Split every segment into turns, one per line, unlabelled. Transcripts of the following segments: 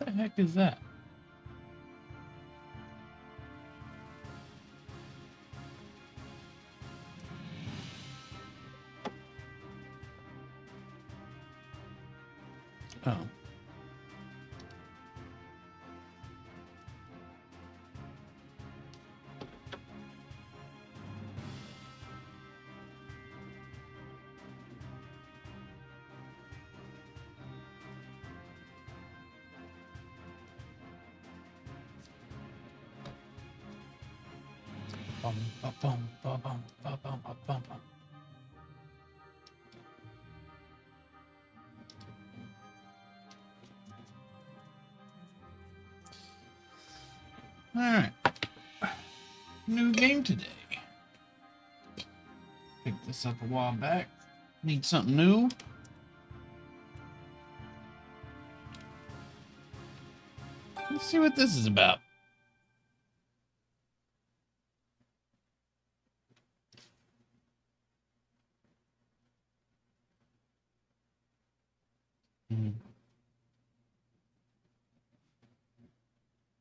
The heck is that? Oh. Bum, ba, bum, ba, bum, ba, bum, ba, bum, bum. All right. New game today. Picked this up a while back. Need something new. Let's see what this is about.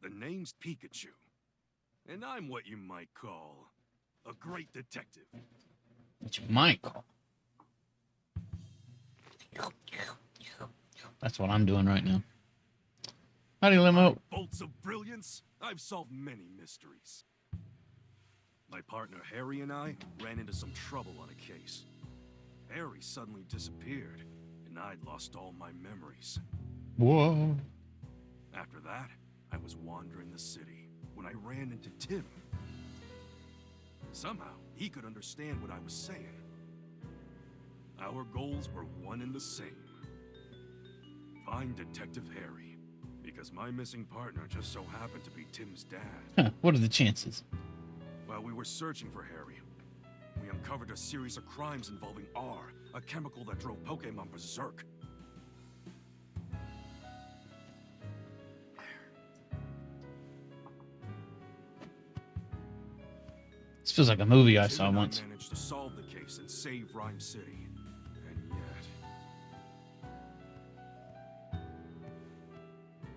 The name's Pikachu, and I'm what you might call a great detective.
What you might call. That's what I'm doing right now. Howdy, Limo.
Bolts of brilliance, I've solved many mysteries. My partner Harry and I ran into some trouble on a case. Harry suddenly disappeared, and I'd lost all my memories.
Whoa.
After that, I was wandering the city when I ran into Tim. Somehow, he could understand what I was saying. Our goals were one and the same. Find Detective Harry, because my missing partner just so happened to be Tim's dad.
Huh, what are the chances?
While we were searching for Harry, we uncovered a series of crimes involving R, a chemical that drove Pokemon berserk.
This feels like a movie I
Tim
saw
and
once.
managed to solve the case and save Rhyme City. And yet,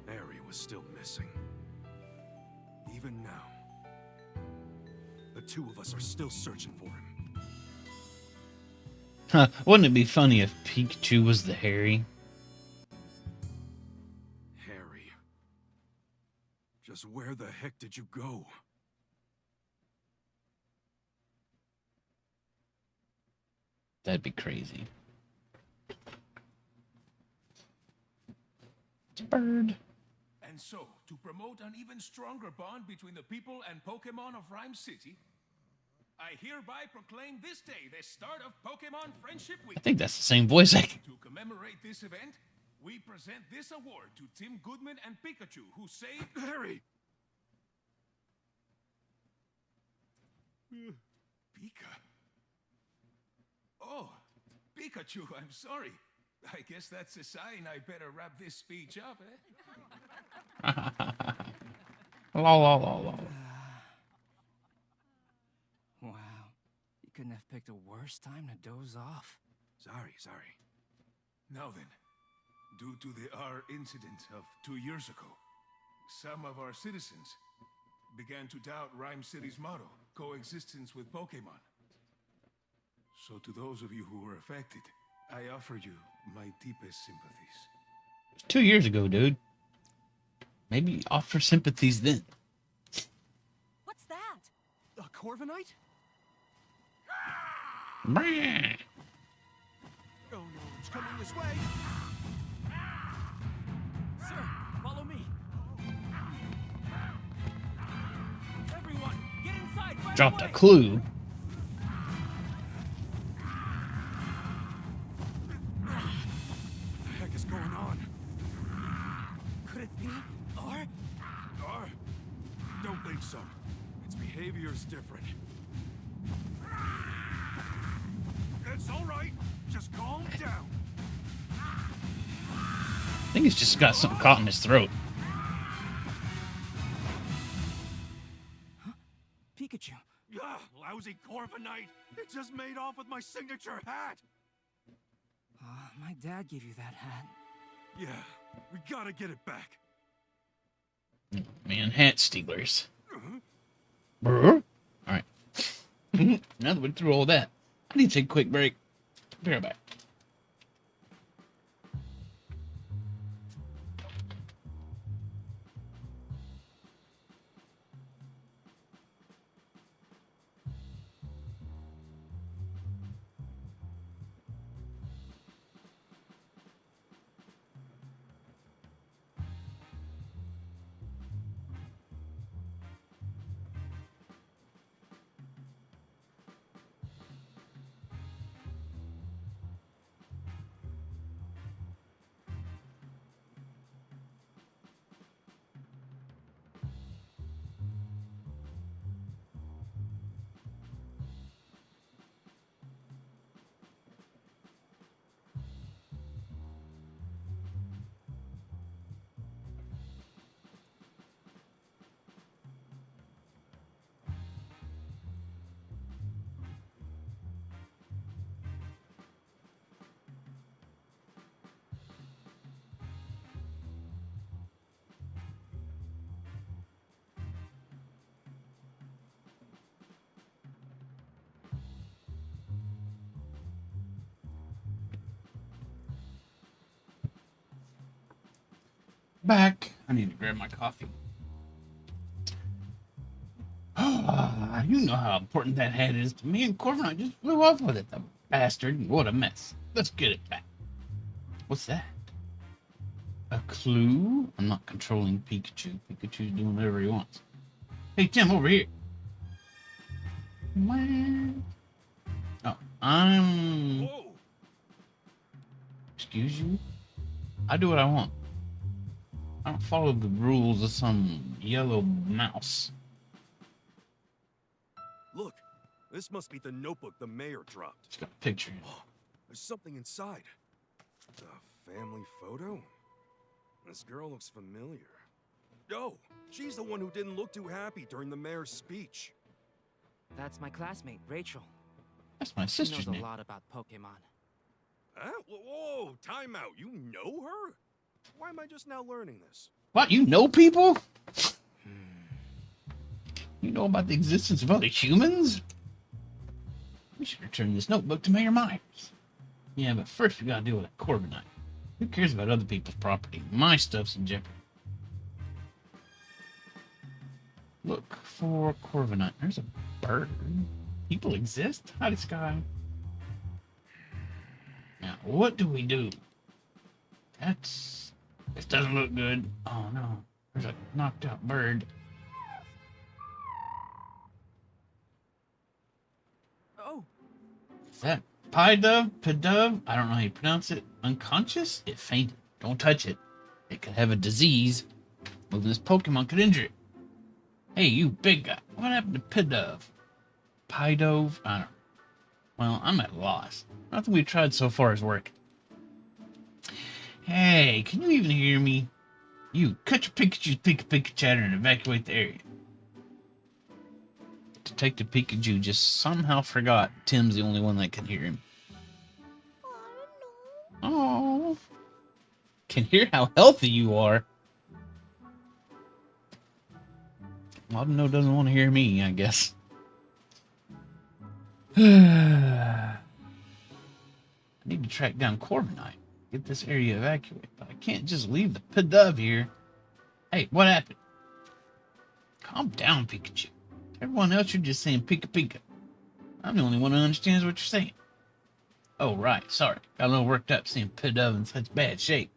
Harry was still missing. Even now, the two of us are still searching for him.
Huh, wouldn't it be funny if Pikachu was the Harry?
Harry, just where the heck did you go?
That'd be crazy. It's a bird.
And so, to promote an even stronger bond between the people and Pokemon of Rhyme City, I hereby proclaim this day the start of Pokemon Friendship Week.
I think that's the same voice actor.
To commemorate this event, we present this award to Tim Goodman and Pikachu, who saved...
Harry!
Pika? Oh, Pikachu, I'm sorry. I guess that's a sign I better wrap this speech up, eh?
Lol, lol, lol, lol.
Wow. You couldn't have picked a worse time to doze off.
Sorry.
Now then, due to the R incident of 2 years ago, some of our citizens began to doubt Rhyme City's motto, coexistence with Pokemon. So to those of you who were affected, I offer you my deepest sympathies.
2 years ago, dude. Maybe offer sympathies then.
What's that?
A Corviknight?
Brrr.
Oh no, it's coming this way!
Sir, follow me. Everyone, get inside right
Dropped a
away.
clue.
What the heck is going on?
Could it be? Or?
Don't think so. Its behavior's different. It's all right. Just calm down.
I think he's just got something caught in his throat.
Pikachu.
Lousy Corviknight. It just made off with my signature hat.
My dad gave you that hat.
Yeah, we gotta get it back.
Man, hat stealers. Brr. All right. Now that we're through all that, I need to take a quick break. Be right back. Back. I need to grab my coffee. You know how important that hat is to me, and Corviknight just flew off with it, the bastard. What a mess. Let's get it back. What's that? A clue? I'm not controlling Pikachu. Pikachu's doing whatever he wants. Hey, Tim, over here. What? Oh, I'm...
Whoa!
Excuse you? I do what I want. I don't follow the rules of some yellow mouse.
Look, this must be the notebook the mayor dropped.
It's got a picture in it.
There's something inside. A family photo? This girl looks familiar. Oh, she's the one who didn't look too happy during the mayor's speech.
That's my classmate, Rachel.
That's my
She
sister's
knows
name.
a lot about Pokemon.
Huh? Whoa, time out. You know her? Why am I just now learning this?
What, you know people? You know about the existence of other humans? We should return this notebook to Mayor Myers. Yeah, but first we gotta deal with a Corviknight. Who cares about other people's property? My stuff's in jeopardy. Look for Corviknight. There's a bird. People exist? Howdy, Sky. Now, what do we do? This doesn't look good. Oh no, there's a knocked out bird.
Oh,
Is that Pidove? Pidove? I don't know how you pronounce it. Unconscious? It fainted. Don't touch it. It could have a disease. Moving this Pokemon could injure it. Hey, you big guy. What happened to Pidove? Pidove? I don't know. Well, I'm at a loss. Nothing we've tried so far is working. Hey, can you even hear me? You, cut your Pikachu chatter and evacuate the area. Detective Pikachu just somehow forgot Tim's the only one that can hear him. Oh, can hear how healthy you are. Mobno doesn't want to hear me, I guess. I need to track down Corviknight. Get this area evacuated, but I can't just leave the Pidove here. Hey, what happened? Calm down, Pikachu. Everyone else, you're just saying Pika Pika. I'm the only one who understands what you're saying. Oh, right. Sorry. Got a little worked up seeing Pidove in such bad shape.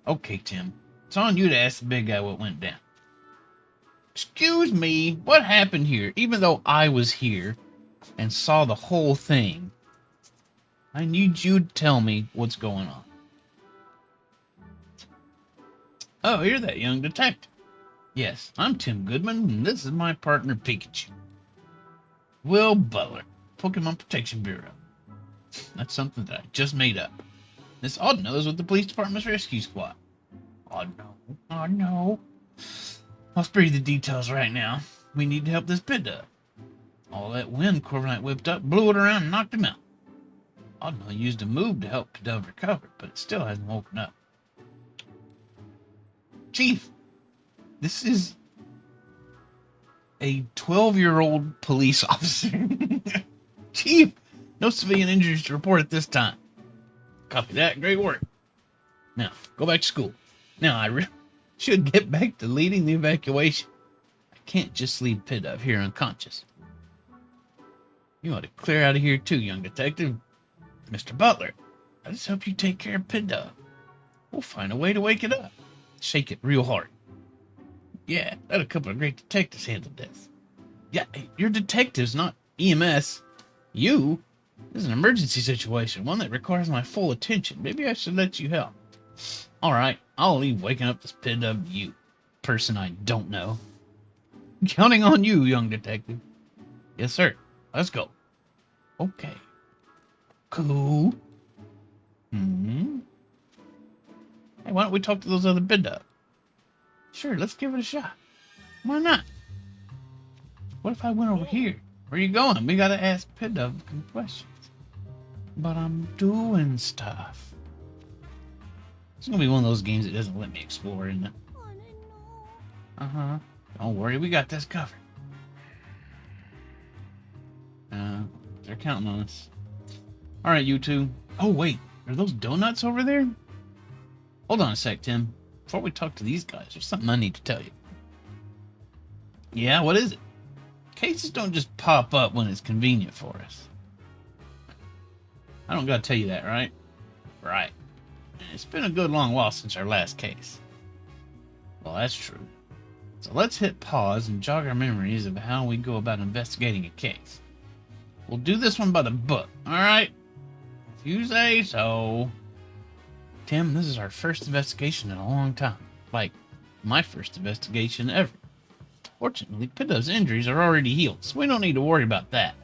Okay, Tim. It's on you to ask the big guy what went down. Excuse me. What happened here? Even though I was here and saw the whole thing, I need you to tell me what's going on. Oh, you're that young detective. Yes, I'm Tim Goodman, and this is my partner, Pikachu. Will Butler, Pokemon Protection Bureau. That's something that I just made up. This Oddno is with the police department's rescue squad. Oddno. I'll spare you the details right now. We need to help this Pidove. All that wind Corviknight whipped up blew it around and knocked him out. Oddno used a move to help Pidove recover, but it still hasn't woken up. Chief, This is a 12-year-old police officer. Chief, no civilian injuries to report at this time. Copy that. Great work. Now, go back to school. Now, I should get back to leading the evacuation. I can't just leave Pidove here unconscious. You ought to clear out of here too, young detective. Mr. Butler, I just hope you take care of Pidove. We'll find a way to wake it up. Shake it real hard. Yeah, let a couple of great detectives handle this. Yeah, you're detectives, not EMS. You? This is an emergency situation, one that requires my full attention. Maybe I should let you help. All right, I'll leave waking up this Pidove you, person I don't know. Counting on you, young detective. Yes, sir. Let's go. Okay. Cool. Hey, why don't we talk to those other Pidove? Sure, let's give it a shot. Why not? What if I went over here? Where you going? We gotta ask Pidove some questions. But I'm doing stuff. It's gonna be one of those games that doesn't let me explore, isn't it? Uh-huh. Don't worry, we got this covered. They're counting on us. Alright, you two. Oh, wait. Are those donuts over there? Hold on a sec, Tim. Before we talk to these guys, there's something I need to tell you. Yeah, what is it? Cases don't just pop up when it's convenient for us. I don't gotta tell you that, right? Right. It's been a good long while since our last case. Well, that's true. So let's hit pause and jog our memories of how we go about investigating a case. We'll do this one by the book, alright? If you say so. Tim, this is our first investigation in a long time. Like, my first investigation ever. Fortunately, Pidove's injuries are already healed, so we don't need to worry about that.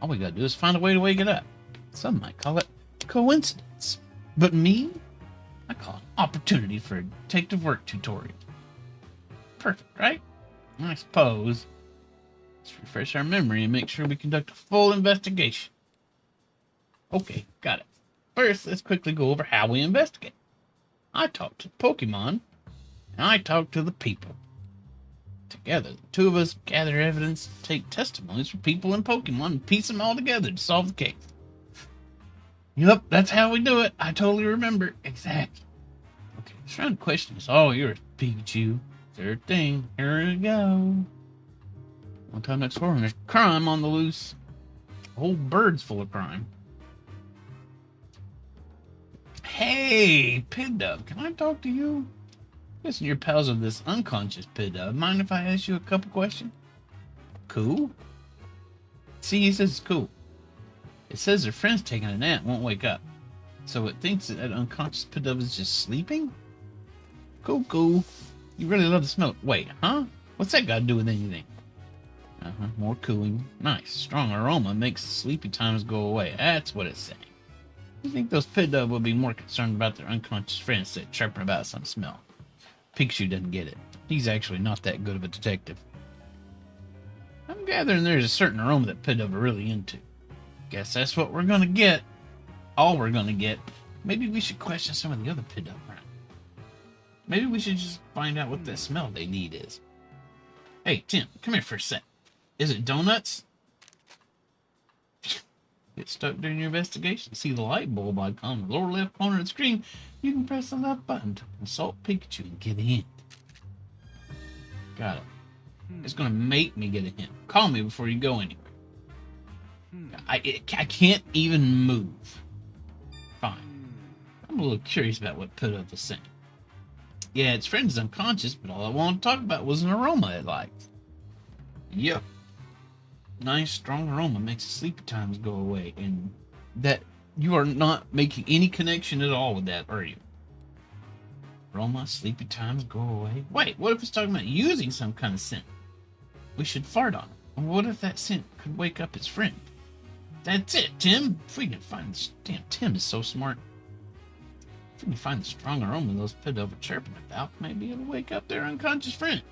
All we gotta do is find a way to wake it up. Some might call it coincidence. But me? I call it an opportunity for a detective work tutorial. Perfect, right? I suppose. Let's refresh our memory and make sure we conduct a full investigation. Okay, got it. First, let's quickly go over how we investigate. I talk to Pokemon, and I talk to the people. Together, the two of us gather evidence, take testimonies from people and Pokemon, and piece them all together to solve the case. Yup, that's how we do it. I totally remember. Exactly. Okay, this round of question is all yours, Pikachu. Third thing. Here we go. One time next door, and there's crime on the loose. A whole bird's full of crime. Hey, Pidove, can I talk to you? Listen, you're pals of this unconscious Pidove. Mind if I ask you a couple questions? Cool. See, he says it's cool. It says their friend's taking a nap, won't wake up. So it thinks that unconscious Pidove is just sleeping? Cool. You really love the smell. Wait, huh? What's that got to do with anything? More cooling. Nice. Strong aroma makes sleepy times go away. That's what it's saying. You think those Pidove would be more concerned about their unconscious friends that chirping about some smell? Pikachu doesn't get it. He's actually not that good of a detective. I'm gathering there's a certain aroma that Pidove are really into. Guess that's what we're gonna get. All we're gonna get. Maybe we should question some of the other Pidove around. Maybe we should just find out what that smell they need is. Hey, Tim, come here for a sec. Is it donuts? Get stuck during your investigation. See the light bulb icon in the lower left corner of the screen. You can press the left button to consult Pikachu and get a hint. Got it. It's going to make me get a hint. Call me before you go anywhere. I can't even move. Fine. I'm a little curious about what Pidove was saying. Yeah, its friend is unconscious, but all I wanted to talk about was an aroma it liked. Yep. Nice, strong aroma makes the sleepy times go away, and that you are not making any connection at all with that, are you? Aroma, sleepy times go away. Wait, what if it's talking about using some kind of scent? We should fart on it. Or what if that scent could wake up its friend? That's it, Tim. If we can find this, damn, Tim is so smart. If we can find the strong aroma those Pidove are chirping about, maybe it'll wake up their unconscious friend.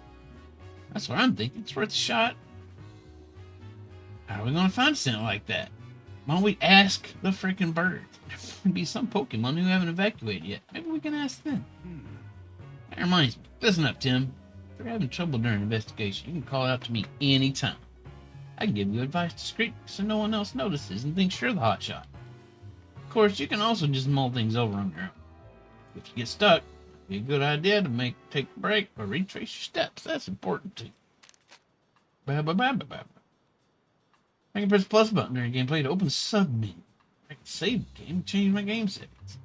That's what I'm thinking. It's worth a shot. How are we going to find a scent like that? Why don't we ask the freaking bird? There could be some Pokemon who haven't evacuated yet. Maybe we can ask them. That reminds me. Listen up, Tim. If you're having trouble during an investigation, you can call out to me anytime. I can give you advice discreetly so no one else notices and thinks you're the hotshot. Of course, you can also just mull things over on your own. If you get stuck, it'd be a good idea to take a break or retrace your steps. That's important too. I can press the plus button during gameplay to open the sub menu. I can save the game and change my game settings.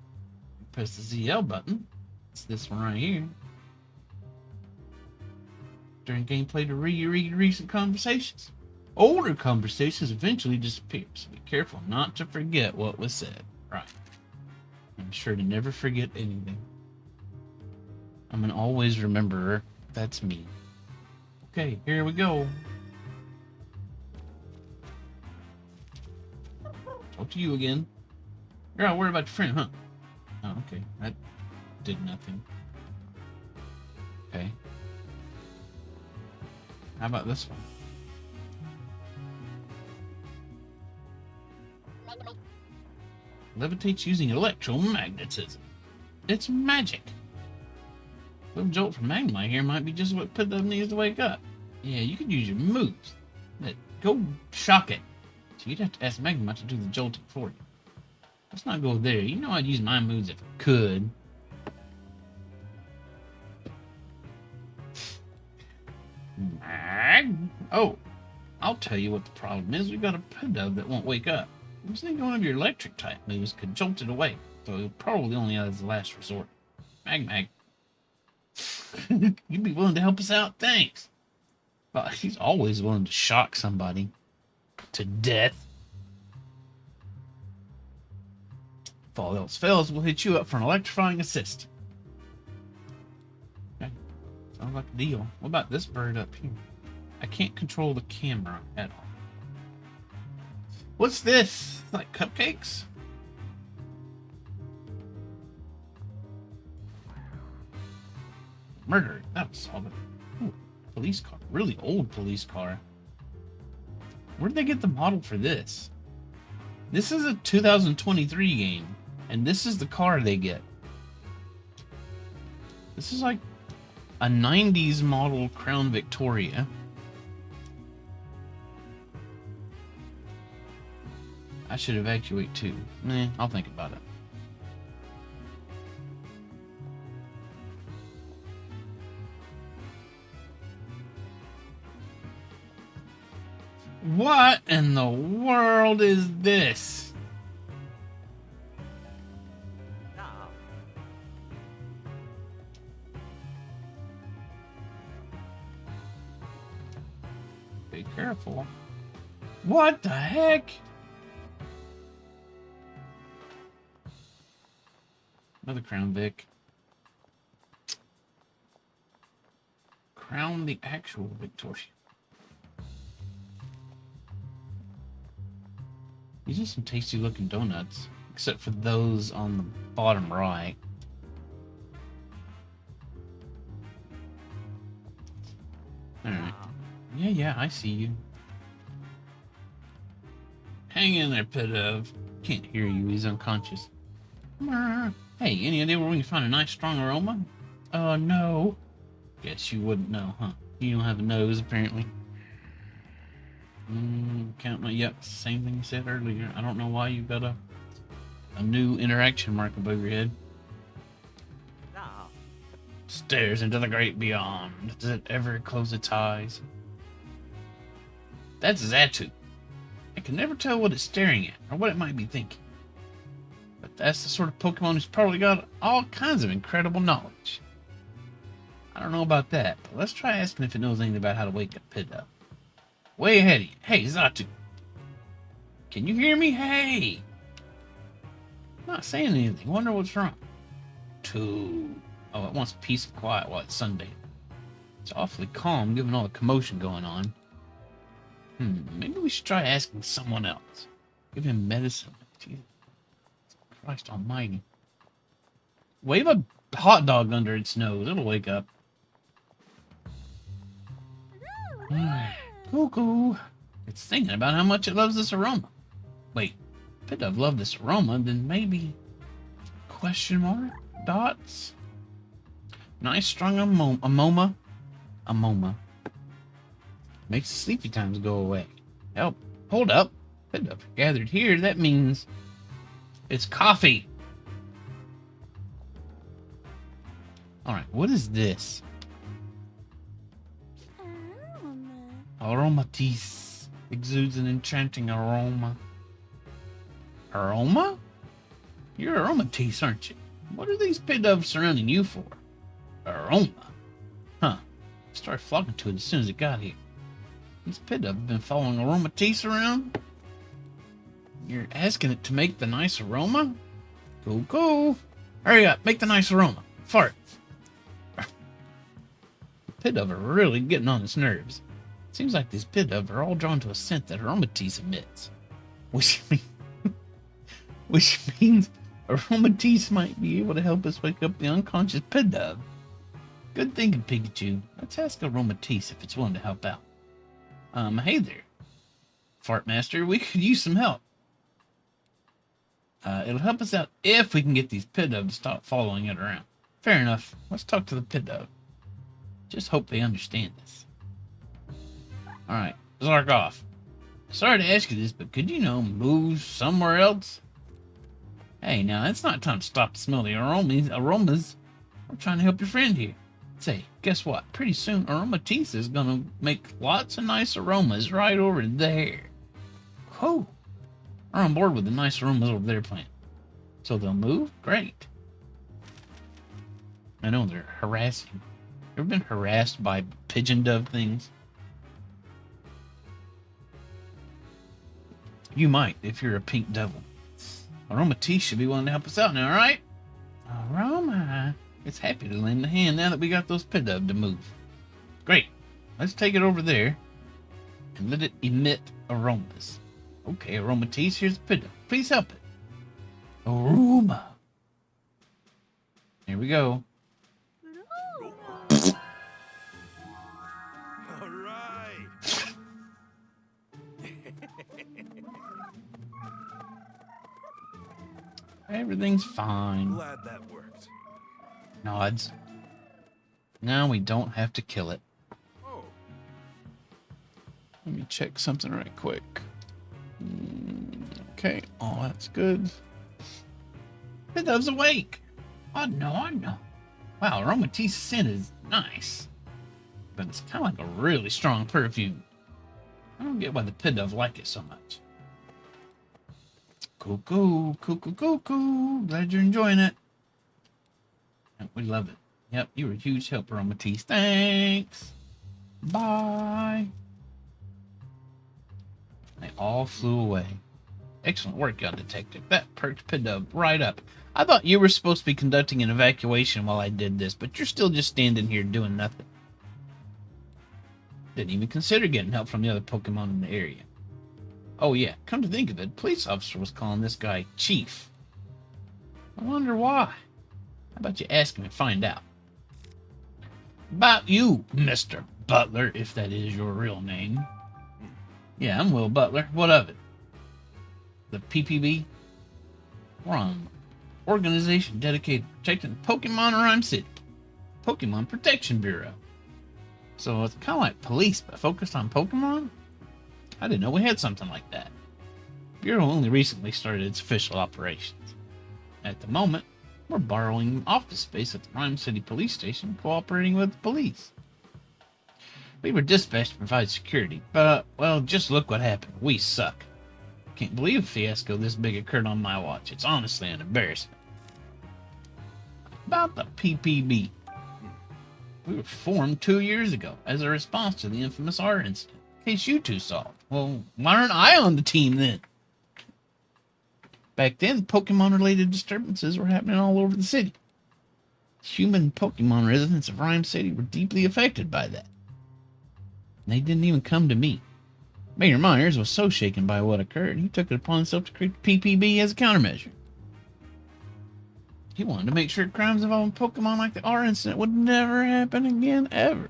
Press the ZL button. It's this one right here. During gameplay to reread recent conversations. Older conversations eventually disappear, so be careful not to forget what was said. Right. I'm sure to never forget anything. I'm an always rememberer. That's me. Okay, here we go. Talk to you again. You're not worried about your friend, huh? Oh, okay. That did nothing. Okay. How about this one? Levitates using electromagnetism. It's magic. A little jolt from Magnemite here might be just what Pidove needs to wake up. Yeah, you could use your moves. But go shock it. So you'd have to ask Magnemite to do the jolting for you. Let's not go there. You know I'd use my moves if I could. Oh, I'll tell you what the problem is. We got a Pidove that won't wake up. I was thinking one of your electric type moves could jolt it away, so it probably only as the last resort. Mag. You'd be willing to help us out? Thanks. Well, he's always willing to shock somebody to death. If all else fails, we'll hit you up for an electrifying assist. Okay. Sounds like a deal. What about this bird up here? I can't control the camera at all. What's this? Like cupcakes? Murder. That was solid. Ooh, police car. Really old police car. Where'd they get the model for this? This is a 2023 game, and this is the car they get. This is like a 90s model Crown Victoria. I should evacuate too. I'll think about it. What in the world is this? Be careful. What the heck? Another Crown Vic. Crown the actual Victoria. These are some tasty looking donuts, except for those on the bottom right. Alright. Yeah, I see you. Hang in there, Pidove. Can't hear you, he's unconscious. Hey, any idea where we can find a nice strong aroma? No. Guess you wouldn't know, huh? You don't have a nose, apparently. Count my, yep, same thing you said earlier. I don't know why you've got a new interaction mark above your head. Stares into the great beyond. Does it ever close its eyes? That's Zatu. I can never tell what it's staring at or what it might be thinking. But that's the sort of Pokemon who's probably got all kinds of incredible knowledge. I don't know about that, but let's try asking if it knows anything about how to wake up Pidove. Way ahead of you. Hey, Zatu. Can you hear me? Hey. I'm not saying anything. Wonder what's wrong. Oh, it wants peace and quiet while it's Sunday. It's awfully calm given all the commotion going on. Maybe we should try asking someone else. Give him medicine. Jesus Christ almighty. Wave a hot dog under its nose. It'll wake up. Cuckoo. It's thinking about how much it loves this aroma. Wait, if it does love this aroma, then maybe... Question mark? Dots? Nice strong aroma. Amoma. Makes the sleepy times go away. Help. Hold up. Pit dove gathered here. That means it's coffee. Alright, what is this? Aromatisse. Exudes an enchanting aroma. Aroma? You're Aromatisse, aren't you? What are these pit doves surrounding you for? Aroma? Huh. Started flocking to it as soon as it got here. These pit doves have been following Aromatisse around? You're asking it to make the nice aroma? Cool. Hurry up, make the nice aroma. Fart. Pit dove are really getting on its nerves. Seems like these pit dove are all drawn to a scent that Aromatisse emits. Which means Aromatisse might be able to help us wake up the unconscious pit dove. Good thinking, Pikachu. Let's ask Aromatisse if it's willing to help out. Hey there, Fart Master. We could use some help. It'll help us out if we can get these pit dove to stop following it around. Fair enough. Let's talk to the pit dove. Just hope they understand this. Alright, Zarkov. Sorry to ask you this, but could you move somewhere else? Hey, now it's not time to stop to smell the aromas. I'm trying to help your friend here. Say, guess what? Pretty soon Aromatisse is gonna make lots of nice aromas right over there. Cool. We're on board with the nice aromas over there plant. So they'll move? Great. I know they're harassing. Ever been harassed by pigeon dove things? You might if you're a pink devil. Aromatisse should be willing to help us out now, alright? Aroma. It's happy to lend a hand now that we got those pit dove to move. Great. Let's take it over there and let it emit aromas. Okay, Aromatisse, here's the pit dove. Please help it. Aroma. Here we go.
All right.
Everything's fine.
Glad that worked.
Nods. Now we don't have to kill it.
Oh,
Let me check something right quick. Okay, oh, that's good. Pit dove's awake. Oh no. Wow, Aromatisse's scent is nice. But it's kind of like a really strong perfume. I don't get why the pit dove like it so much. Cool. Glad you're enjoying it. We love it. Yep, you were a huge help, Aromatisse. Thanks. Bye. They all flew away. Excellent work, young detective. That perked pit dove right up. I thought you were supposed to be conducting an evacuation while I did this, but you're still just standing here doing nothing. Didn't even consider getting help from the other Pokemon in the area. Oh yeah, come to think of it, police officer was calling this guy Chief. I wonder why. How about you ask him and find out? About you, Mr. Butler, if that is your real name. Yeah, I'm Will Butler. What of it? The PPB? We're on an organization dedicated to protecting Pokemon in Rhyme City. Pokemon Protection Bureau. So it's kind of like police, but focused on Pokemon? I didn't know we had something like that. Bureau only recently started its official operations. At the moment, we're borrowing office space at the Rhyme City Police Station, cooperating with the police. We were dispatched to provide security, but, well, just look what happened. We suck. Can't believe a fiasco this big occurred on my watch. It's honestly an embarrassment. About the PPB. We were formed 2 years ago as a response to the infamous art incident. In case you two saw it. Well, why aren't I on the team then? Back then, Pokemon-related disturbances were happening all over the city. Human Pokemon residents of Rhyme City were deeply affected by that. They didn't even come to me. Mayor Myers was so shaken by what occurred, he took it upon himself to create PPB as a countermeasure. He wanted to make sure crimes involving Pokemon like the R incident would never happen again, ever.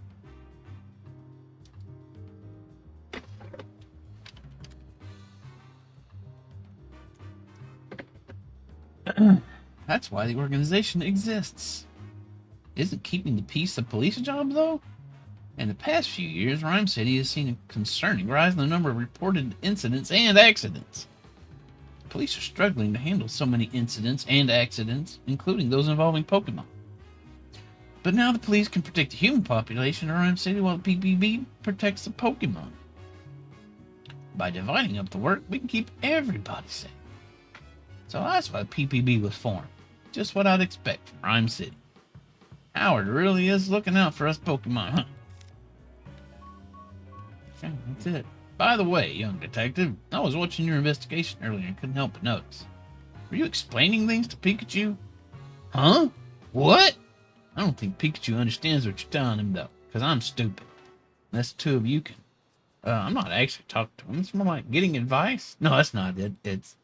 That's why the organization exists. Isn't keeping the peace a police job, though? In the past few years, Rhyme City has seen a concerning rise in the number of reported incidents and accidents. Police are struggling to handle so many incidents and accidents, including those involving Pokemon. But now the police can protect the human population of Rhyme City while the PPB protects the Pokemon. By dividing up the work, we can keep everybody safe. So that's why PPB was formed. Just what I'd expect from Rhyme City. Howard really is looking out for us Pokemon, huh? Okay, that's it. By the way, young detective, I was watching your investigation earlier and couldn't help but notice. Were you explaining things to Pikachu? Huh? What? I don't think Pikachu understands what you're telling him, though, because I'm stupid. Unless the two of you can. I'm not actually talking to him. It's more like getting advice. No, that's not it. It's...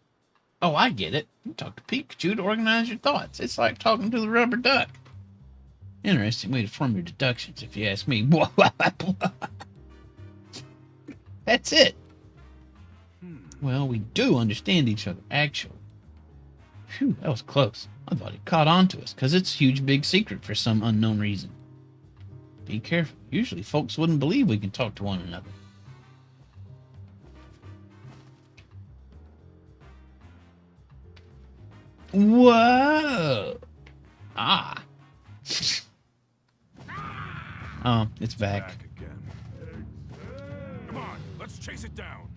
Oh, I get it. You talk to Pikachu to organize your thoughts. It's like talking to the rubber duck. Interesting way to form your deductions, if you ask me. That's it. Well, we do understand each other, actually. Phew, that was close. I thought he caught on to us, because it's a huge big secret for some unknown reason. Be careful. Usually folks wouldn't believe we can talk to one another. Whoa! Ah. Oh, it's back.
Again. Come on, let's chase it down.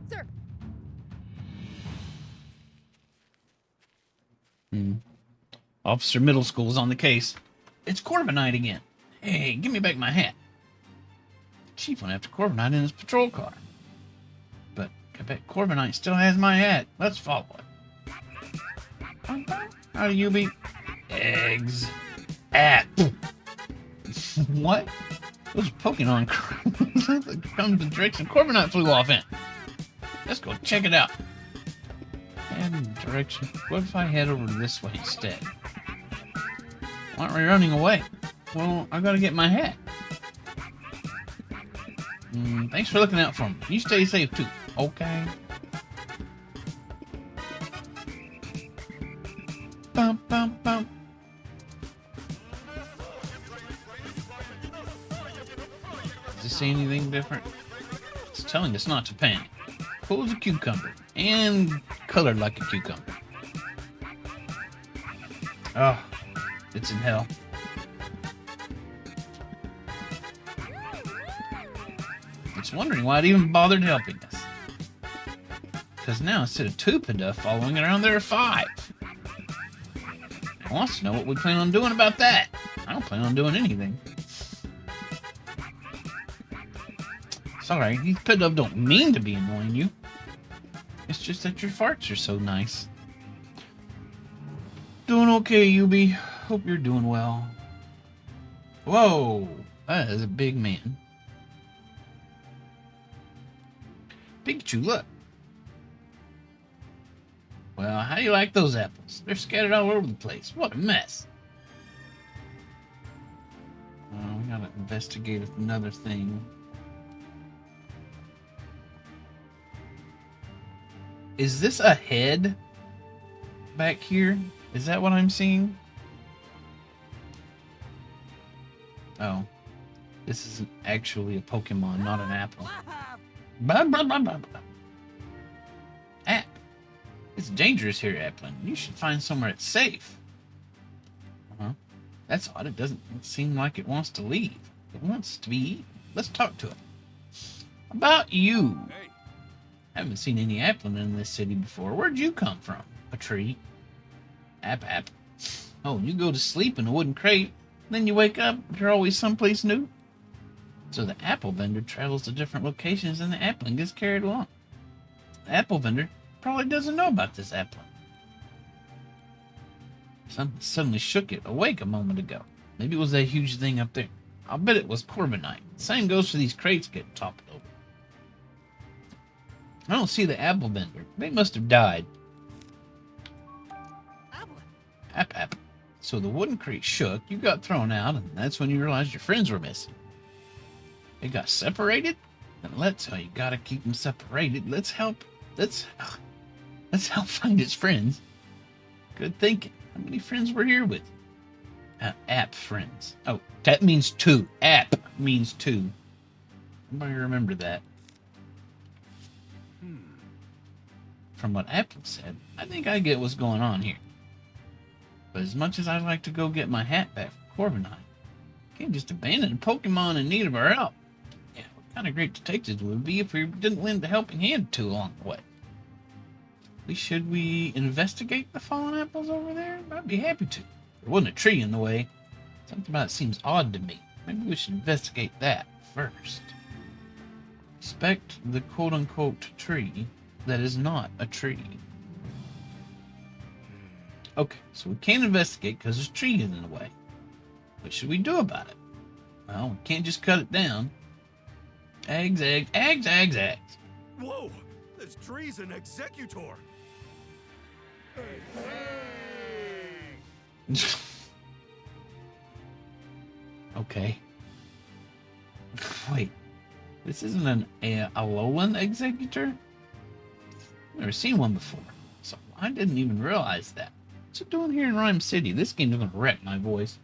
Sir,
Officer Middle School's on the case. It's Corviknight again. Hey, give me back my hat. The chief went after Corviknight in his patrol car. But I bet Corviknight still has my hat. Let's follow it. How do you be? Eggs. At. What? Those are Pokemon comes the direction Corviknight flew off in. Let's go check it out. And direction. What if I head over this way instead? Why aren't we running away? Well, I gotta get my hat. Thanks for looking out for me. You stay safe too, okay? Bum, bum, bum. Does this say anything different? It's telling us not to panic. Cool as a cucumber. And colored like a cucumber. Oh, it's in hell. It's wondering why it even bothered helping us. Because now instead of 2 Pidove following it around, there are 5. It wants to know what we plan on doing about that. I don't plan on doing anything. Sorry, these Pidove don't mean to be annoying you. It's just that your farts are so nice. Doing okay, Yubi. Hope you're doing well. Whoa, that is a big man. Pikachu, look. Well, how do you like those apples? They're scattered all over the place. What a mess. We gotta investigate another thing. Is this a head back here? Is that what I'm seeing? Oh. This is actually a Pokemon, not an apple. Blah, blah, blah, blah, blah. App. It's dangerous here, Applin. You should find somewhere it's safe. That's odd. It doesn't seem like it wants to leave. It wants to be eaten. Let's talk to it. About you.
Hey.
Haven't seen any Applin in this city before. Where'd you come from? A tree? App. Oh, you go to sleep in a wooden crate. Then you wake up, you're always someplace new. So the apple vendor travels to different locations and the Applin gets carried along. The apple vendor probably doesn't know about this Applin. Something suddenly shook it awake a moment ago. Maybe it was that huge thing up there. I'll bet it was Corviknight. Same goes for these crates getting toppled over. I don't see the apple vendor. They must have died. App. So the wooden crate shook, you got thrown out, and that's when you realized your friends were missing. They got separated? Then let's how you gotta keep them separated. Let's help find his friends. Good thinking. How many friends were here with you? App friends. Oh, that means two. App means two. Everybody remember that. From what Apple said, I think I get what's going on here. But as much as I'd like to go get my hat back from Corviknight, I can't just abandon a Pokemon in need of our help. Yeah, what kind of great detectives would be if we didn't lend a helping hand to along the way? Should we investigate the fallen apples over there? I'd be happy to. There wasn't a tree in the way. Something about it seems odd to me. Maybe we should investigate that first. Inspect the quote-unquote tree that is not a tree. Okay, so we can't investigate because there's a tree in the way. What should we do about it? Well, we can't just cut it down. Eggs, eggs, eggs, eggs, eggs.
Whoa! This tree's an executor!
Okay. Wait, this isn't a Alolan executor? Never seen one before, so I didn't even realize that. What's it doing here in Rhyme City? This game's gonna wreck my voice.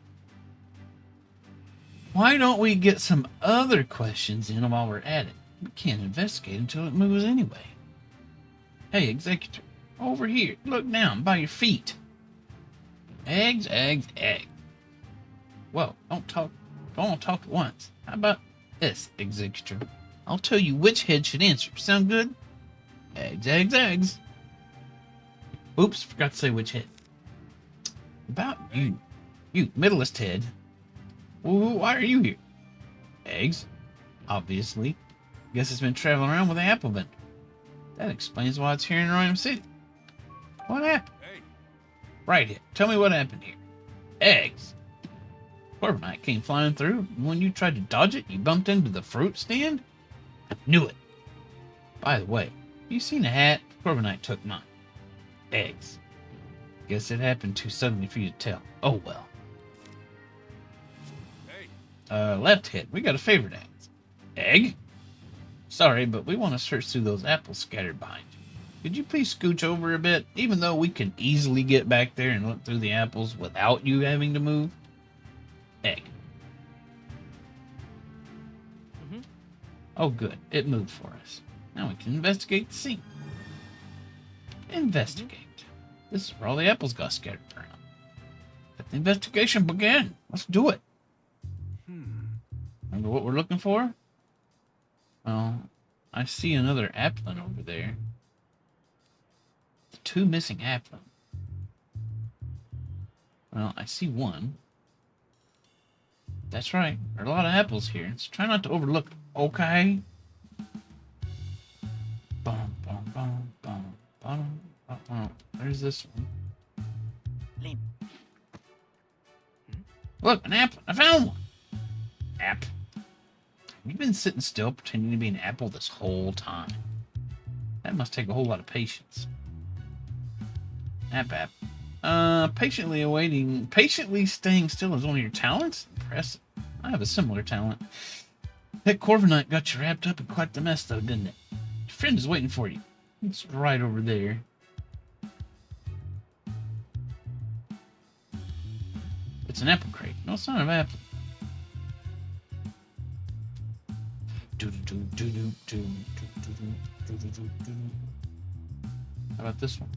Why don't we get some other questions in while we're at it? We can't investigate until it moves anyway. Hey, executor, over here. Look down by your feet. Eggs, eggs, eggs. Whoa, don't talk at once. How about this, executor? I'll tell you which head should answer. Sound good? Eggs, eggs, eggs. Oops, forgot to say which head. About you. You, middleest head. Well, why are you here? Eggs, obviously. Guess it's been traveling around with an apple vendor. That explains why it's here in Rhyme City. What happened?
Hey,
Right here. Tell me what happened here. Eggs. Corviknight came flying through, and when you tried to dodge it, you bumped into the fruit stand? I knew it. By the way, you seen a hat? Corviknight took mine. Eggs. Guess it happened too suddenly for you to tell. Oh well.
hey,
Left head. We got a favorite eggs. Egg? Sorry, but we want to search through those apples scattered behind you. Could you please scooch over a bit, even though we can easily get back there and look through the apples without you having to move? Egg. Oh, good. It moved for us. Now we can investigate the scene. Investigate. This is where all the apples got scattered around. Let the investigation begin. Let's do it. Remember what we're looking for? Well, I see another applin over there. The two missing applin. Well, I see one. That's right. There are a lot of apples here, so try not to overlook them, okay? Bum, bum, bum, bum, bum, bum, bum. There's this one.
Lean.
Look, an apple. I found one. App. You've been sitting still pretending to be an apple this whole time. That must take a whole lot of patience. App. Patiently staying still is one of your talents? Impressive. I have a similar talent. That Corviknight got you wrapped up in quite the mess, though, didn't it? Your friend is waiting for you. It's right over there. It's an apple crate. No sign of apple. How about this one?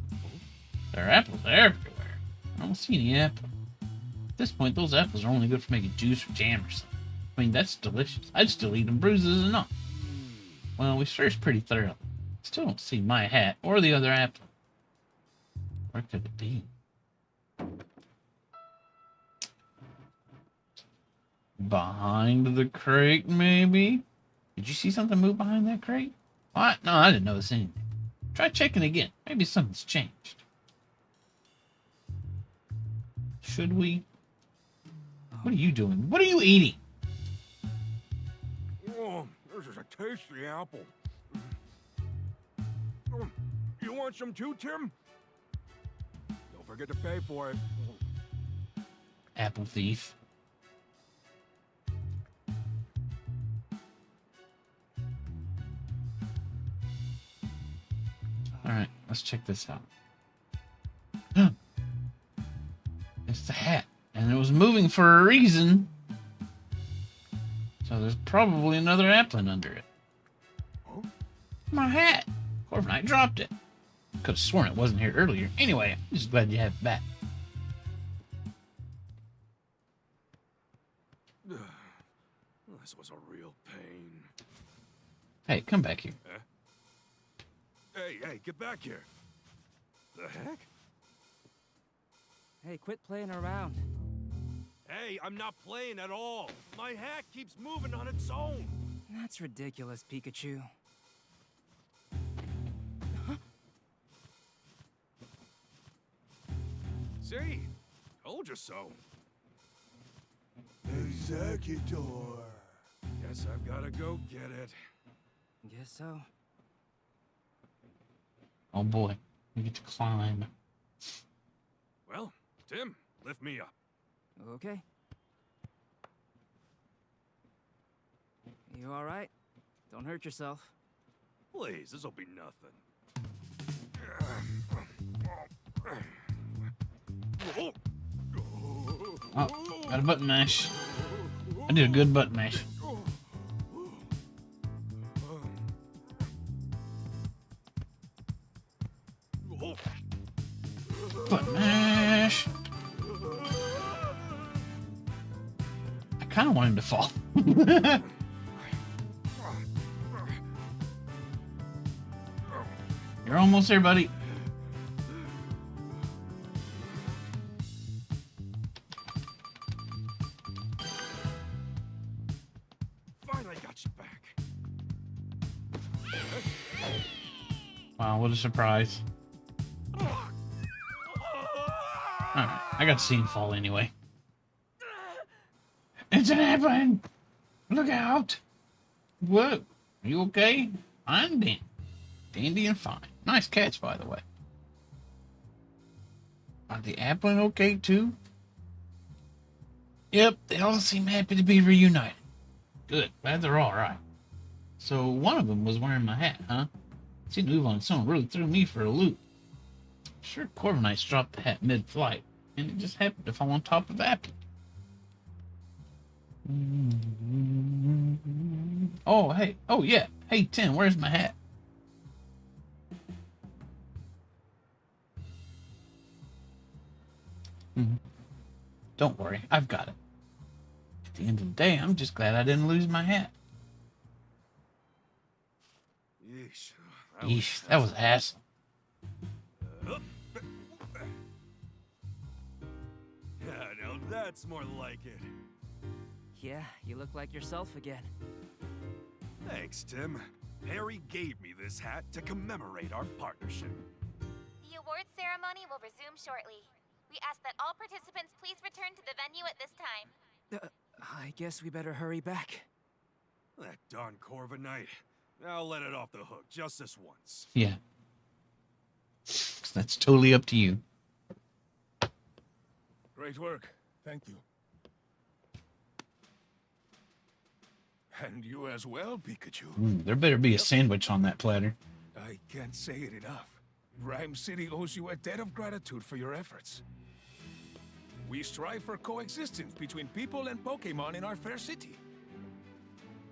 There are apples everywhere. I don't see any apple. At this point, those apples are only good for making juice or jam or something. I mean, that's delicious. I'd still eat them bruises and all. Well, we searched pretty thoroughly. Still don't see my hat or the other apple. Where could it be? Behind the crate, maybe? Did you see something move behind that crate? What? No, I didn't notice anything. Try checking again. Maybe something's changed. Should we? What are you doing? What are you eating?
oh, this is a tasty apple. You want some too, Tim? Don't forget to pay for it.
Apple thief. Alright, let's check this out. It's the hat. And it was moving for a reason. So there's probably another applin under it.
Huh?
My hat! Corviknight dropped it. Could have sworn it wasn't here earlier. Anyway, I'm just glad you have it back.
This was a real pain.
Hey, come back here.
Hey, get back here. The heck?
Hey, quit playing around.
Hey, I'm not playing at all. My hat keeps moving on its own.
That's ridiculous, Pikachu.
See? Told you so.
Executor.
Guess I've gotta go get it.
Guess so.
Oh boy, we get to climb.
Well, Tim, lift me up.
Okay. You all right? Don't hurt yourself.
Please, this'll be nothing.
Oh, got a button mash. I did a good button mash. Button mash. I kind of want him to fall. You're almost there, buddy.
Finally got you back.
Wow, what a surprise. Alright, I got to see him fall anyway. It's an airplane! Look out! What? Are you okay? I'm dandy and fine. Nice catch, by the way. Are the Applin okay, too? Yep, they all seem happy to be reunited. Good, glad they're alright. So, one of them was wearing my hat, huh? Seemed to move on its own, really threw me for a loop. Sure, Corviknight dropped the hat mid-flight, and it just happened to fall on top of Applin. Oh, hey. Oh, yeah. Hey, Tim, where's my hat? Don't worry, I've got it. At the end of the day, I'm just glad I didn't lose my hat.
Yeesh.
Yeesh, that was awesome.
Yeah, now that's more like it.
Yeah, you look like yourself again.
Thanks, Tim. Harry gave me this hat to commemorate our partnership.
The awards ceremony will resume shortly. We ask that all participants please return to the venue at this time.
I guess we better hurry back.
That darn Corviknight. I'll let it off the hook just this once.
Yeah. That's totally up to you.
Great work. Thank you. And you as well, Pikachu.
There better be a sandwich on that platter.
I can't say it enough. Rhyme City owes you a debt of gratitude for your efforts. We strive for coexistence between people and Pokemon in our fair city.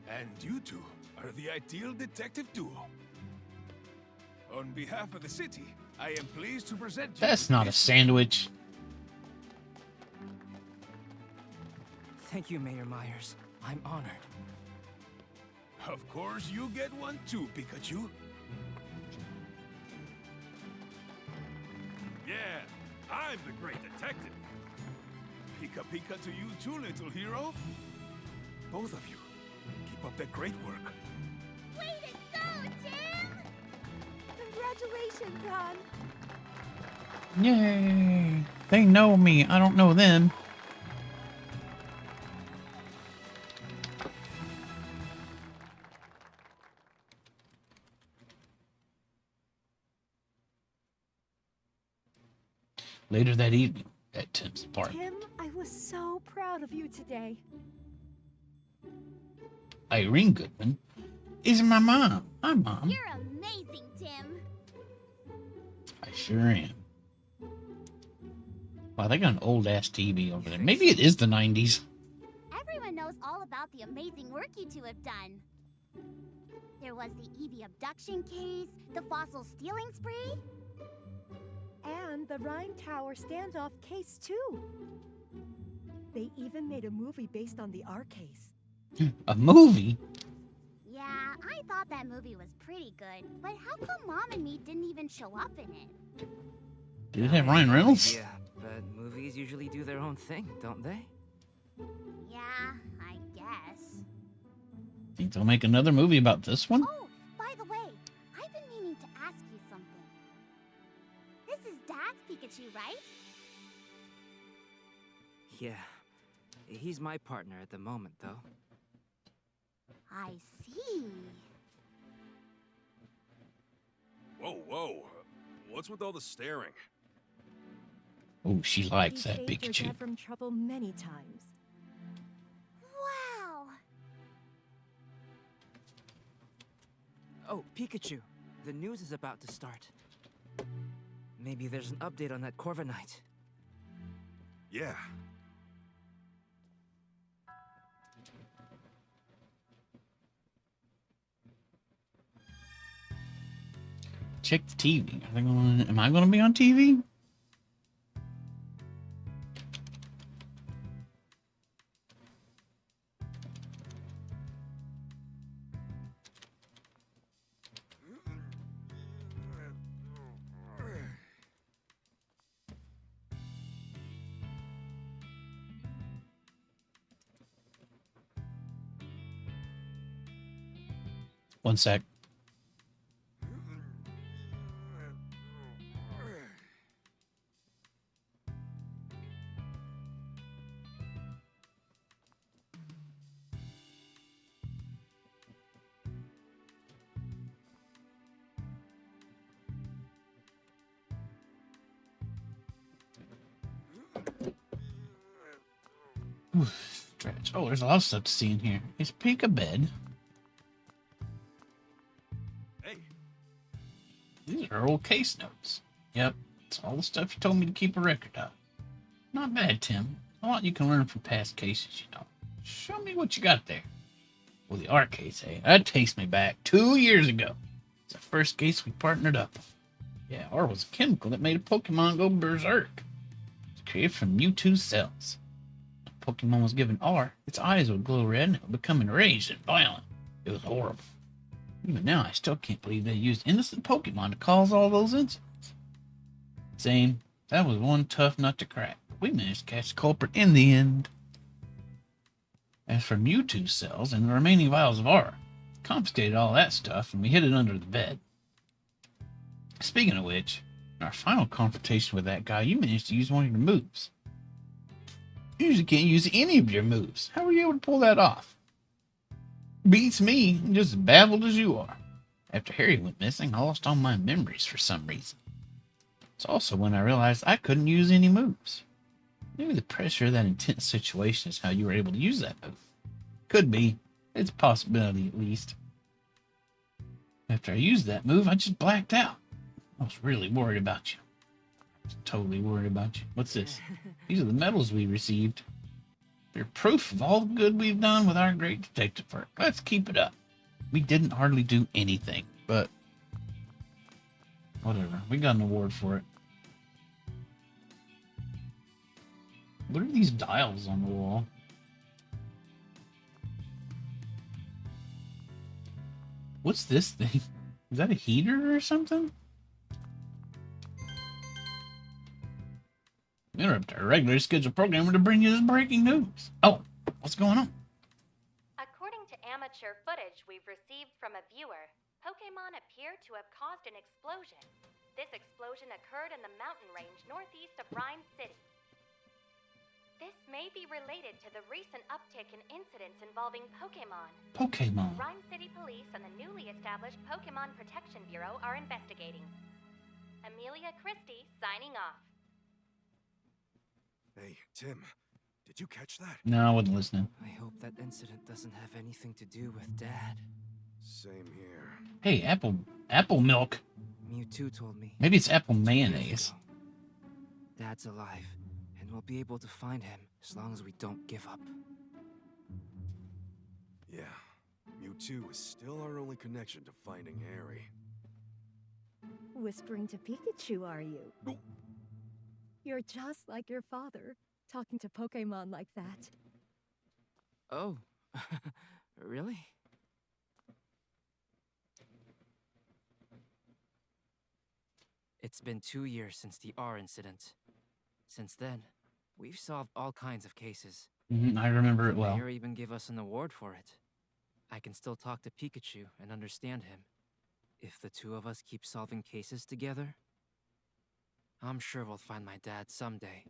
And you two are the ideal detective duo. On behalf of the city, I am pleased to present you.
That's not a sandwich.
Thank you, Mayor Myers. I'm honored.
Of course, you get one too, Pikachu.
Yeah, I'm the great detective.
Pika Pika to you too, little hero. Both of you, keep up that great work.
Way to go, Tim! Congratulations, hon.
Yay! They know me. I don't know them. Later that evening at Tim's apartment,
Tim, I was so proud of you today.
Irene Goodman is my mom. Hi, Mom.
You're amazing, Tim.
I sure am. Wow, they got an old-ass TV over there. Maybe it is the 90s.
Everyone knows all about the amazing work you two have done. There was the Evie abduction case, the fossil stealing spree.
And the Rhine Tower standoff case, too. They even made a movie based on the R case.
A movie?
Yeah, I thought that movie was pretty good. But how come Mom and me didn't even show up in it?
Did it have Ryan Reynolds?
Yeah, but movies usually do their own thing, don't they?
Yeah, I guess.
Think they'll make another movie about this one?
Oh, by the way, I've been meaning to ask you something. This is Dad's Pikachu, right?
Yeah. He's my partner at the moment, though.
I see.
Whoa, whoa. What's with all the staring?
Oh, she likes
He
that
saved your
Pikachu.
dad from trouble many times.
Wow.
Oh, Pikachu. The news is about to start. Maybe there's an update on that Corviknight.
Yeah.
Check the TV. Am I going to be on TV? One sec. Stretch. Oh, there's a lot of stuff to see in here. Is Pika bed?
Hey,
These are old case notes. Yep, it's all the stuff you told me to keep a record of. Not bad, Tim. A lot you can learn from past cases, you know. Show me what you got there. Well, the art case, eh? That takes me back 2 years ago. It's the first case we partnered up. Yeah, R was a chemical that made a Pokemon go berserk. It was created from Mewtwo cells. When Pokemon was given R, its eyes would glow red and it would become enraged and violent. It was horrible. Even now, I still can't believe they used innocent Pokemon to cause all those incidents. Zane, that was one tough nut to crack. But we managed to catch the culprit in the end. As for Mewtwo cells and the remaining vials of R, confiscated all that stuff and we hid it under the bed. Speaking of which, in our final confrontation with that guy, you managed to use one of your moves. You usually can't use any of your moves. How were you able to pull that off? Beats me, I'm just as baffled as you are. After Harry went missing, I lost all my memories for some reason. It's also when I realized I couldn't use any moves. Maybe the pressure of that intense situation is how you were able to use that move. Could be. It's a possibility, at least. After I used that move, I just blacked out. I was really worried about you. I was totally worried about you. What's this? These are the medals we received. They're proof of all the good we've done with our great detective work. Let's keep it up. We didn't hardly do anything, but whatever. We got an award for it. What are these dials on the wall? What's this thing? Is that a heater or something? Interrupt our regularly scheduled programmer to bring you this breaking news. Oh, what's going on?
According to amateur footage we've received from a viewer, Pokémon appear to have caused an explosion. This explosion occurred in the mountain range northeast of Rhyme City. This may be related to the recent uptick in incidents involving Pokémon.
Pokemon.
Rhyme City Police and the newly established Pokémon Protection Bureau are investigating. Amelia Christie signing off.
hey, Tim. Did you catch that?
No, I wasn't listening.
I hope that incident doesn't have anything to do with Dad.
Same here.
Hey, apple milk.
Mewtwo told me.
Maybe it's apple
2 years
mayonnaise.
ago. Dad's alive, we'll be able to find him as long as we don't give up.
Yeah, Mewtwo is still our only connection to finding Harry.
Whispering to Pikachu, are you?
Oh.
You're just like your father, talking to Pokemon like that.
Oh, really? It's been 2 years since the R incident. Since then, we've solved all kinds of cases.
I remember it
The
well.
mayor even gave us an award for it. I can still talk to Pikachu and understand him. If the two of us keep solving cases together, I'm sure we'll find my dad someday.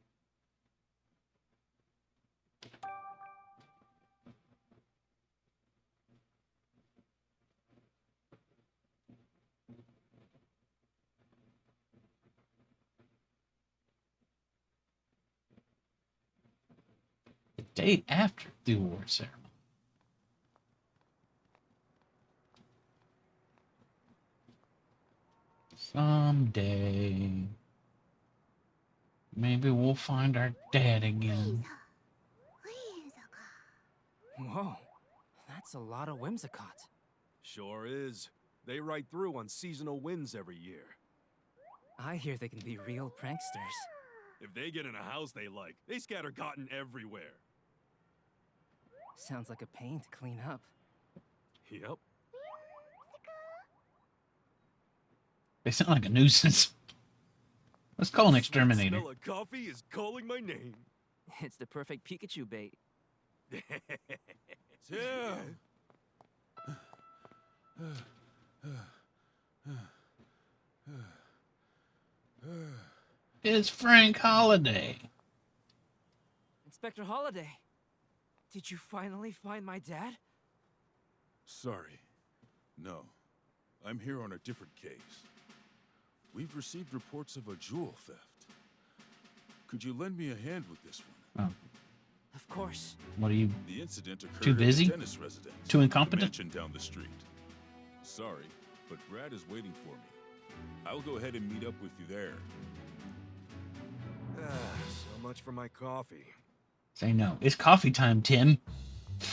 The day after the award ceremony. Someday, maybe we'll find our dad again.
Whoa, that's a lot of Whimsicott.
Sure is. They ride through on seasonal winds every year.
I hear they can be real pranksters.
If they get in a house they like, they scatter cotton everywhere.
Sounds like a pain to clean up.
Yep.
They sound like a nuisance. Let's call an exterminator.
The smell of coffee is calling my name.
It's the perfect Pikachu bait.
Tim!
It's Frank Holiday.
Inspector Holiday, did you finally find my dad?
Sorry. No. I'm here on a different case. We've received reports of a jewel theft. Could you lend me a hand with this one?
Oh,
Of course.
what are you?
The incident occurred
Too busy?
at the Dennis residence.
Too
the
incompetent?
mansion down the street. Sorry, but Brad is waiting for me. I'll go ahead and meet up with you there.
So much for my coffee.
Say no. It's coffee time, Tim.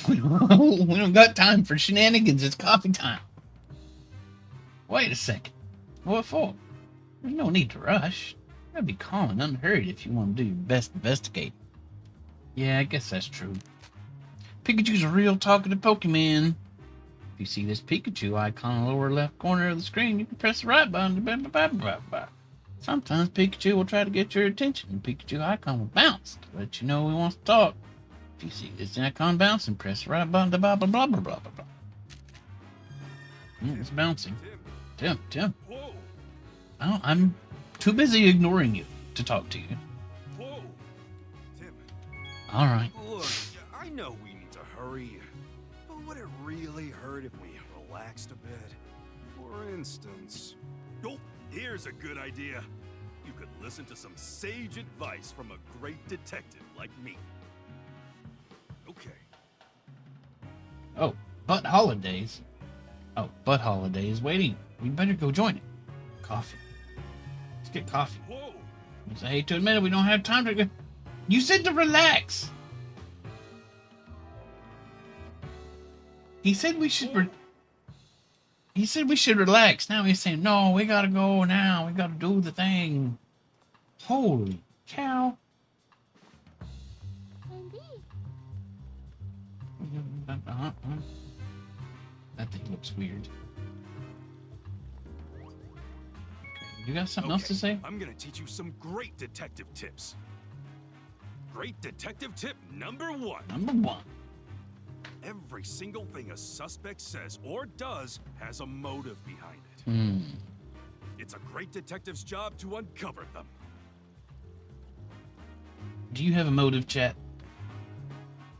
We don't got time for shenanigans. It's coffee time. Wait a second. What for? There's no need to rush. You gotta be calm and unhurried if you want to do your best investigating. Yeah, I guess that's true. Pikachu's a real talkative Pokemon. If you see this Pikachu icon in the lower left corner of the screen, you can press the right button. Sometimes Pikachu will try to get your attention. The Pikachu icon will bounce to let you know he wants to talk. If you see this icon bouncing, press the right button to blah blah blah blah blah blah. It's bouncing. Tim.
Whoa!
I'm too busy ignoring you to talk to you.
Whoa! Tim,
All right.
look, I know we need to hurry, but would it really hurt if we relaxed a bit? For instance... Oh, here's a good idea. You could listen to some sage advice from a great detective like me. Okay.
Oh, Butt Holidays. Oh, Butt Holiday is waiting. We better go join it. Coffee. Let's get coffee.
Whoa!
I hate to admit it, we don't have time to go. You said to relax. He said we should. He said we should relax. Now he's saying, no, we gotta go now. We gotta do the thing. Holy cow. That thing looks weird. Okay, you got something else to say?
I'm gonna teach you some great detective tips. Great detective tip number 1.
Number 1.
Every single thing a suspect says or does has a motive behind it. It's a great detective's job to uncover them.
Do you have a motive, chat?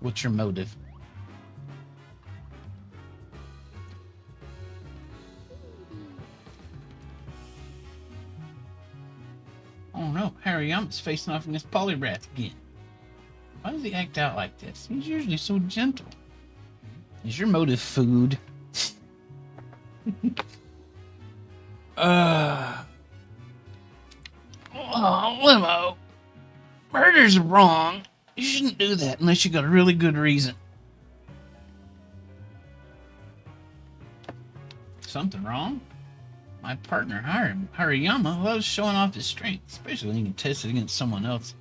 What's your motive? Oh no, Harry Yum's facing off against Poliwrath again. Why does he act out like this? He's usually so gentle. Is your motive food? Oh, Limo. Murder's wrong. You shouldn't do that unless you got a really good reason. Something wrong? My partner, Hariyama, loves showing off his strength, especially when he can test it against someone else's.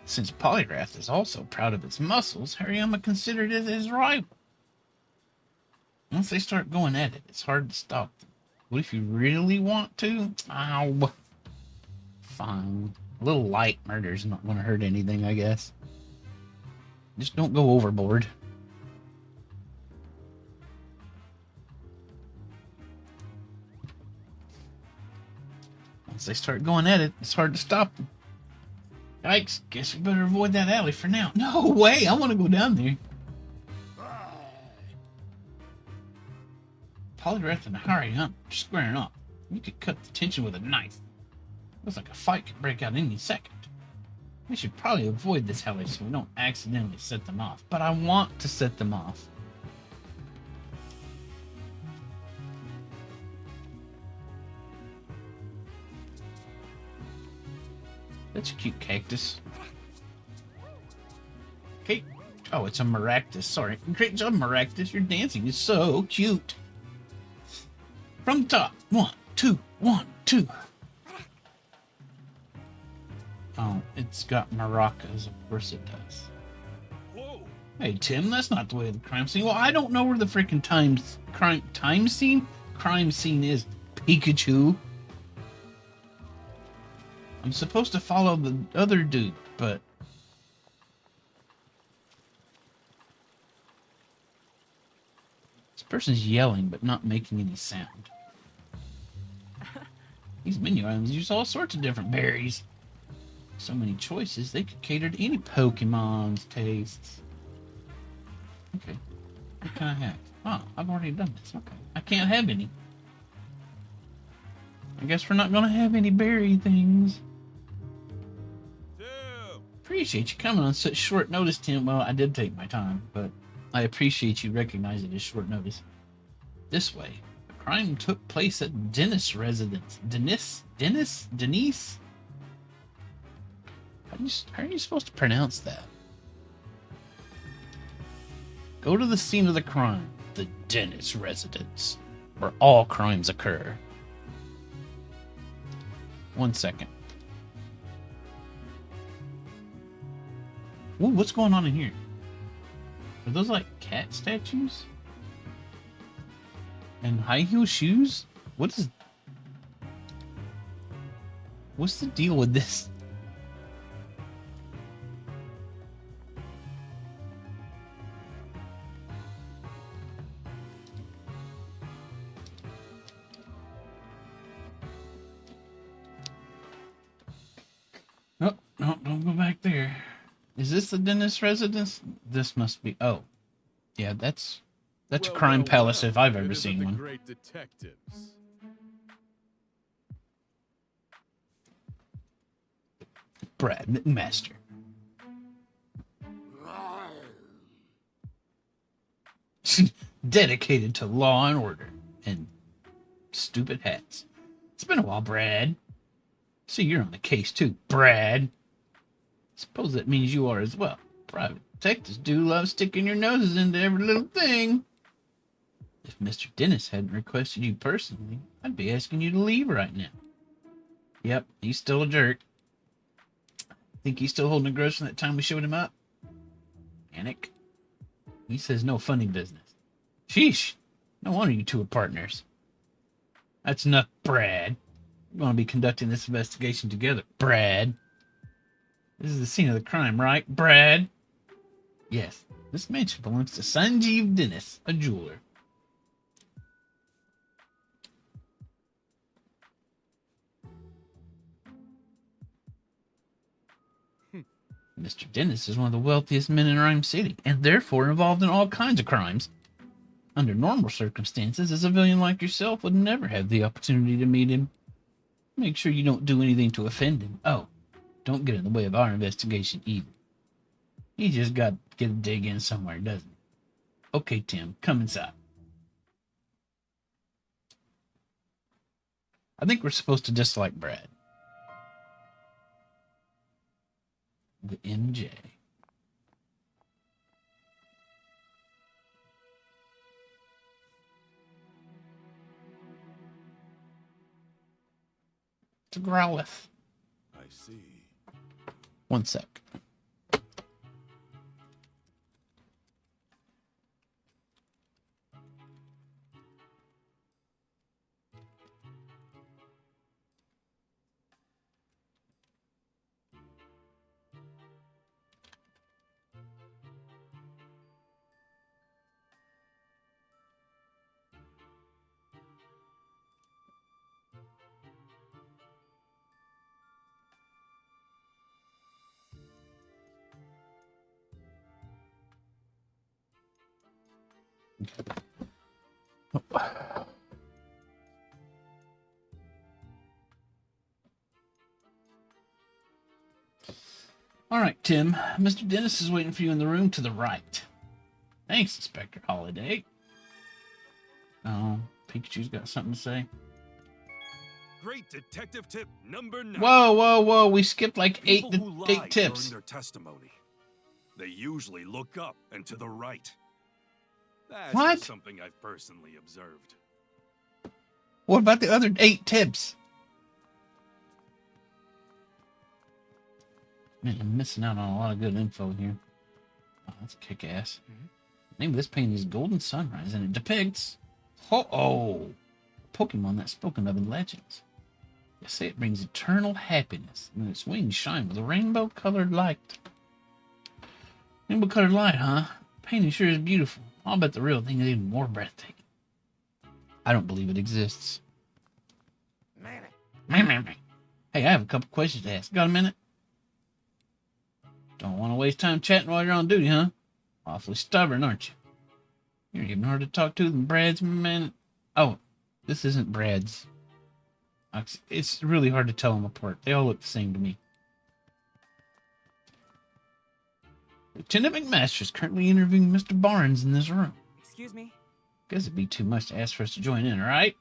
Since Polygraph is also proud of its muscles, Hariyama considered it his rival. Once they start going at it, it's hard to stop them. What if you really want to? Ow. Fine. A little light murder's not going to hurt anything, I guess. Just don't go overboard. Once they start going at it, it's hard to stop them. Yikes, guess we better avoid that alley for now. No way, I want to go down there. Polygraph and Hariyama are squaring off. You could cut the tension with a knife. Looks like a fight could break out any second. We should probably avoid this alley so we don't accidentally set them off. But I want to set them off. That's a cute cactus. Okay. Oh, it's a maractus. Sorry. Great job, maractus. Your dancing is so cute. From the top. 1, 2, 1, 2. Oh, it's got maracas. Of course it does.
Whoa!
Hey, Tim, that's not the way of the crime scene. Well, I don't know where the freaking crime scene is. Pikachu. I'm supposed to follow the other dude, but... This person's yelling, but not making any sound. These menu items use all sorts of different berries. So many choices, they could cater to any Pokemon's tastes. Okay. What can I have? Oh, I've already done this. Okay. I can't have any. I guess we're not going to have any berry things. Appreciate you coming on such short notice, Tim. Well, I did take my time, but I appreciate you recognizing it as short notice. This way. The crime took place at Dennis' residence. Denise? How are you supposed to pronounce that? Go to the scene of the crime, the Dennis residence, where all crimes occur. 1 second. Ooh, what's going on in here? Are those like cat statues? And high heel shoes? What's the deal with this? Oh, no, don't go back there. Is this the dentist residence? This must be. Oh, yeah, that's a crime palace if I've ever seen one.
Great detectives.
Brad McMaster. Dedicated to law and order and stupid hats. It's been a while, Brad. So you're on the case too, Brad. Suppose that means you are as well. Private detectives do love sticking your noses into every little thing. If Mr. Dennis hadn't requested you personally, I'd be asking you to leave right now. Yep, he's still a jerk. Think he's still holding a grudge from that time we showed him up? Panic. He says no funny business. Sheesh. No wonder you two are partners. That's enough, Brad. We're going to be conducting this investigation together, Brad. This is the scene of the crime, right, Brad? Yes. This mansion belongs to Sanjeev Dennis, a jeweler. Mr. Dennis is one of the wealthiest men in Rhyme City, and therefore involved in all kinds of crimes. Under normal circumstances, a civilian like yourself would never have the opportunity to meet him. Make sure you don't do anything to offend him. Oh, don't get in the way of our investigation either. He just got to get a dig in somewhere, doesn't he? Okay, Tim, come inside. I think we're supposed to dislike Brad. The MJ. It's a Growlithe.
I see.
One sec. All right, Tim. Mr. Dennis is waiting for you in the room to the right. Thanks, Inspector Holiday. Oh, Pikachu's got something to say.
Great detective tip number 9.
Whoa. We skipped like
People
eight
who lie
tips.
during their testimony. They usually look up and to the right. That's
What?
just something I've personally observed.
What about the other 8 tips? Man, I'm missing out on a lot of good info here. Oh, that's kick-ass. The name of this painting is Golden Sunrise, and it depicts Ho-Oh, a Pokemon that's spoken of in legends. They say it brings eternal happiness, and its wings shine with a rainbow-colored light. Rainbow-colored light, huh? The painting sure is beautiful. I'll bet the real thing is even more breathtaking. I don't believe it exists. Hey, I have a couple questions to ask. Got a minute? Don't want to waste time chatting while you're on duty, huh? Awfully stubborn, aren't you? You're even harder to talk to than Brad's man. Oh, this isn't Brad's. It's really hard to tell them apart. They all look the same to me. Lieutenant McMaster is currently interviewing Mr. Barnes in this room.
Excuse me?
Guess it'd be too much to ask for us to join in, all right?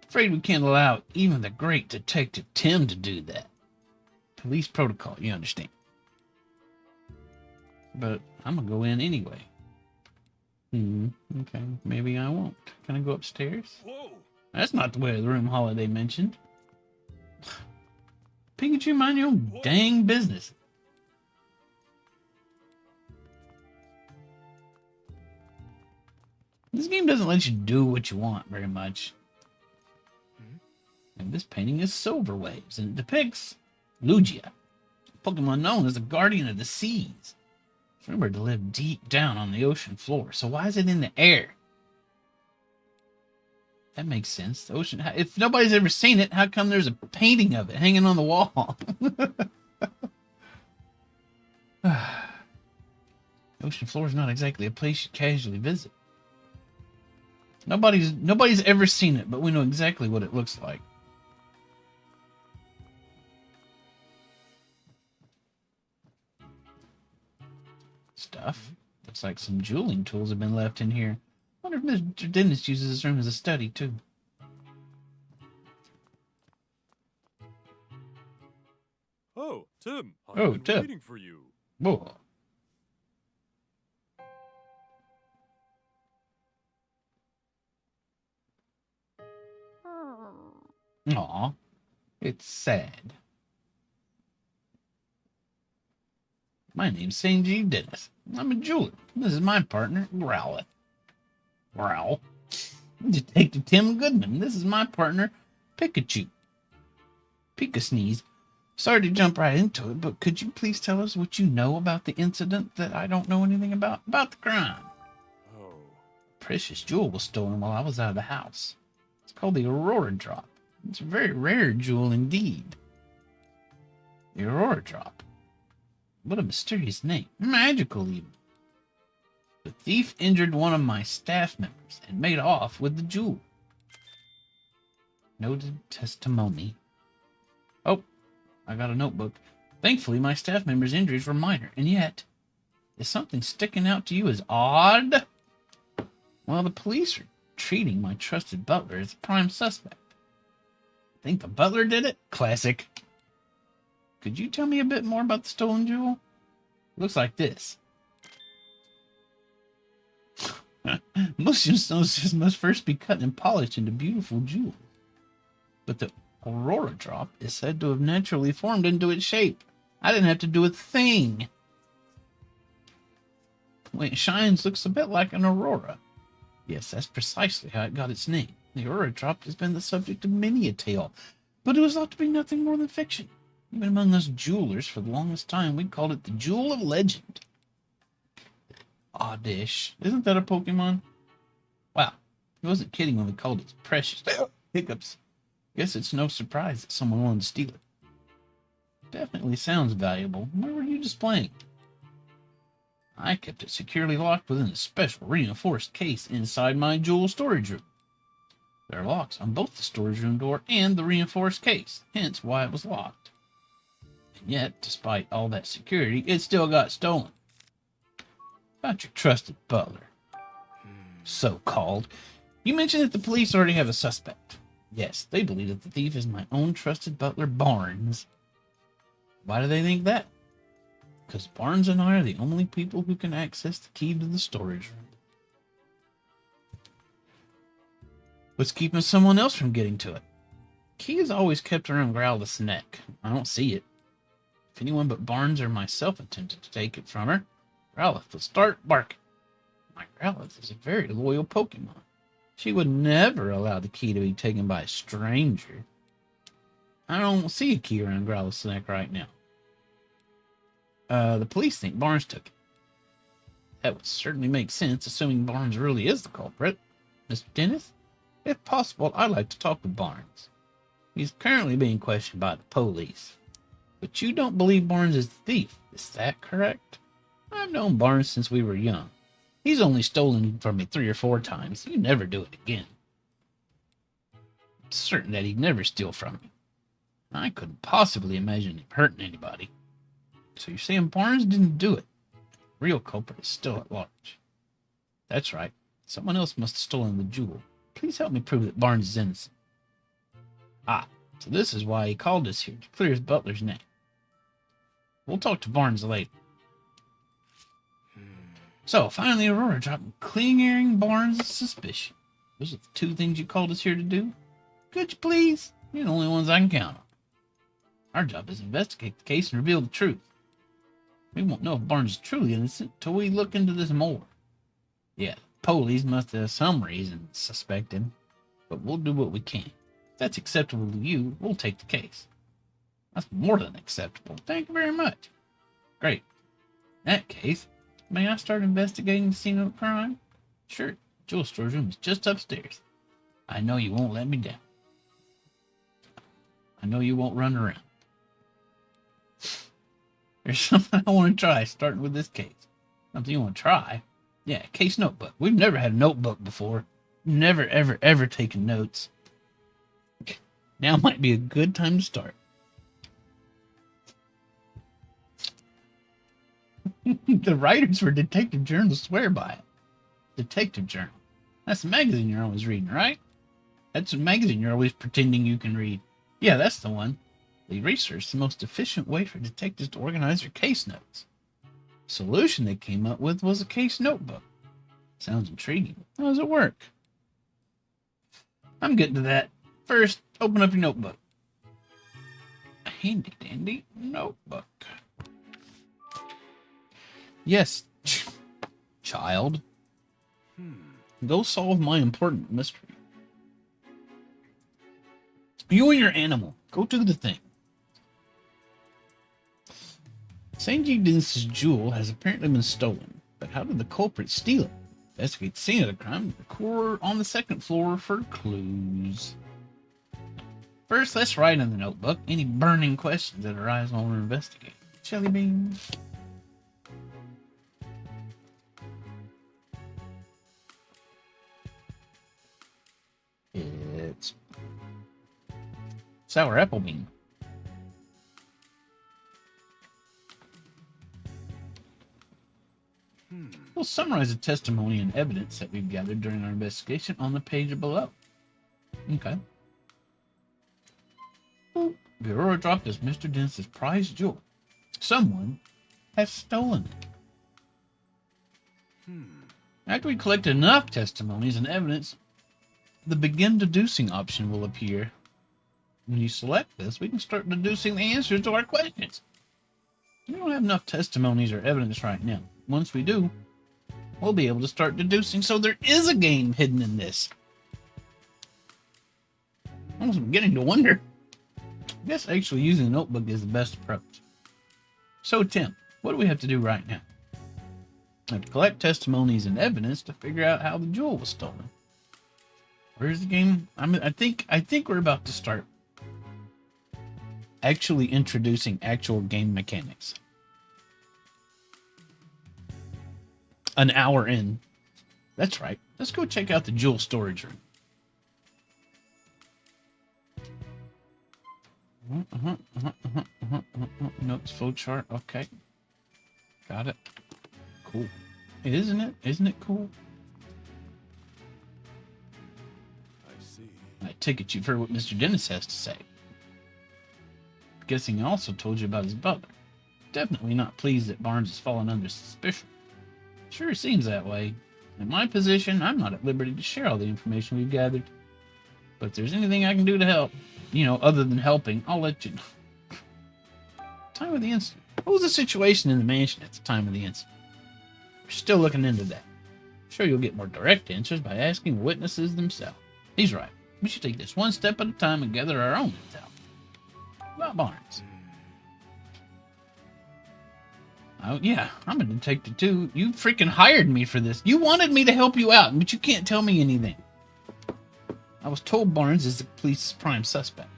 Afraid we can't allow even the great Detective Tim to do that. Police protocol, you understand. But I'm gonna go in anyway. Okay, maybe I won't. Can I go upstairs?
Whoa!
That's not the way of the room Holiday mentioned. Pikachu, mind your own dang business. This game doesn't let you do what you want very much. And this painting is Silver Waves, and it depicts Lugia, a Pokemon known as the Guardian of the Seas. It's rumored to live deep down on the ocean floor, so why is it in the air? That makes sense. The ocean. If nobody's ever seen it, how come there's a painting of it hanging on the wall? The ocean floor is not exactly a place you casually visit. Nobody's ever seen it, but we know exactly what it looks like. Stuff. Looks like some jeweling tools have been left in here. Wonder if Mr. Dennis uses this room as a study, too.
Oh, Tim.
I've been
waiting for you.
Whoa. Aw. It's sad. My name's St. G. Dennis. I'm a jeweler. This is my partner, Growlithe. Growl. Detective Tim Goodman. This is my partner, Pikachu. Pika Sneeze. Sorry to jump right into it, but could you please tell us what you know about the incident that I don't know anything about the crime?
Oh.
Precious jewel was stolen while I was out of the house. It's called the Aurora Drop. It's a very rare jewel indeed. The Aurora Drop. What a mysterious name. Magical even. The thief injured one of my staff members and made off with the jewel. Noted testimony. Oh, I got a notebook. Thankfully, my staff member's injuries were minor, and yet, is something sticking out to you as odd? Well, the police are treating my trusted butler as a prime suspect. Think the butler did it? Classic. Could you tell me a bit more about the stolen jewel? Looks like this. Most gemstones just must first be cut and polished into beautiful jewels. But the Aurora drop is said to have naturally formed into its shape. I didn't have to do a thing. The way it shines looks a bit like an aurora. Yes, that's precisely how it got its name. The Aurora drop has been the subject of many a tale, but it was thought to be nothing more than fiction. Even among us jewelers, for the longest time, we called it the Jewel of Legend. Oddish. Isn't that a Pokemon? Wow, he wasn't kidding when we called it precious. Hiccups. Guess it's no surprise that someone wanted to steal it. Definitely sounds valuable. Where were you displaying it? I kept it securely locked within a special reinforced case inside my jewel storage room. There are locks on both the storage room door and the reinforced case, hence why it was locked. And yet, despite all that security, it still got stolen. About your trusted butler. So-called. You mentioned that the police already have a suspect. Yes, they believe that the thief is my own trusted butler, Barnes. Why do they think that? Because Barnes and I are the only people who can access the key to the storage room. What's keeping someone else from getting to it? Key is always kept around Growlith's neck. I don't see it. If anyone but Barnes or myself attempted to take it from her, Growlith would start barking. My Growlith is a very loyal Pokemon. She would never allow the key to be taken by a stranger. I don't see a key around Growlith's neck right now. The police think Barnes took it. That would certainly make sense, assuming Barnes really is the culprit. Mr. Dennis, if possible, I'd like to talk with Barnes. He's currently being questioned by the police. But you don't believe Barnes is the thief, is that correct? I've known Barnes since we were young. He's only stolen from me 3 or 4 times. He'd never do it again. I'm certain that he'd never steal from me. I couldn't possibly imagine him hurting anybody. So you're saying Barnes didn't do it? The real culprit is still at large. That's right. Someone else must have stolen the jewel. Please help me prove that Barnes is innocent. Ah, so this is why he called us here, to clear his butler's name. We'll talk to Barnes later. So, finally, Aurora dropped clearing Barnes' suspicion. Those are the 2 things you called us here to do? Could you please? You're the only ones I can count on. Our job is to investigate the case and reveal the truth. We won't know if Barnes is truly innocent till we look into this more. Yeah, the police must have some reason to suspect him, but we'll do what we can. If that's acceptable to you, we'll take the case. That's more than acceptable. Thank you very much. Great. In that case, may I start investigating the scene of the crime? Sure. Jewel storage room is just upstairs. I know you won't let me down. I know you won't run around. There's something I want to try, starting with this case. Something you want to try? Yeah, case notebook. We've never had a notebook before. Never, ever, ever taken notes. Now might be a good time to start. The writers for Detective Journal swear by it. Detective Journal. That's the magazine you're always reading, right? That's the magazine you're always pretending you can read. Yeah, that's the one. They researched the most efficient way for detectives to organize their case notes. The solution they came up with was a case notebook. Sounds intriguing. How does it work? I'm getting to that. First, open up your notebook. A handy dandy notebook. Yes, child. Go solve my important mystery. You and your animal. Go do the thing. Sanji Dennis's jewel has apparently been stolen, but how did the culprit steal it? Investigate the scene of the crime. Record on the 2nd floor for clues. First, let's write in the notebook any burning questions that arise while we're investigating. Jelly beans. It's sour apple bean. We'll summarize the testimony and evidence that we've gathered during our investigation on the page below. Okay. The Aurora Drop is Mr. Dennis's prized jewel. Someone has stolen it. After we collect enough testimonies and evidence, the begin deducing option will appear. When you select this, we can start deducing the answers to our questions. We don't have enough testimonies or evidence right now. Once we do, we'll be able to start deducing, so there is a game hidden in this. I'm beginning to wonder. I guess actually using a notebook is the best approach. So, Tim, what do we have to do right now? We have to collect testimonies and evidence to figure out how the jewel was stolen. Where's the game? I think we're about to start actually introducing actual game mechanics. An hour in. That's right. Let's go check out the jewel storage room. Notes flowchart. Okay. Got it. Cool. Isn't it? Isn't it cool?
I see.
I take it you've heard what Mr. Dennis has to say. Guessing he also told you about his butler. Definitely not pleased that Barnes has fallen under suspicion. Sure seems that way. In my position, I'm not at liberty to share all the information we've gathered. But if there's anything I can do to help, other than helping, I'll let you know. Time of the incident. What was the situation in the mansion at the time of the incident? We're still looking into that. I'm sure you'll get more direct answers by asking the witnesses themselves. He's right. We should take this one step at a time and gather our own intel. About Barnes. Oh, yeah, I'm a detective too. You freaking hired me for this. You wanted me to help you out, but you can't tell me anything. I was told Barnes is the police's prime suspect.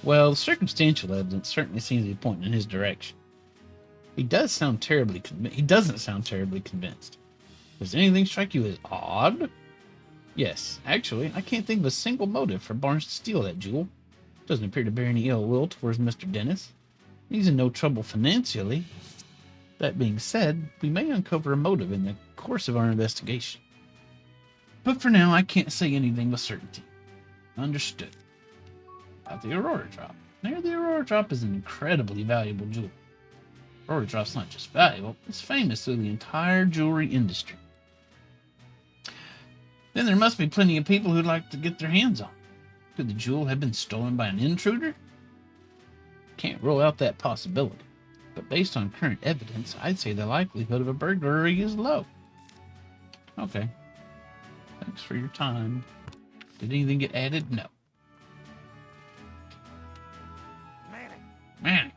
Well, the circumstantial evidence certainly seems to be pointing in his direction. He doesn't sound terribly convinced. Does anything strike you as odd? Yes, actually, I can't think of a single motive for Barnes to steal that jewel. Doesn't appear to bear any ill will towards Mr. Dennis. He's in no trouble financially. That being said, we may uncover a motive in the course of our investigation. But for now, I can't say anything with certainty. Understood. About the Aurora Drop. Now, the Aurora Drop is an incredibly valuable jewel. Aurora Drop's not just valuable, it's famous through the entire jewelry industry. Then there must be plenty of people who'd like to get their hands on it. Could the jewel have been stolen by an intruder? Can't rule out that possibility. But based on current evidence, I'd say the likelihood of a burglary is low. Okay. Thanks for your time. Did anything get added? No. Man.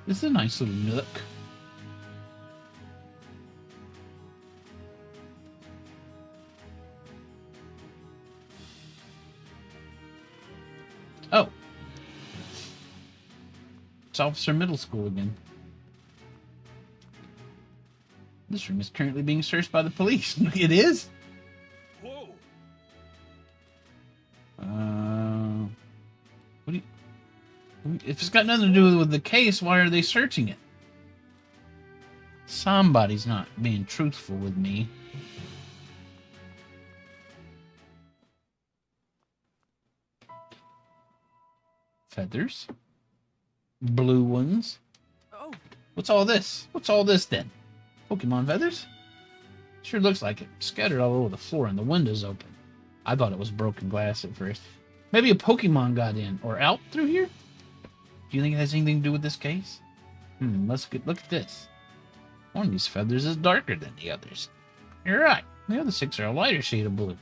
This is a nice little nook. Oh. It's Officer Middle School again. This room is currently being searched by the police. It is?
Whoa!
What do you... If it's got nothing to do with the case, why are they searching it? Somebody's not being truthful with me. Feathers. Blue ones.
Oh.
What's all this? What's all this then? Pokemon feathers? Sure looks like it. Scattered all over the floor and the windows open. I thought it was broken glass at first. Maybe a Pokemon got in or out through here? Do you think it has anything to do with this case? Let's look at this. One of these feathers is darker than the others. You're right. The other 6 are a lighter shade of blue.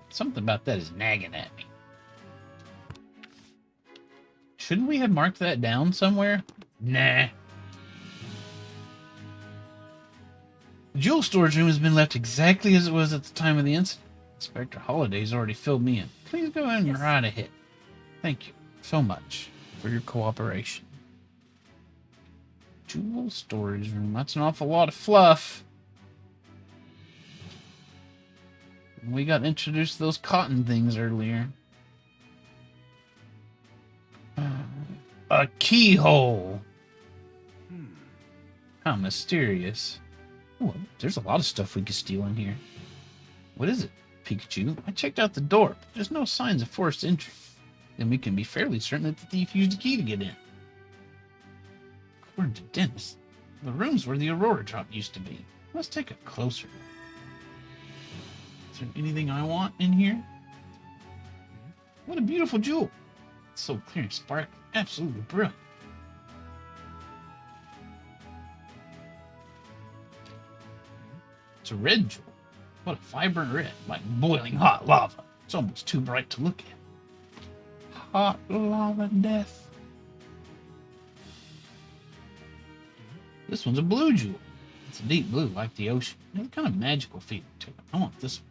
Something about that is nagging at me. Shouldn't we have marked that down somewhere? Nah. The jewel storage room has been left exactly as it was at the time of the incident. Inspector Holliday's already filled me in. Please go ahead and right ahead. Thank you so much for your cooperation. Jewel storage room. That's an awful lot of fluff. We got introduced to those cotton things earlier. A keyhole. How mysterious. Oh, there's a lot of stuff we could steal in here. What is it? Pikachu. I checked out the door, but there's no signs of forced entry. Then we can be fairly certain that the thief used a key to get in. According to Dennis, the room's where the Aurora Drop used to be. Let's take a closer look. Is there anything I want in here? What a beautiful jewel. It's so clear and sparkly. Absolutely brilliant. It's a red jewel. What a vibrant red, like boiling hot lava. It's almost too bright to look at. Hot lava death. This one's a blue jewel. It's a deep blue, like the ocean. There's a kind of magical feeling to it. I want this one.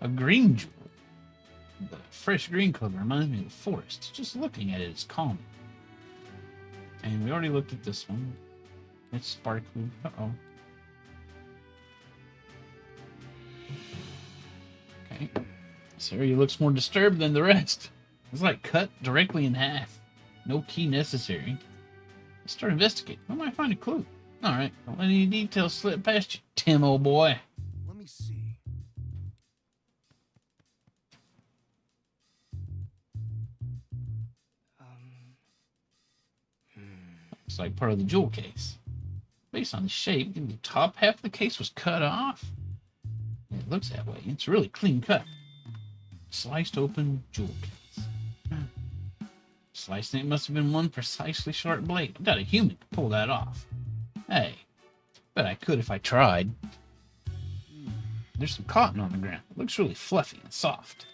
A green jewel. The fresh green color reminds me of the forest. Just looking at it is calming. And we already looked at this one. It's sparkly. Uh-oh. Okay. This area looks more disturbed than the rest. It's like cut directly in half. No key necessary. Let's start investigating. We might find a clue. Alright, don't let any details slip past you, Tim, old boy.
Let me see.
It's like part of the jewel case. Based on the shape, the top half of the case was cut off. It looks that way. It's really clean cut. Sliced open jewel case. Slicing it must have been one precisely sharp blade. I doubt a human could pull that off. Hey, bet I could if I tried. There's some cotton on the ground. It looks really fluffy and soft.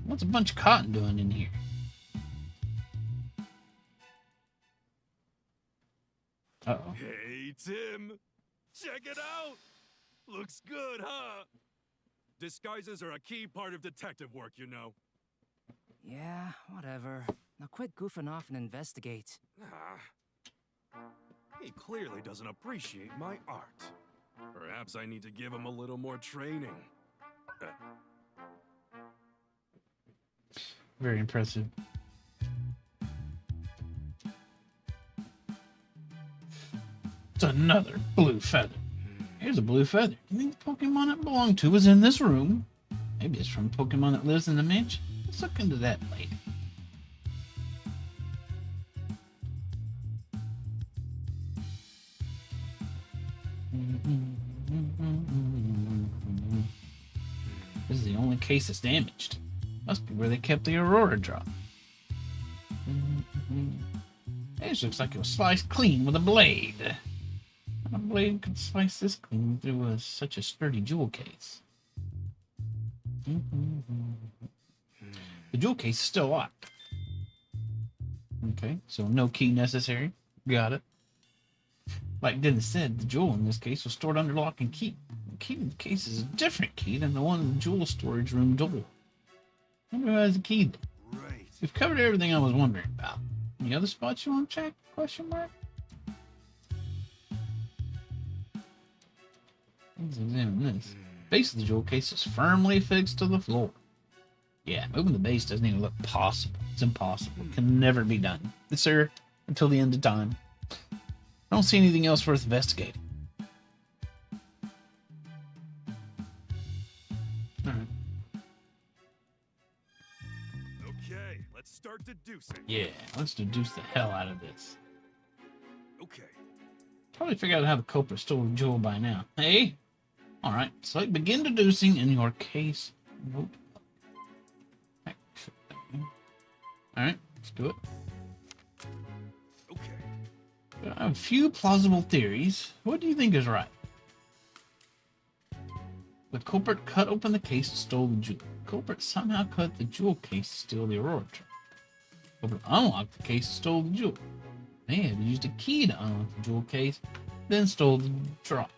What's a bunch of cotton doing in here? Uh-oh.
Hey, Tim. Check it out. Looks good, huh? Disguises are a key part of detective work, you know.
Yeah, whatever. Now quit goofing off and investigate.
He clearly doesn't appreciate my art. Perhaps I need to give him a little more training.
Very impressive. It's another blue feather. Here's a blue feather. You think the Pokemon it belonged to was in this room? Maybe it's from a Pokemon that lives in the mansion. Let's look into that later. This is the only case that's damaged. Must be where they kept the Aurora Drop. This looks like it was sliced clean with a blade. A blade could slice this clean through such a sturdy jewel case. The jewel case is still locked. Okay, so no key necessary. Got it. Like Dennis said, the jewel in this case was stored under lock and key. The key to the case is a different key than the one in the jewel storage room door. I wonder who has the key then.
Right.
We've covered everything I was wondering about. Any other spots you want to check? Question mark? Let's examine this. Base of the jewel case is firmly fixed to the floor. Yeah, moving the base doesn't even look possible. It's impossible. It can never be done. It's there until the end of time. I don't see anything else worth investigating. Alright.
Okay, let's start deducing.
Yeah, let's deduce the hell out of this.
Okay.
Probably figured out how the culprit stole the jewel by now. Hey? Alright, select begin deducing in your case notebook. Alright, let's do it.
Okay.
I have a few plausible theories. What do you think is right? The culprit cut open the case and stole the jewel. The culprit somehow cut the jewel case to steal the Aurora Drop. The culprit unlocked the case and stole the jewel. They had used a key to unlock the jewel case, then stole the drop.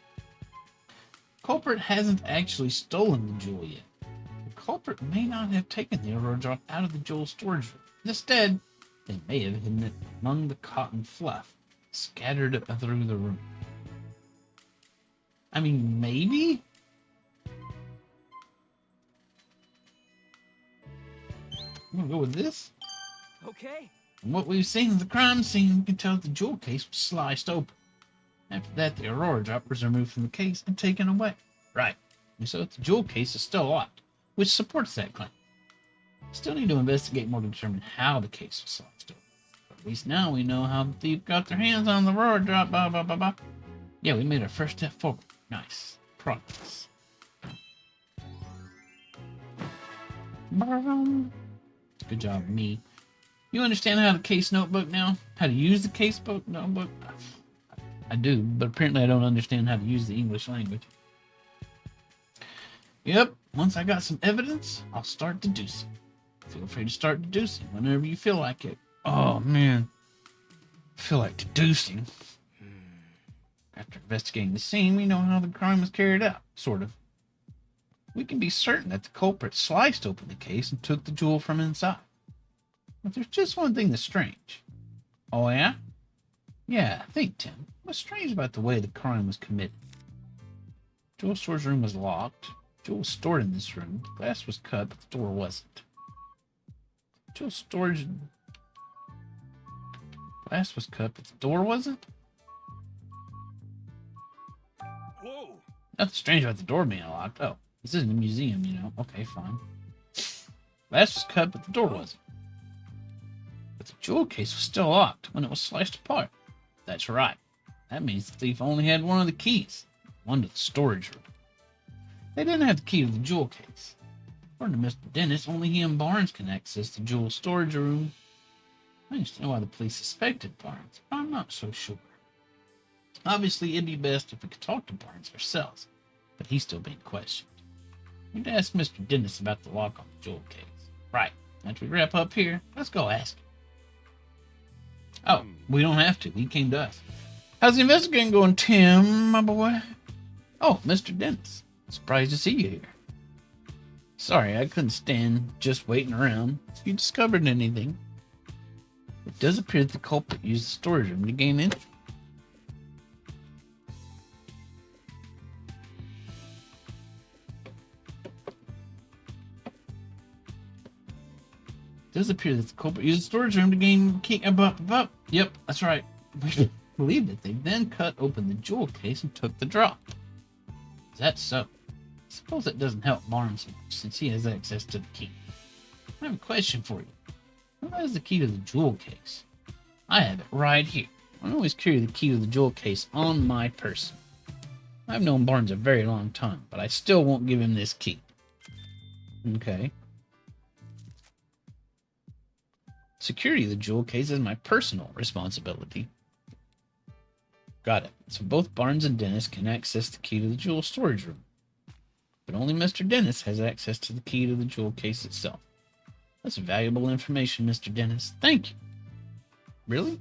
The culprit hasn't actually stolen the jewel yet. The culprit may not have taken the Aurora Drop out of the jewel storage room. Instead, they may have hidden it among the cotton fluff scattered through the room. I mean, maybe? I'm gonna go with this.
Okay,
From what we've seen of the crime scene, we can tell the jewel case was sliced open. After that, the Aurora drop was removed from the case and taken away. Right. And so the jewel case is still locked, which supports that claim. Still need to investigate more to determine how the case was sliced open. But at least now we know how the thief got their hands on the Aurora drop. Blah, blah, blah, blah. Yeah, we made our first step forward. Nice. Progress. Good job, me. You understand how the case notebook now? How to use the case notebook? I do, but apparently I don't understand how to use the English language. Yep, once I got some evidence, I'll start deducing. Feel free to start deducing whenever you feel like it. Oh, man. I feel like deducing. After investigating the scene, we know how the crime was carried out, sort of. We can be certain that the culprit sliced open the case and took the jewel from inside. But there's just one thing that's strange. Oh, yeah? Yeah, think, Tim. What's strange about the way the crime was committed? Jewel storage room was locked. Jewel was stored in this room. The glass was cut, but the door wasn't. Jewel storage... Glass was cut, but the door wasn't?
Whoa!
Nothing strange about the door being locked. Oh, this isn't a museum, you know. Okay, fine. Glass was cut, but the door wasn't. But the jewel case was still locked when it was sliced apart. That's right. That means the thief only had one of the keys. One to the storage room. They didn't have the key to the jewel case. According to Mr. Dennis, only he and Barnes can access the jewel storage room. I understand why the police suspected Barnes, but I'm not so sure. Obviously, it'd be best if we could talk to Barnes ourselves, but he's still being questioned. We'd ask Mr. Dennis about the lock on the jewel case. Right. After we wrap up here, let's go ask him. Oh, we don't have to. He came to us. How's the investigating going, Tim, my boy? Oh, Mr. Dennis. Surprised to see you here. Sorry, I couldn't stand just waiting around. If you discovered anything, it does appear that the culprit used the storage room to gain entry. Does appear that the culprit used the storage room to gain key. Yep, that's right. We believe that they then cut open the jewel case and took the drop. Is that so? I suppose that doesn't help Barnes much, since he has access to the key. I have a question for you. Who has the key to the jewel case? I have it right here. I always carry the key to the jewel case on my person. I've known Barnes a very long time, but I still won't give him this key. Okay. Security of the jewel case is my personal responsibility. Got it. So both Barnes and Dennis can access the key to the jewel storage room. But only Mr. Dennis has access to the key to the jewel case itself. That's valuable information, Mr. Dennis. Thank you. Really?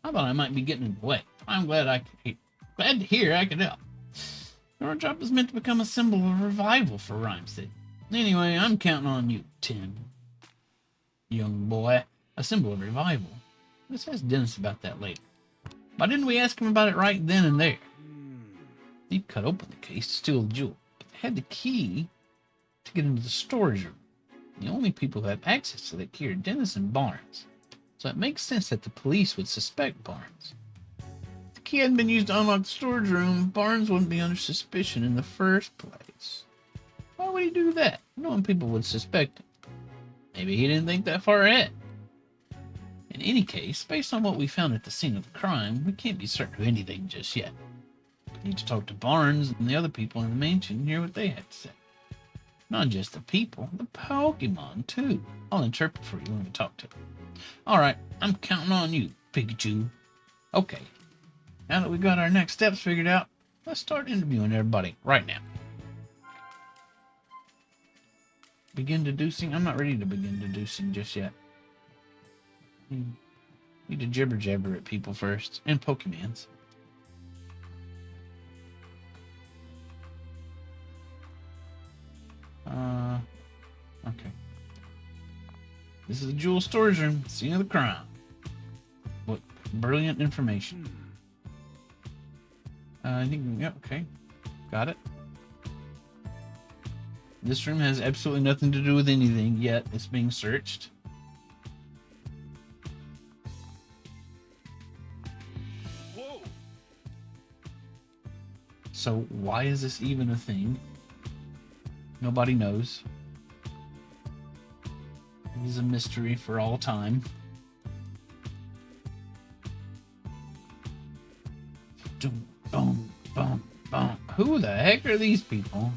I thought I might be getting in the way. I'm glad to hear I could help. Your job is meant to become a symbol of revival for Rhyme City. Anyway, I'm counting on you, Tim. Young boy. A symbol of revival. Let's ask Dennis about that later. Why didn't we ask him about it right then and there? Thief cut open the case to steal the jewel, but they had the key to get into the storage room. The only people who have access to that key are Dennis and Barnes, so it makes sense that the police would suspect Barnes. If the key hadn't been used to unlock the storage room, Barnes wouldn't be under suspicion in the first place. Why would he do that, knowing people would suspect him? Maybe he didn't think that far ahead. In any case, based on what we found at the scene of the crime, we can't be certain of anything just yet. We need to talk to Barnes and the other people in the mansion and hear what they have to say. Not just the people, the Pokemon too. I'll interpret for you when we talk to them. Alright, I'm counting on you, Pikachu. Okay, now that we've got our next steps figured out, let's start interviewing everybody right now. Begin deducing? I'm not ready to begin deducing just yet. Need to jibber jabber at people first, and Pokemans. Okay. This is the jewel storage room, scene of the crime. What brilliant information. I think, yeah, okay. Got it. This room has absolutely nothing to do with anything, yet it's being searched. So why is this even a thing? Nobody knows. It is a mystery for all time. Boom, boom, boom, boom. Who the heck are these people?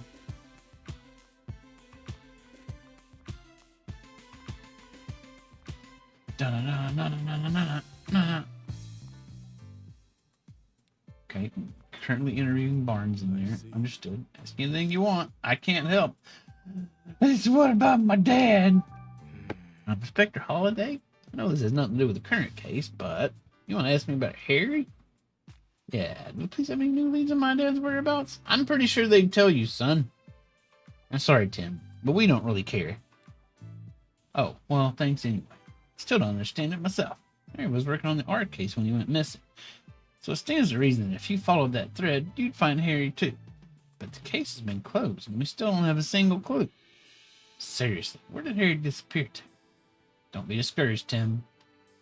Okay, currently interviewing Barnes in there. Understood. Ask anything you want. I can't help. What about my dad? Inspector Holiday? I know this has nothing to do with the current case, but you want to ask me about Harry? Yeah, do the police have any new leads on my dad's whereabouts? I'm pretty sure they'd tell you, son. I'm sorry, Tim, but we don't really care. Oh, well, thanks anyway. Still don't understand it myself. Harry was working on the art case when he went missing. So it stands to reason that if you followed that thread, you'd find Harry too. But the case has been closed, and we still don't have a single clue. Seriously, where did Harry disappear to? Don't be discouraged, Tim.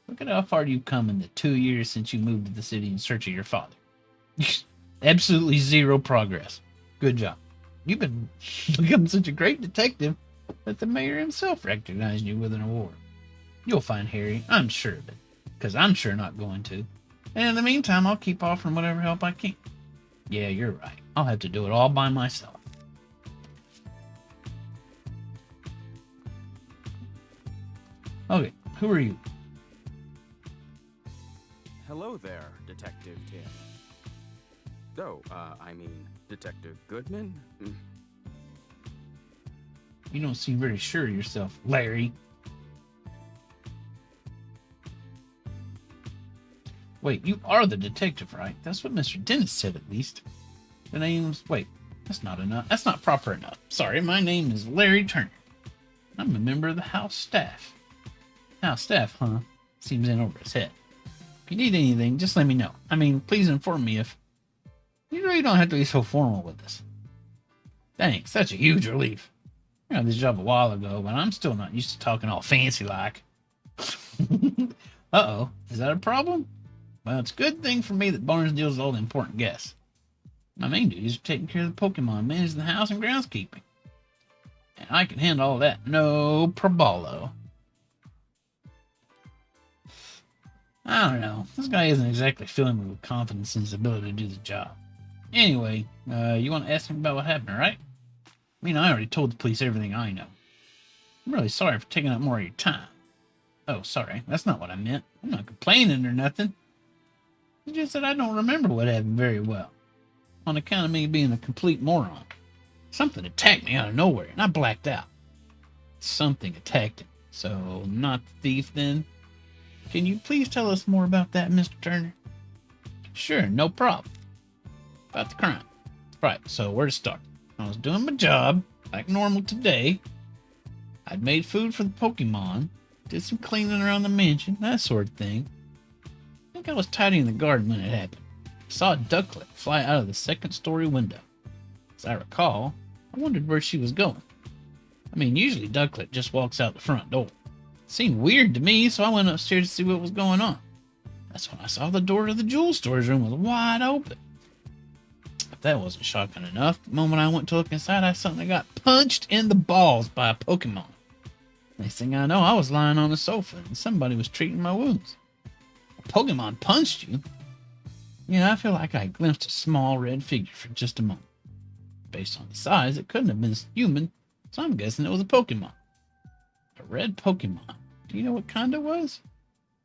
Look at how far you've come in the 2 years since you moved to the city in search of your father. Absolutely zero progress. Good job. You've been become such a great detective that the mayor himself recognized you with an award. You'll find Harry, I'm sure of it, because I'm sure not going to. And in the meantime, I'll keep offering whatever help I can. Yeah, you're right. I'll have to do it all by myself. Okay, who are you?
Hello there, Detective Tim. Oh, I mean, Detective Goodman?
You don't seem very sure of yourself, Larry. Wait, you are the detective, right? That's what Mr. Dennis said, at least. The name's... Wait, that's not enough. That's not proper enough. Sorry, my name is Larry Turner. I'm a member of the house staff. House staff, huh? Seems in over his head. If you need anything, just let me know. I mean, please inform me if... You really don't have to be so formal with this. Thanks, that's a huge relief. I got this job a while ago, but I'm still not used to talking all fancy-like. Uh-oh, is that a problem? Well, it's a good thing for me that Barnes deals with all the important guests. My main duties are taking care of the Pokemon, managing the house, and groundskeeping. And I can handle all that, no problem. I don't know. This guy isn't exactly filling me with confidence in his ability to do the job. Anyway, you want to ask me about what happened, right? I mean, I already told the police everything I know. I'm really sorry for taking up more of your time. Oh, sorry. That's not what I meant. I'm not complaining or nothing. It's just that I don't remember what happened very well. On account of me being a complete moron. Something attacked me out of nowhere, and I blacked out. Something attacked him. So, not the thief, then? Can you please tell us more about that, Mr. Turner? Sure, no problem. About the crime. Right, so where to start? I was doing my job, like normal today. I'd made food for the Pokemon, did some cleaning around the mansion, that sort of thing. I think I was tidying the garden when it happened. I saw a ducklet fly out of the second-story window. As I recall, I wondered where she was going. I mean, usually Ducklet just walks out the front door. It seemed weird to me, so I went upstairs to see what was going on. That's when I saw the door to the jewel storage room was wide open. If that wasn't shocking enough, the moment I went to look inside, I suddenly got punched in the balls by a Pokemon. Next thing I know, I was lying on the sofa, and somebody was treating my wounds. A Pokemon punched you? Yeah, I feel like I glimpsed a small red figure for just a moment. Based on the size, it couldn't have been human, so I'm guessing it was a Pokemon. A red Pokemon. Do you know what kind it was?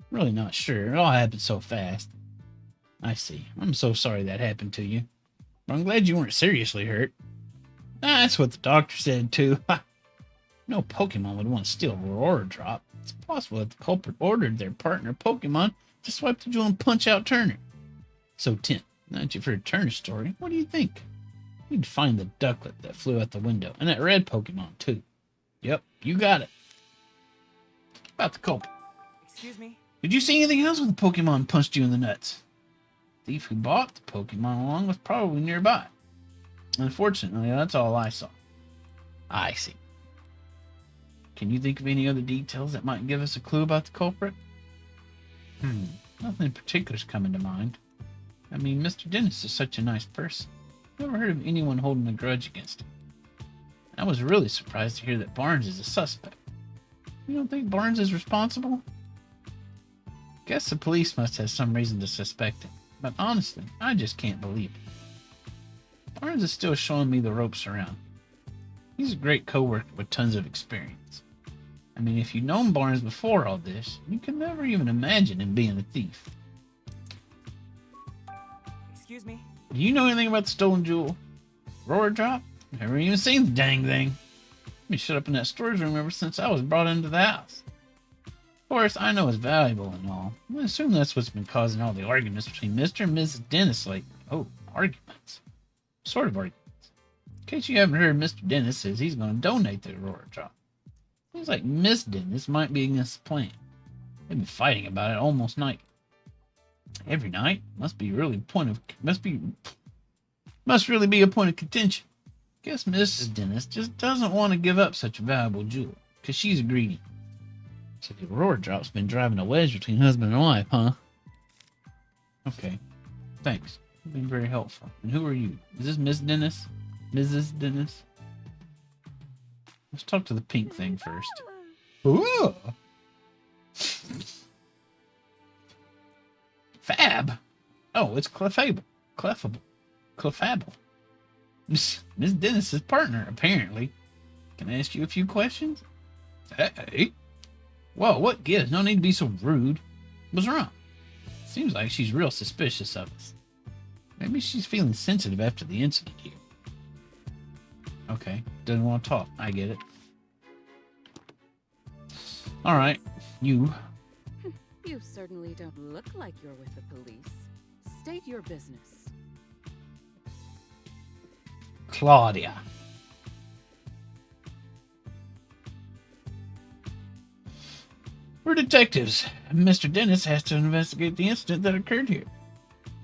I'm really not sure. It all happened so fast. I see. I'm so sorry that happened to you. But I'm glad you weren't seriously hurt. That's what the doctor said, too. No Pokemon would want to steal a Aurora Drop. It's possible that the culprit ordered their partner Pokemon to swipe the jewel and punch out Turner. So, Tim, now that you've heard Turner's story, what do you think? We need to find the ducklet that flew out the window, and that red Pokemon, too. Yep, you got it. About the culprit.
Excuse me?
Did you see anything else when the Pokemon punched you in the nuts? The thief who bought the Pokemon along was probably nearby. Unfortunately, that's all I saw. I see. Can you think of any other details that might give us a clue about the culprit? Nothing in particular is coming to mind. I mean, Mr. Dennis is such a nice person. Never heard of anyone holding a grudge against him. I was really surprised to hear that Barnes is a suspect. You don't think Barnes is responsible? Guess the police must have some reason to suspect him, but honestly, I just can't believe it. Barnes is still showing me the ropes around. He's a great co-worker with tons of experience. I mean, if you'd known Barnes before all this, you could never even imagine him being a thief.
Excuse me?
Do you know anything about the stolen jewel? Roar drop? Never even seen the dang thing. Been shut up in that storage room ever since I was brought into the house. Of course, I know it's valuable and all. I assume that's what's been causing all the arguments between Mr. and Mrs. Dennis lately. Oh, arguments. Sort of arguments. In case you haven't heard, Mr. Dennis says he's going to donate the Aurora drop. Seems like Miss Dennis might be against the plan. They've been fighting about it almost nightly. Every night must really be a point of contention. Guess Mrs. Dennis just doesn't want to give up such a valuable jewel, because she's greedy. So the Aurora drop's been driving a wedge between husband and wife, huh? Okay. Thanks. You've been very helpful. And who are you? Is this Miss Dennis? Mrs. Dennis? Let's talk to the pink thing first. Ooh! Fab! Oh, it's Clefable. Clefable. Miss Dennis's partner, apparently. Can I ask you a few questions? Hey. Whoa, what gives? No need to be so rude. What's wrong? Seems like she's real suspicious of us. Maybe she's feeling sensitive after the incident here. Okay, doesn't want to talk. I get it. Alright, you.
You certainly don't look like you're with the police. State your business.
Claudia. We're detectives. Mr. Dennis has to investigate the incident that occurred here.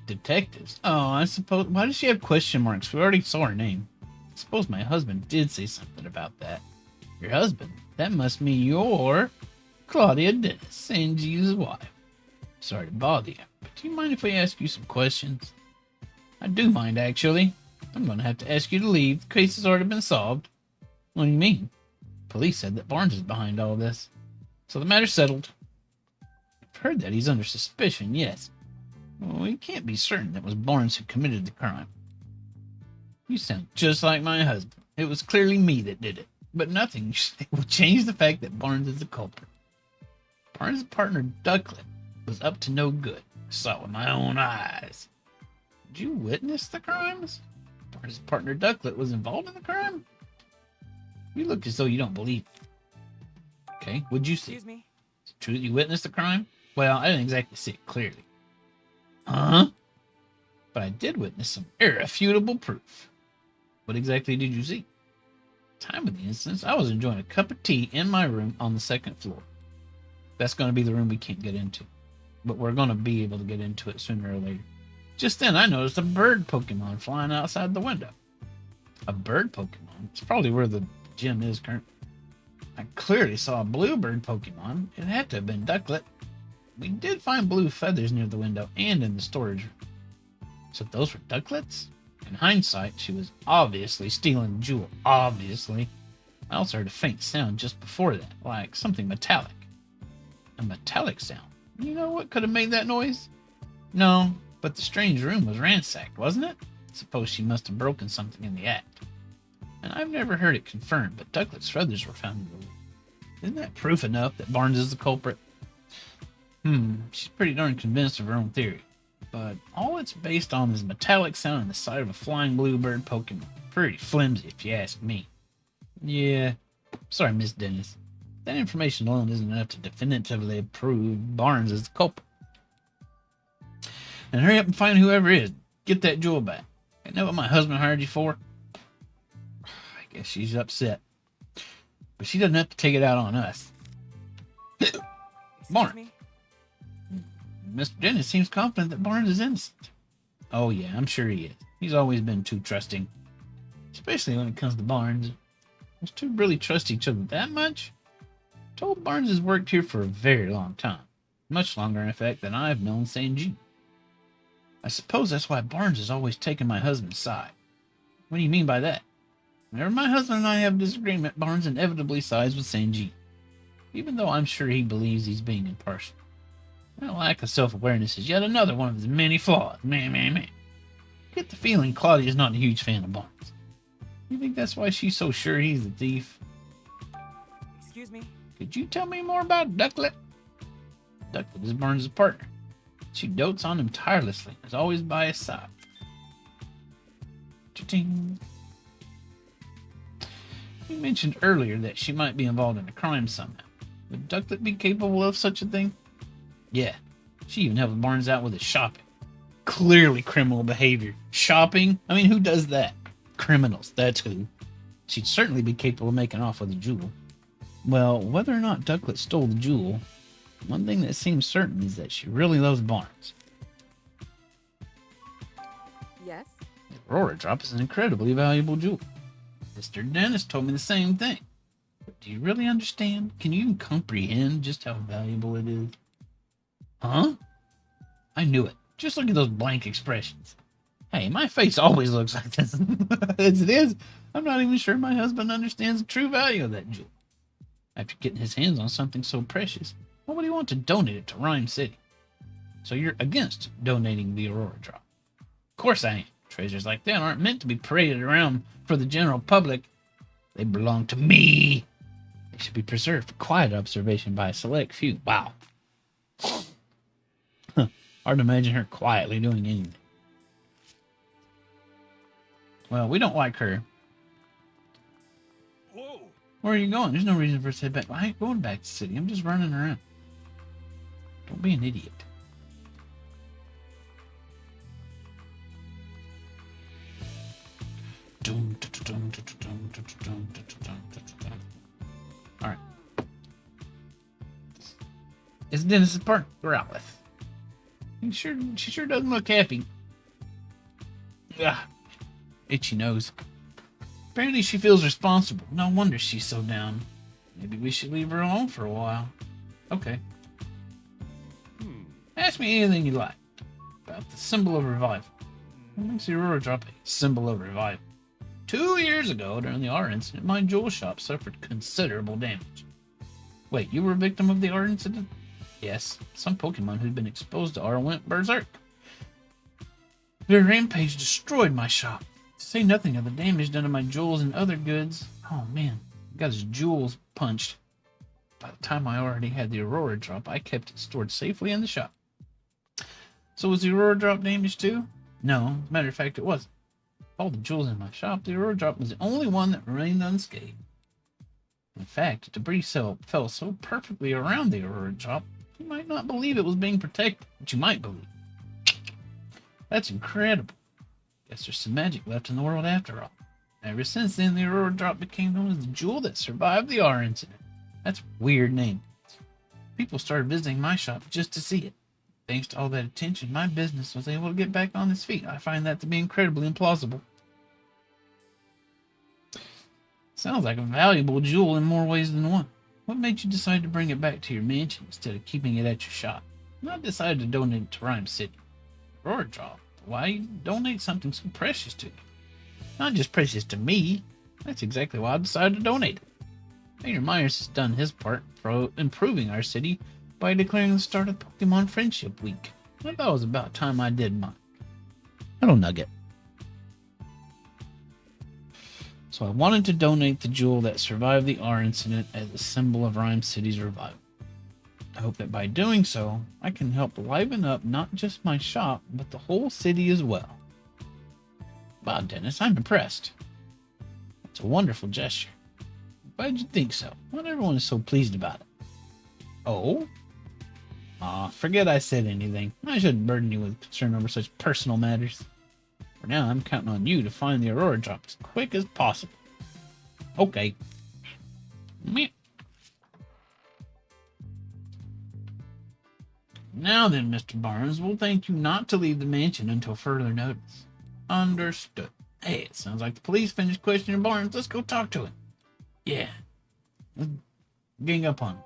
Detectives? Oh, I suppose... Why does she have question marks? We already saw her name. I suppose my husband did say something about that. Your husband? That must mean you're Claudia Dennis, Sanji's wife. Sorry to bother you, but do you mind if we ask you some questions? I do mind, actually. I'm going to have to ask you to leave. The case has already been solved. What do you mean? Police said that Barnes is behind all this. So the matter's settled. I've heard that he's under suspicion, yes. Well, we can't be certain that it was Barnes who committed the crime. You sound just like my husband. It was clearly me that did it. But nothing will change the fact that Barnes is the culprit. Barnes' partner, Ducklet, was up to no good. I saw it with my own eyes. Did you witness the crimes? Barnes' partner, Ducklet, was involved in the crime? You look as though you don't believe it. Okay, what'd you see?
Excuse me?
Is it true that you witnessed the crime? Well, I didn't exactly see it clearly. Huh? But I did witness some irrefutable proof. What exactly did you see? Time of the instance, I was enjoying a cup of tea in my room on the second floor. That's going to be the room we can't get into. But we're going to be able to get into it sooner or later. Just then, I noticed a bird Pokemon flying outside the window. A bird Pokemon? It's probably where the gym is currently. I clearly saw a blue bird Pokemon. It had to have been Ducklet. We did find blue feathers near the window and in the storage room. So those were Ducklets? In hindsight, she was obviously stealing the jewel. Obviously. I also heard a faint sound just before that, like something metallic. A metallic sound. You know what could have made that noise? No, but the strange room was ransacked, wasn't it? Suppose she must have broken something in the act. And I've never heard it confirmed, but Ducklet's feathers were found in the room. Isn't that proof enough that Barnes is the culprit? She's pretty darn convinced of her own theory. But all it's based on is a metallic sound in the sight of a flying bluebird Pokemon. Pretty flimsy, if you ask me. Yeah. Sorry, Miss Dennis. That information alone isn't enough to definitively prove Barnes is the culprit. And hurry up and find whoever is. Get that jewel back. Isn't that what my husband hired you for? I guess she's upset. But she doesn't have to take it out on us. Barnes. Mr. Dennis seems confident that Barnes is innocent. Oh yeah, I'm sure he is. He's always been too trusting. Especially when it comes to Barnes. Those two really trust each other that much? Told Barnes has worked here for a very long time. Much longer, in fact, than I've known Sanji. I suppose that's why Barnes has always taken my husband's side. What do you mean by that? Whenever my husband and I have a disagreement, Barnes inevitably sides with Sanji, even though I'm sure he believes he's being impartial. That lack of self-awareness is yet another one of his many flaws. Man. Get the feeling Claudia's not a huge fan of Barnes. You think that's why she's so sure he's the thief?
Excuse me?
Could you tell me more about Ducklet? Ducklet is Barnes' partner. She dotes on him tirelessly and is always by his side. Cha-ching. You mentioned earlier that she might be involved in a crime somehow. Would Ducklet be capable of such a thing? Yeah. She even helped Barnes out with his shopping. Clearly criminal behavior. Shopping? I mean, who does that? Criminals, that's who. She'd certainly be capable of making off with a jewel. Well, whether or not Ducklet stole the jewel, one thing that seems certain is that she really loves Barnes.
Yes?
The Aurora Drop is an incredibly valuable jewel. Mr. Dennis told me the same thing. But do you really understand? Can you even comprehend just how valuable it is? Huh? I knew it. Just look at those blank expressions. Hey, my face always looks like this. As it is, I'm not even sure my husband understands the true value of that jewel. After getting his hands on something so precious, why would he want to donate it to Rhyme City? So you're against donating the Aurora Drop? Of course I am. Treasures like that aren't meant to be paraded around for the general public. They belong to me. They should be preserved for quiet observation by a select few. Wow. Hard to imagine her quietly doing anything. Well, we don't like her.
Whoa!
Where are you going? There's no reason for us to head back. I ain't going back to the city. I'm just running around. Don't be an idiot. Alright. It's Dennis's partner, Growlith. She sure doesn't look happy. Ugh. Itchy nose. Apparently she feels responsible. No wonder she's so down. Maybe we should leave her alone for a while. Okay. Ask me anything you like about the symbol of revival. What makes the Aurora Drop a symbol of revival? 2 years ago, during the R incident, my jewel shop suffered considerable damage. Wait, you were a victim of the R incident? Yes, some Pokemon who'd been exposed to R went berserk. Their rampage destroyed my shop. To say nothing of the damage done to my jewels and other goods. Oh man, got his jewels punched. By the time I already had the Aurora Drop, I kept it stored safely in the shop. So was the Aurora Drop damaged too? No, as a matter of fact it wasn't. Of all the jewels in my shop, the Aurora Drop was the only one that remained unscathed. In fact, debris fell so perfectly around the Aurora Drop, you might not believe it was being protected, but you might believe. That's incredible. Guess there's some magic left in the world after all. Ever since then, the Aurora Drop became known as the jewel that survived the R incident. That's a weird name. People started visiting my shop just to see it. Thanks to all that attention, my business was able to get back on its feet. I find that to be incredibly implausible. Sounds like a valuable jewel in more ways than one. What made you decide to bring it back to your mansion instead of keeping it at your shop? I decided to donate it to Rhyme City. Aurora Drop. Why donate something so precious to you? Not just precious to me. That's exactly why I decided to donate it. Mayor Myers has done his part for improving our city by declaring the start of Pokemon Friendship Week. I thought it was about time I did mine. Hello, Nugget. So I wanted to donate the jewel that survived the R incident as a symbol of Rhyme City's revival. I hope that by doing so, I can help liven up not just my shop, but the whole city as well. Wow, Dennis, I'm impressed. It's a wonderful gesture. Why'd you think so? Not everyone is so pleased about it. Oh? Aw, forget I said anything. I shouldn't burden you with concern over such personal matters. For now, I'm counting on you to find the Aurora Drop as quick as possible. Okay. Meh. Now then, Mr. Barnes, we'll thank you not to leave the mansion until further notice. Understood. Hey, it sounds like the police finished questioning Barnes. Let's go talk to him. Yeah. Let's gang up on him.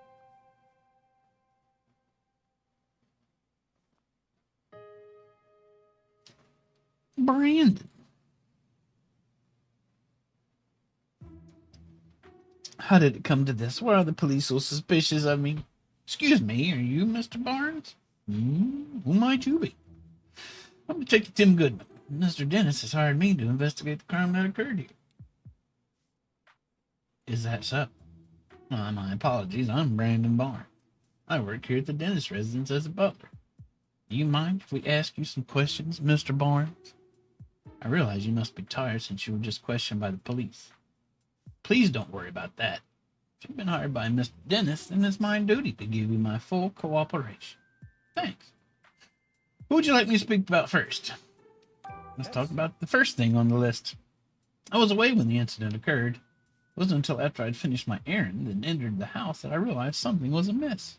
Brandon. How did it come to this? Why are the police so suspicious of me? Excuse me, are you Mr. Barnes? Who might you be? I'm Detective Tim Goodman. Mr. Dennis has hired me to investigate the crime that occurred here. Is that so? My apologies. I'm Brandon Barnes. I work here at the Dennis residence as a butler. Do you mind if we ask you some questions, Mr. Barnes? I realize you must be tired since you were just questioned by the police. Please don't worry about that. If you've been hired by Mr. Dennis, then it's my duty to give you my full cooperation. Thanks. Who would you like me to speak about first? Let's talk about the first thing on the list. I was away when the incident occurred. It wasn't until after I'd finished my errand and entered the house that I realized something was amiss.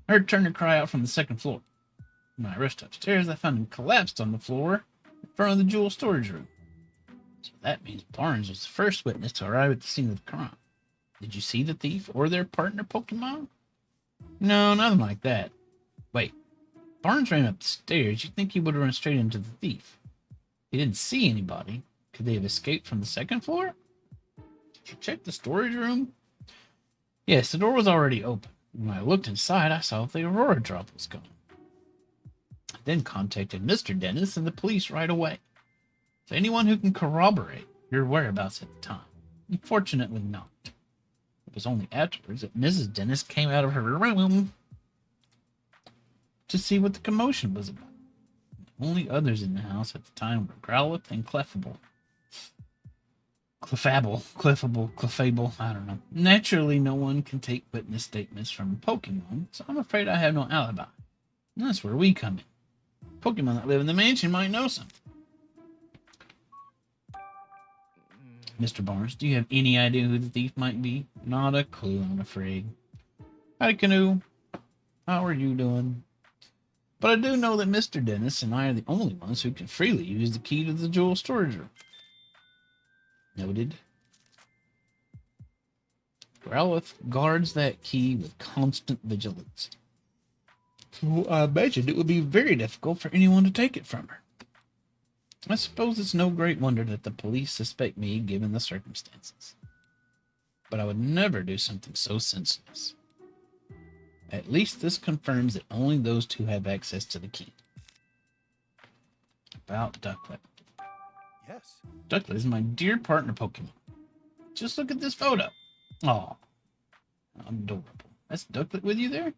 I heard Turner cry out from the second floor. When I rushed upstairs, I found him collapsed on the floor in front of the jewel storage room. So that means Barnes was the first witness to arrive at the scene of the crime. Did you see the thief or their partner Pokemon? No, nothing like that. Wait, Barnes ran up the stairs. You'd think he would have run straight into the thief. He didn't see anybody. Could they have escaped from the second floor? Did you check the storage room? Yes, the door was already open. When I looked inside, I saw the Aurora drop was gone. I then contacted Mr. Dennis and the police right away. Is there anyone who can corroborate your whereabouts at the time? Unfortunately not. It was only afterwards that Mrs. Dennis came out of her room to see what the commotion was about. The only others in the house at the time were Growlithe and Clefable. Clefable, I don't know. Naturally, no one can take witness statements from Pokemon, so I'm afraid I have no alibi. And that's where we come in. Pokemon that live in the mansion might know something. Mr. Barnes, do you have any idea who the thief might be? Not a clue, I'm afraid. Howdy, Canoe. How are you doing? But I do know that Mr. Dennis and I are the only ones who can freely use the key to the jewel storage room. Noted. Growlithe guards that key with constant vigilance. So I imagine it would be very difficult for anyone to take it from her. I suppose it's no great wonder that the police suspect me given the circumstances. But I would never do something so senseless. At least this confirms that only those two have access to the key. About Ducklet.
Yes.
Ducklet is my dear partner Pokemon. Just look at this photo. Aw. Adorable. That's Ducklet with you there?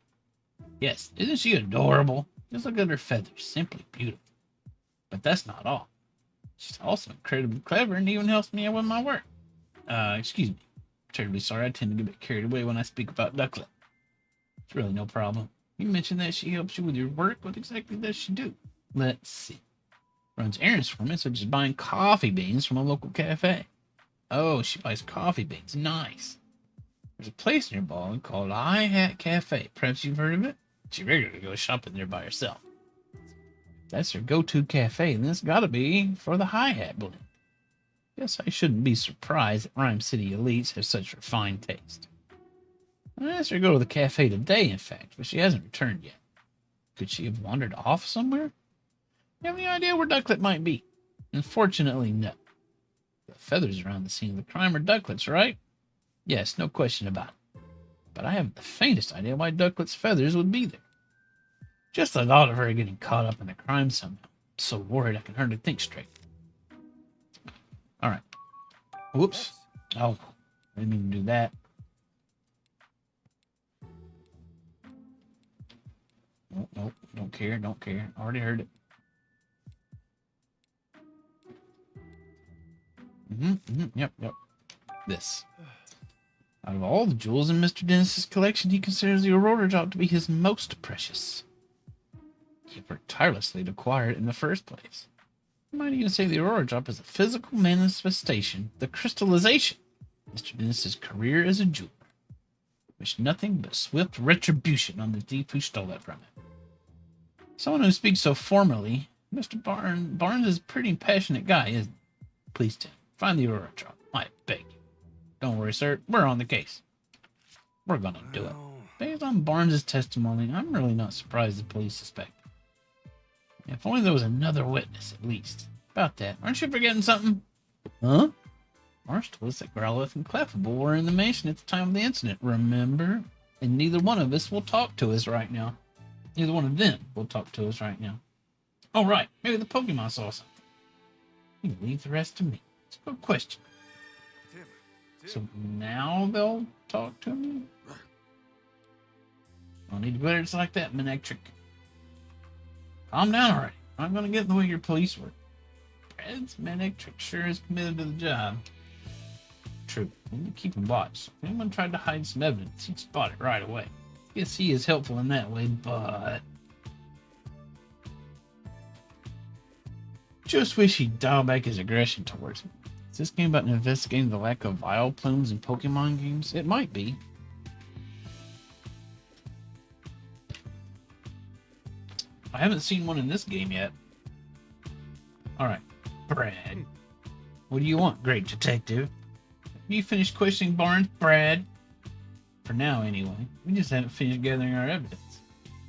Yes, isn't she adorable? Just look at her feathers. Simply beautiful. But that's not all. She's also incredibly clever and even helps me out with my work. Excuse me. Terribly sorry, I tend to get a bit carried away when I speak about Ducklet. It's really no problem. You mentioned that she helps you with your work. What exactly does she do? Let's see. Runs errands for me, such as buying coffee beans from a local cafe. Oh, she buys coffee beans. Nice. There's a place nearby called I Hat Cafe. Perhaps you've heard of it? She regularly goes shopping there by herself. That's her go-to cafe, and it's gotta be for the hi-hat blend. Guess I shouldn't be surprised that Rhyme City elites have such refined taste. I asked her to go to the cafe today, in fact, but she hasn't returned yet. Could she have wandered off somewhere? You have any idea where Ducklet might be? Unfortunately, no. The feathers around the scene of the crime are Ducklet's, right? Yes, no question about it. But I haven't the faintest idea why Ducklet's feathers would be there. Just the thought of her getting caught up in the crime somehow. I'm so worried I can hardly think straight. Alright. Whoops. Oh, I didn't mean to do that. Nope, don't care. Already heard it. Yep. This. Out of all the jewels in Mr. Dennis's collection, he considers the Aurora Drop to be his most precious. He worked tirelessly to acquire it in the first place. You might even say the Aurora Drop is a physical manifestation, the crystallization of Mr. Dennis's career as a jeweler. Wish nothing but swift retribution on the thief who stole it from him. Someone who speaks so formally, Mr. Barnes is a pretty passionate guy, isn't he? Please, Tim, find the Aurora Drop. I beg you. Don't worry, sir. We're on the case. We're gonna do it. Based on Barnes' testimony, I'm really not surprised the police suspect him. If only there was another witness, at least. About that. Aren't you forgetting something? Huh? Marsh told us that Growlithe and Clefable were in the mansion at the time of the incident, remember? And neither one of us will talk to us right now. Neither one of them will talk to us right now. Oh, right. Maybe the Pokemon saw something. You leave the rest to me. It's a good question.
Tim.
So now they'll talk to me? I'll need to better it's like that, Manectric. Calm down already. I'm not going to get in the way of your police work. Brad's Manectric sure is committed to the job. True. We need to keep him watched. If anyone tried to hide some evidence, he'd spot it right away. Guess he is helpful in that way, but... just wish he'd dial back his aggression towards me. Is this game about investigating the lack of vial plumes in Pokemon games? It might be. I haven't seen one in this game yet. Alright, Brad. What do you want, great detective? Have you finished questioning Barnes, Brad? For now, anyway. We just haven't finished gathering our evidence.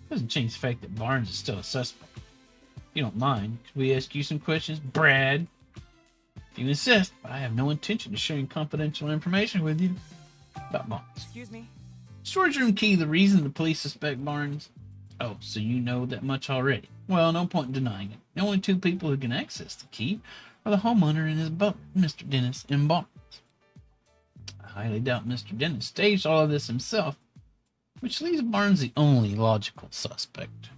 Doesn't change the fact that Barnes is still a suspect. If you don't mind, could we ask you some questions, Brad? If you insist, but I have no intention of sharing confidential information with you. About Barnes.
Excuse me?
Storage room key, the reason the police suspect Barnes? Oh, so you know that much already. Well, no point in denying it. The only two people who can access the key are the homeowner and his boat, Mr. Dennis M. Barnes. I highly doubt Mr. Dennis staged all of this himself, which leaves Barnes the only logical suspect.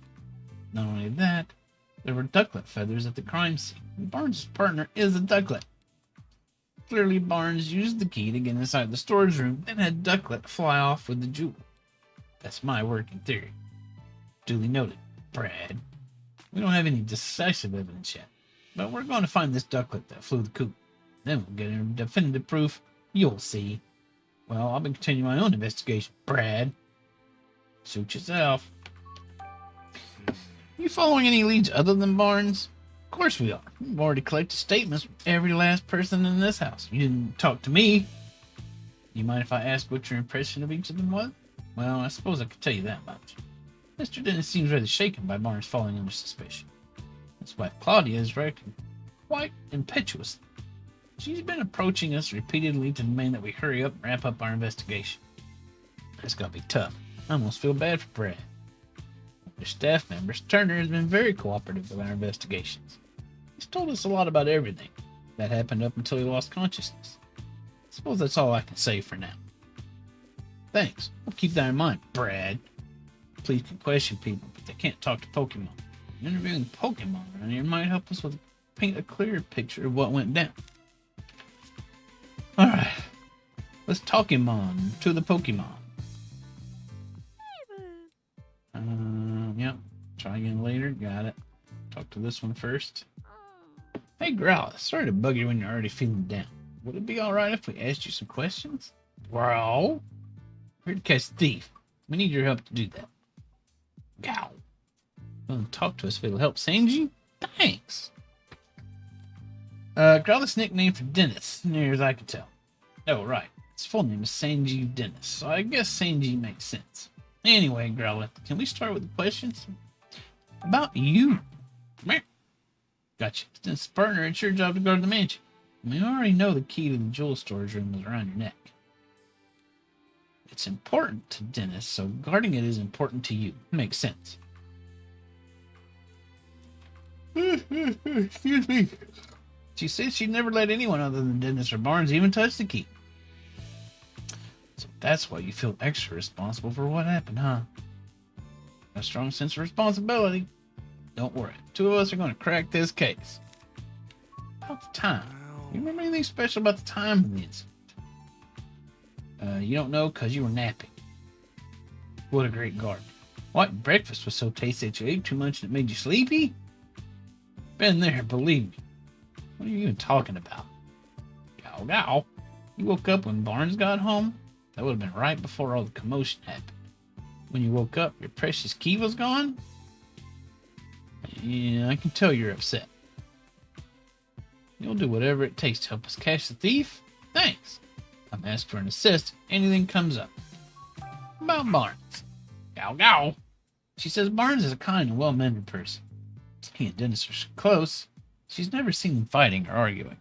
Not only that, there were ducklet feathers at the crime scene, and Barnes' partner is a ducklet. Clearly, Barnes used the key to get inside the storage room, then had Ducklet fly off with the jewel. That's my working theory. Duly noted, Brad. We don't have any decisive evidence yet, but we're going to find this Ducklet that flew the coop. Then we'll get him definitive proof. You'll see. Well, I'll be continuing my own investigation, Brad. Suit yourself. You following any leads other than Barnes? Of course we are. We've already collected statements from every last person in this house. You didn't talk to me. You mind if I ask what your impression of each of them was? Well, I suppose I could tell you that much. Mr. Dennis seems rather shaken by Barnes falling under suspicion. His wife Claudia is acting quite impetuous. She's been approaching us repeatedly to demand that we hurry up and wrap up our investigation. That's gotta be tough. I almost feel bad for Brad. Their staff members, Turner, has been very cooperative with our investigations. He's told us a lot about everything that happened up until he lost consciousness. I suppose that's all I can say for now. Thanks. We'll keep that in mind, Brad. Police can question people, but they can't talk to Pokemon. Interviewing Pokemon around here might help us paint a clearer picture of what went down. Alright. Let's talk him on to the Pokemon. Yep. Try again later. Got it. Talk to this one first. Hey, Growlithe. Sorry to bug you when you're already feeling down. Would it be alright if we asked you some questions? Growl. We're here to catch a thief. We need your help to do that. Gow. Well, talk to us if it'll help, Sanji. Thanks. Growlithe's nickname for Dennis, as near as I can tell. Oh, right. His full name is Sanji Dennis, so I guess Sanji makes sense. Anyway, Growlithe, can we start with the questions? About you. Gotcha. Since partner, it's your job to guard the mansion. We already know the key to the jewel storage room is around your neck. It's important to Dennis, so guarding it is important to you. Makes sense. Excuse me. She said she'd never let anyone other than Dennis or Barnes even touch the key. So that's why you feel extra responsible for what happened, huh? A strong sense of responsibility. Don't worry. Two of us are going to crack this case. About the time. You remember anything special about the time of the incident? You don't know because you were napping. What a great guard. What, breakfast was so tasty that you ate too much and it made you sleepy? Been there, believe me. What are you even talking about? Gow, gow. You woke up when Barnes got home? That would have been right before all the commotion happened. When you woke up, your precious key was gone? Yeah, I can tell you're upset. You'll do whatever it takes to help us catch the thief? Thanks. I'm asked for an assist if anything comes up. About Barnes. Gow, gow. She says Barnes is a kind and well-mannered person. He and Dennis are close. She's never seen them fighting or arguing.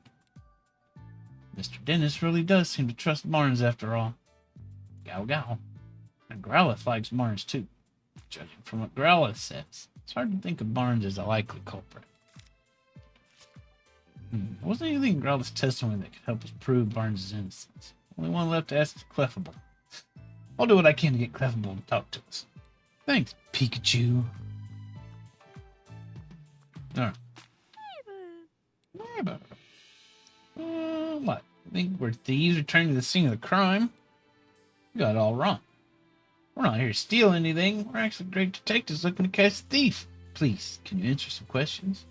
Mr. Dennis really does seem to trust Barnes after all. Gow gow. And Growlithe likes Barnes too. Judging from what Growlithe says, it's hard to think of Barnes as a likely culprit. Wasn't anything in Growlithe's testimony that could help us prove Barnes' innocence? Only one left to ask is Clefable. I'll do what I can to get Clefable to talk to us. Thanks, Pikachu. Alright. What? I think we're thieves returning to the scene of the crime? You got it all wrong. We're not here to steal anything. We're actually great detectives looking to catch a thief. Please, can you answer some questions?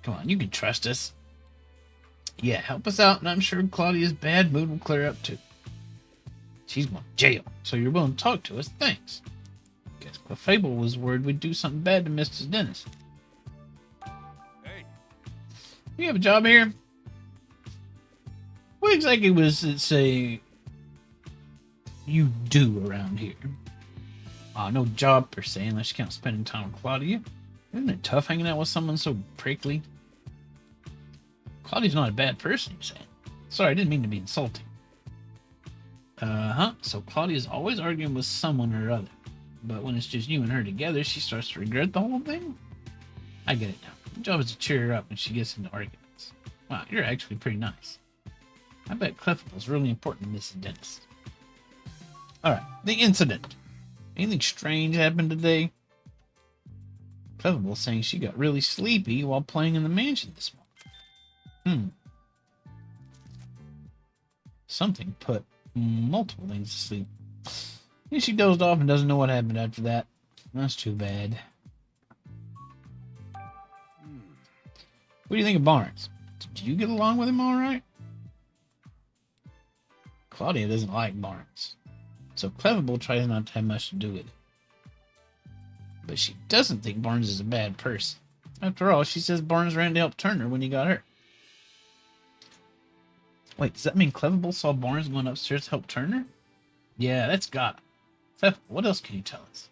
Come on, you can trust us. Yeah, help us out, and I'm sure Claudia's bad mood will clear up too. She's going to jail, so you're willing to talk to us? Thanks. Guess Clefable was worried we'd do something bad to Mrs. Dennis.
Hey.
You have a job here? What exactly was it say you do around here? No job per se, unless you count spending time with Claudia. Isn't it tough hanging out with someone so prickly? Claudia's not a bad person, you're saying? Sorry, I didn't mean to be insulting. So Claudia's always arguing with someone or other. But when it's just you and her together, she starts to regret the whole thing? I get it now. Your job is to cheer her up when she gets into arguments. Wow, you're actually pretty nice. I bet Clefable's really important to Mrs. Dennis. Alright, the incident. Anything strange happened today? Clefable saying she got really sleepy while playing in the mansion this morning. Something put multiple things to sleep. And she dozed off and doesn't know what happened after that. That's too bad. What do you think of Barnes? Did you get along with him alright? Claudia doesn't like Barnes, so Clefable tries not to have much to do with it. But she doesn't think Barnes is a bad person. After all, she says Barnes ran to help Turner when he got hurt. Wait, does that mean Clefable saw Barnes going upstairs to help Turner? Yeah, that's got it. Clefable, what else can you tell us?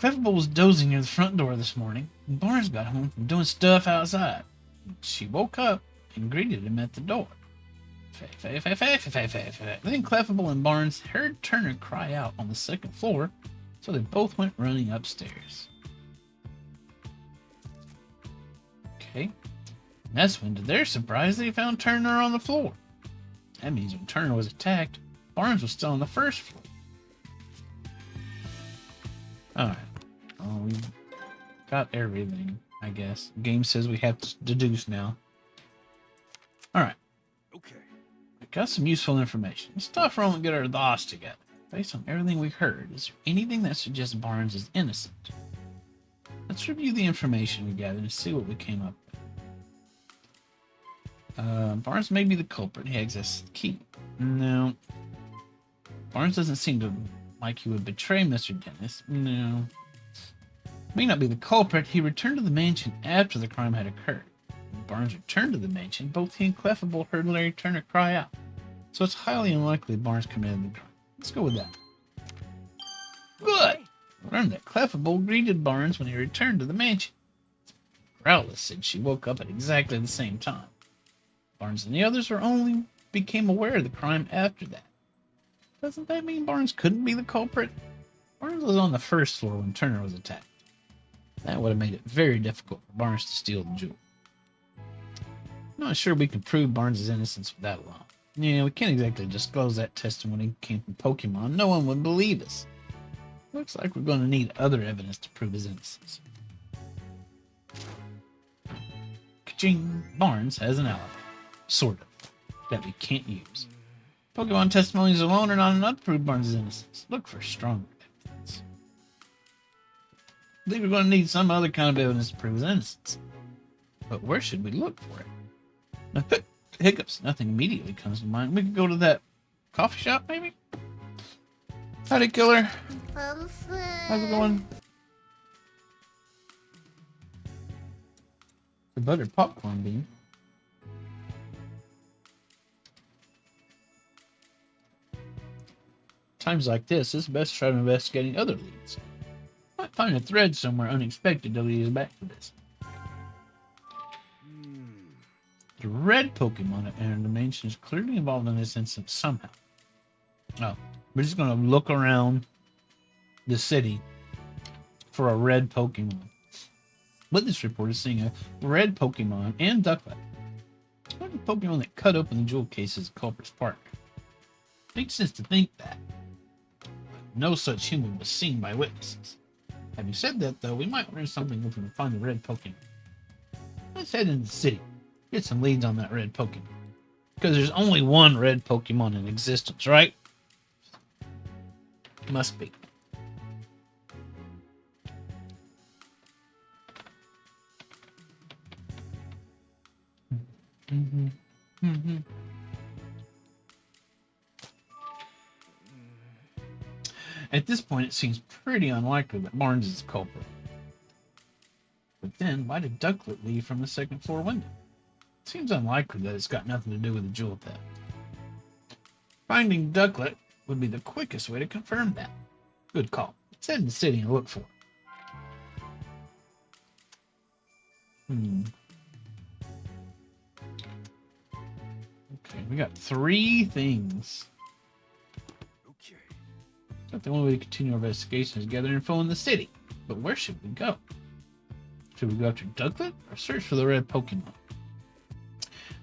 Clefable was dozing near the front door this morning, and Barnes got home from doing stuff outside. She woke up and greeted him at the door. Then Clefable and Barnes heard Turner cry out on the second floor, so they both went running upstairs. Okay. And that's when, to their surprise, they found Turner on the floor. That means when Turner was attacked, Barnes was still on the first floor. Alright. Well, we've got everything, I guess. The game says we have to deduce now. Alright.
Okay.
We got some useful information. Let's stop for a moment and get our thoughts together. Based on everything we heard, is there anything that suggests Barnes is innocent? Let's review the information we gathered and see what we came up with. Barnes may be the culprit. He has access to the key. No. Barnes doesn't seem to like he would betray Mr. Dennis. No. May not be the culprit. He returned to the mansion after the crime had occurred. When Barnes returned to the mansion, both he and Clefable heard Larry Turner cry out. So it's highly unlikely Barnes committed the crime. Let's go with that. Good! We learned that Clefable greeted Barnes when he returned to the mansion. Growlithe said she woke up at exactly the same time. Barnes and the others only became aware of the crime after that. Doesn't that mean Barnes couldn't be the culprit? Barnes was on the first floor when Turner was attacked. That would have made it very difficult for Barnes to steal the jewel. I'm not sure we can prove Barnes' innocence with that alone. Yeah, we can't exactly disclose that testimony came from Pokemon. No one would believe us. Looks like we're going to need other evidence to prove his innocence. Ka-ching! Barnes has an alibi. Sort of. That we can't use. Pokemon testimonies alone are not enough to prove Barnes' innocence. Look for stronger evidence. I think we're going to need some other kind of evidence to prove his innocence. But where should we look for it? Now, hiccups. Nothing immediately comes to mind. We could go to that coffee shop, maybe? Howdy, killer. How's it going? The buttered popcorn bean. Times like this, it's best to try investigating other leads. Might find a thread somewhere unexpected that leads back to this. The red Pokemon that entered the mansion is clearly involved in this incident somehow. Oh, we're just going to look around the city for a red Pokemon. Witness report is seeing a red Pokemon and Ducklet. One of the Pokemon that cut open the jewel case is the culprit's partner. Makes sense to think that. But no such human was seen by witnesses. Having said that, though, we might learn something if we can find the red Pokemon. Let's head into the city. Get some leads on that red Pokemon. Because there's only one red Pokemon in existence, right? Must be. At this point, it seems pretty unlikely that Barnes is the culprit. But then, why did Ducklet leave from the second floor window? It seems unlikely that it's got nothing to do with the jewel theft. Finding Ducklet would be the quickest way to confirm that. Good call. Let's head in the city and look for it. Okay, we got 3 things.
Okay.
But the only way to continue our investigation is gather info in the city. But where should we go? Should we go after Ducklet or search for the red Pokemon?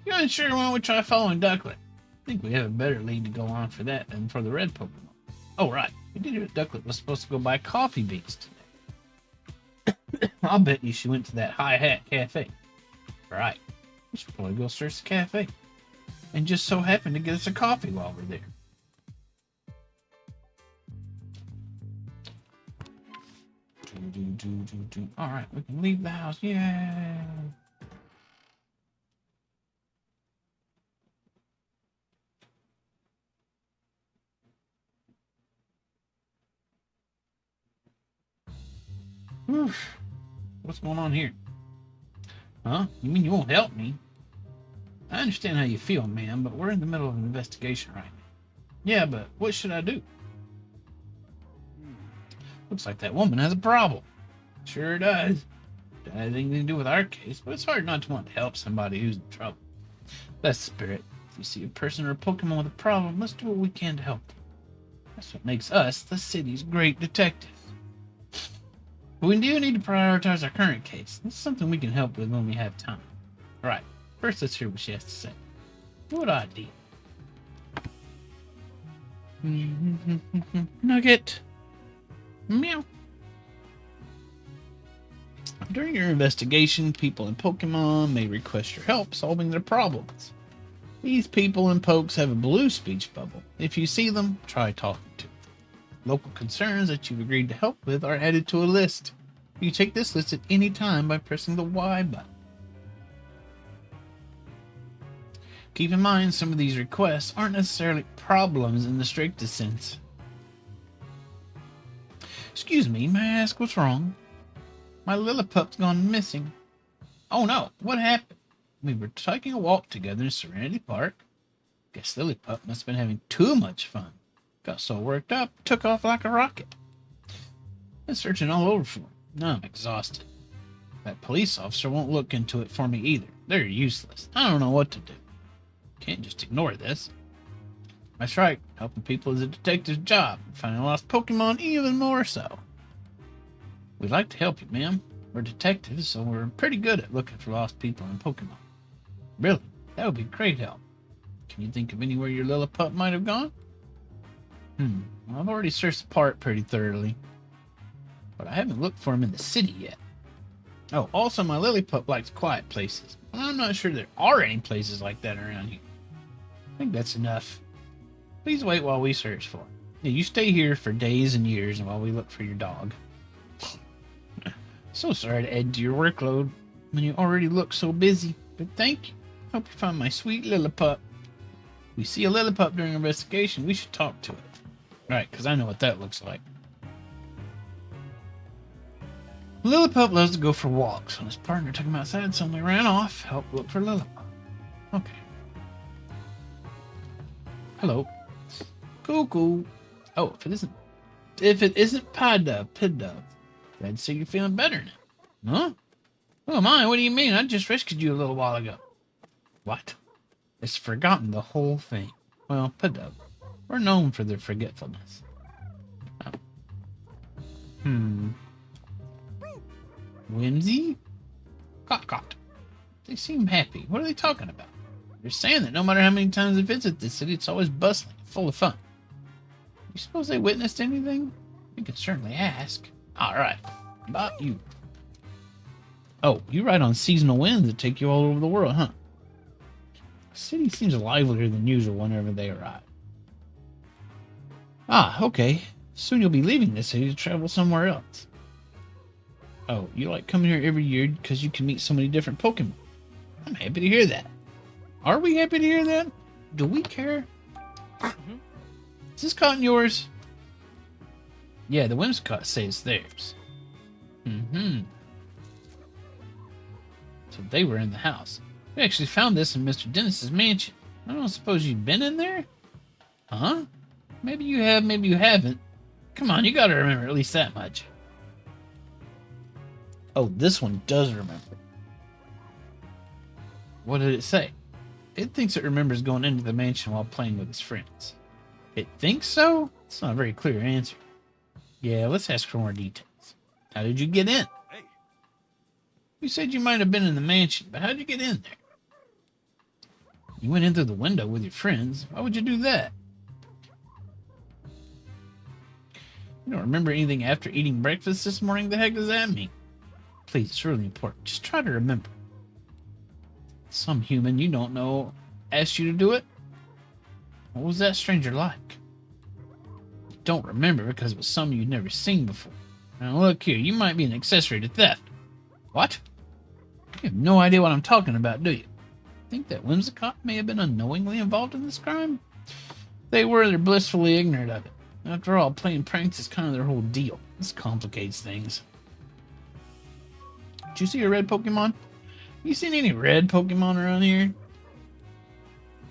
You're unsure, why don't we try following Ducklet? I think we have a better lead to go on for that than for the red Pokemon. Oh, right. We did hear Ducklet was supposed to go buy coffee beans today. I'll bet you she went to that High Hat Cafe. Right. We should probably go search the cafe. And just so happen to get us a coffee while we're there. Alright, we can leave the house. Yay! Oof. What's going on here? Huh? You mean you won't help me? I understand how you feel, man, but we're in the middle of an investigation right now. Yeah, but what should I do? Looks like that woman has a problem. Sure does. It has anything to do with our case, but it's hard not to want to help somebody who's in trouble. That's the spirit. If you see a person or a Pokemon with a problem, let's do what we can to help them. That's what makes us the city's great detectives. But we do need to prioritize our current case. This is something we can help with when we have time. Alright, first let's hear what she has to say. Good idea. Nugget. Meow. During your investigation, people in Pokemon may request your help solving their problems. These people and pokes have a blue speech bubble. If you see them, try talking to them. Local concerns that you've agreed to help with are added to a list. You take this list at any time by pressing the Y button. Keep in mind, some of these requests aren't necessarily problems in the strictest sense. Excuse me, may I ask what's wrong? My Lillipup's gone missing. Oh no, what happened? We were taking a walk together in Serenity Park. Guess Lillipup must have been having too much fun. Got so worked up, took off like a rocket. Been searching all over for him. Now I'm exhausted. That police officer won't look into it for me either. They're useless. I don't know what to do. Can't just ignore this. That's right. Helping people is a detective's job. Finding lost Pokemon even more so. We'd like to help you, ma'am. We're detectives, so we're pretty good at looking for lost people and Pokemon. Really, that would be great help. Can you think of anywhere your Lillipup might have gone? Well, I've already searched the park pretty thoroughly, but I haven't looked for him in the city yet. Oh, also my Lillipup likes quiet places. I'm not sure there are any places like that around here. I think that's enough. Please wait while we search for him. Yeah, you stay here for days and years while we look for your dog. So sorry to add to your workload when you already look so busy, but thank you. Hope you find my sweet Lillipup. If we see a Lillipup during our investigation, we should talk to it. Right, because I know what that looks like. Lillipup loves to go for walks. When his partner took him outside, suddenly ran off, helped look for Lillipup. Okay. Hello. Cool. Oh, if it isn't Pidove, glad to see you're feeling better now. Huh? Oh my, what do you mean? I just rescued you a little while ago. What? It's forgotten the whole thing. Well, Pidove, we're known for their forgetfulness. Oh. Whimsy? Cot. They seem happy. What are they talking about? They're saying that no matter how many times they visit this city, it's always bustling, full of fun. You suppose they witnessed anything? We can certainly ask. Alright, about you. Oh, you ride on seasonal winds that take you all over the world, huh? The city seems livelier than usual whenever they arrive. Ah, okay. Soon you'll be leaving this city to travel somewhere else. Oh, you like coming here every year because you can meet so many different Pokemon. I'm happy to hear that. Are we happy to hear that? Do we care? Is this cotton yours? Yeah, the Whimsicott say it's theirs. So they were in the house. We actually found this in Mr. Dennis's mansion. I don't suppose you've been in there? Huh? Maybe you have, maybe you haven't. Come on, you gotta remember at least that much. Oh, this one does remember. What did it say? It thinks it remembers going into the mansion while playing with its friends. It thinks so? It's not a very clear answer. Yeah, let's ask for more details. How did you get in?
Hey.
You said you might have been in the mansion, but how did you get in there? You went in through the window with your friends. Why would you do that? You don't remember anything after eating breakfast this morning? The heck does that mean? Please, it's really important. Just try to remember. Some human you don't know asked you to do it? What was that stranger like? You don't remember because it was someone you'd never seen before. Now look here, you might be an accessory to theft. What? You have no idea what I'm talking about, do you? Think that Whimsicott may have been unknowingly involved in this crime? They were, they're blissfully ignorant of it. After all, playing pranks is kind of their whole deal. This complicates things. Did you see a red Pokemon? You seen any red Pokemon around here?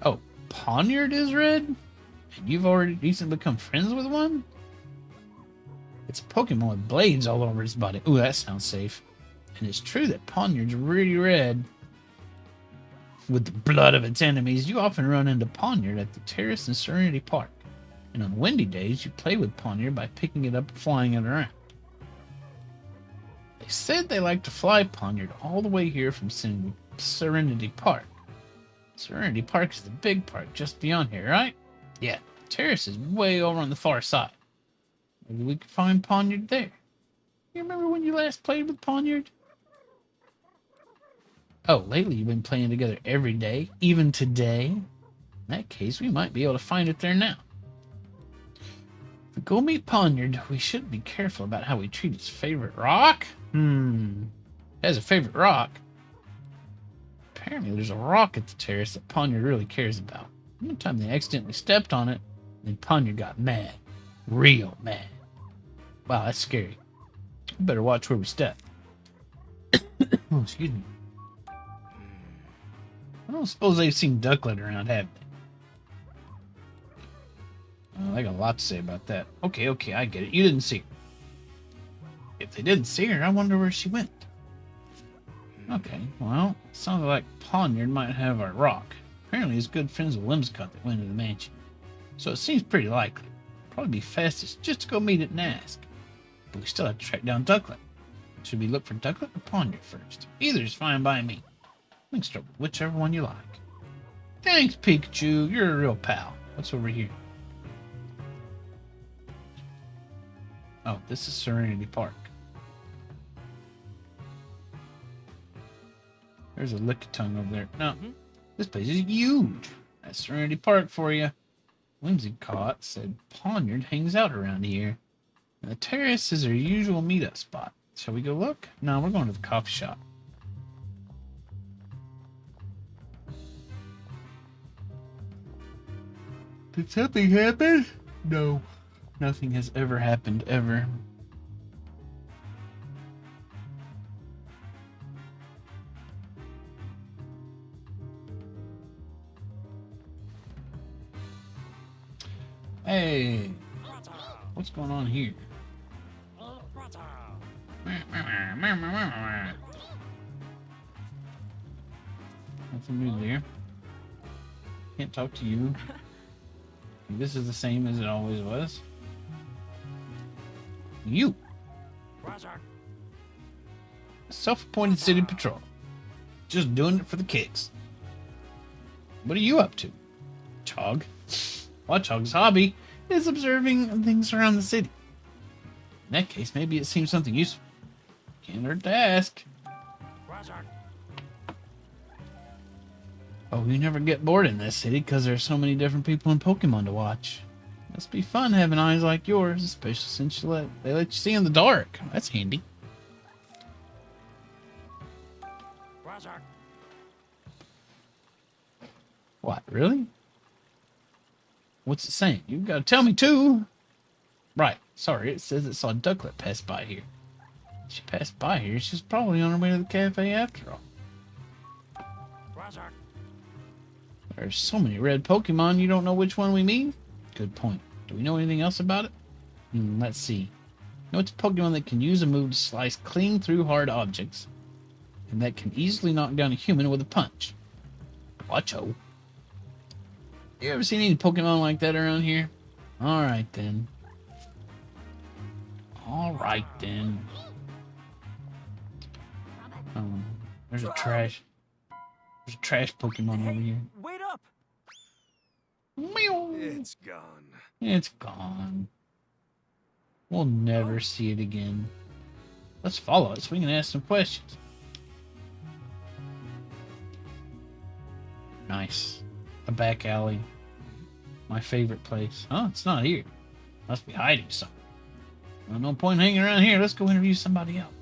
Oh, Poniard is red? And you've already recently become friends with one? It's a Pokemon with blades all over its body. Ooh, that sounds safe. And it's true that Poniard's really red. With the blood of its enemies, you often run into Poniard at the terrace in Serenity Park. And on windy days, you play with Poniard by picking it up and flying it around. They said they like to fly Poniard all the way here from Serenity Park. Serenity Park is the big park just beyond here, right? Yeah, the terrace is way over on the far side. Maybe we could find Poniard there. You remember when you last played with Poniard? Oh, lately you've been playing together every day, even today? In that case, we might be able to find it there now. If we go meet Poniard, we should be careful about how we treat its favorite rock. It has a favorite rock. Apparently there's a rock at the terrace that Poniard really cares about. One time they accidentally stepped on it, and Poniard got mad. Real mad. Wow, that's scary. We better watch where we step. Oh, excuse me. I don't suppose they've seen Ducklet around, have they? Well, they got a lot to say about that. Okay, I get it. You didn't see her. If they didn't see her, I wonder where she went. Okay, well, it sounded like Poniard might have our rock. Apparently he's good friends with Whimsicott that went to the mansion. So it seems pretty likely. Probably be fastest just to go meet it and ask. But we still have to track down Ducklet. Should we look for Ducklet or Poniard first? Either is fine by me. We can start with whichever one you like. Thanks, Pikachu. You're a real pal. What's over here? Oh, this is Serenity Park. There's a Lickitung over there. No, this place is huge. That's Serenity Park for you. Whimsicott said Poniard hangs out around here. And the terrace is our usual meetup spot. Shall we go look? No, we're going to the coffee shop. Did something happen? No. Nothing has ever happened, ever. Hey, what's going on here? Nothing new there. Can't talk to you. This is the same as it always was. You. Self-appointed city patrol. Just doing it for the kicks. What are you up to? Chog. Watchog's hobby is observing things around the city. In that case, maybe it seems something useful. Can't hurt to ask. Oh, you never get bored in this city because there's so many different people and Pokemon to watch. Must be fun having eyes like yours, especially since they let you see in the dark. That's handy. What, really? What's it saying? You've got to tell me too. Right, sorry, it says it saw Ducklet pass by here. She passed by here, she's probably on her way to the cafe after all. There's so many red Pokemon, you don't know which one we mean? Good point. Do we know anything else about it? Let's see. You know, it's a Pokemon that can use a move to slice clean through hard objects, and that can easily knock down a human with a punch. Watcho. You ever seen any Pokemon like that around here? Alright then. Alright then. There's a trash Pokemon over here.
Wait up!
Meow.
It's gone.
It's gone. We'll never see it again. Let's follow it so we can ask some questions. Nice. A back alley. My favorite place. Oh, it's not here. Must be hiding somewhere. Well, no point hanging around here. Let's go interview somebody else.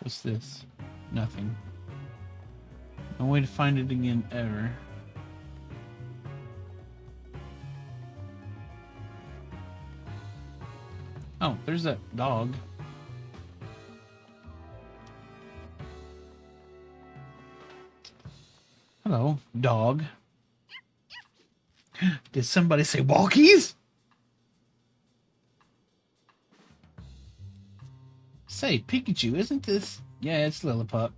What's this? Nothing. No way to find it again ever. Oh, there's that dog. Hello, dog. Did somebody say walkies? Say, Pikachu, isn't this... Yeah, it's Lillipup.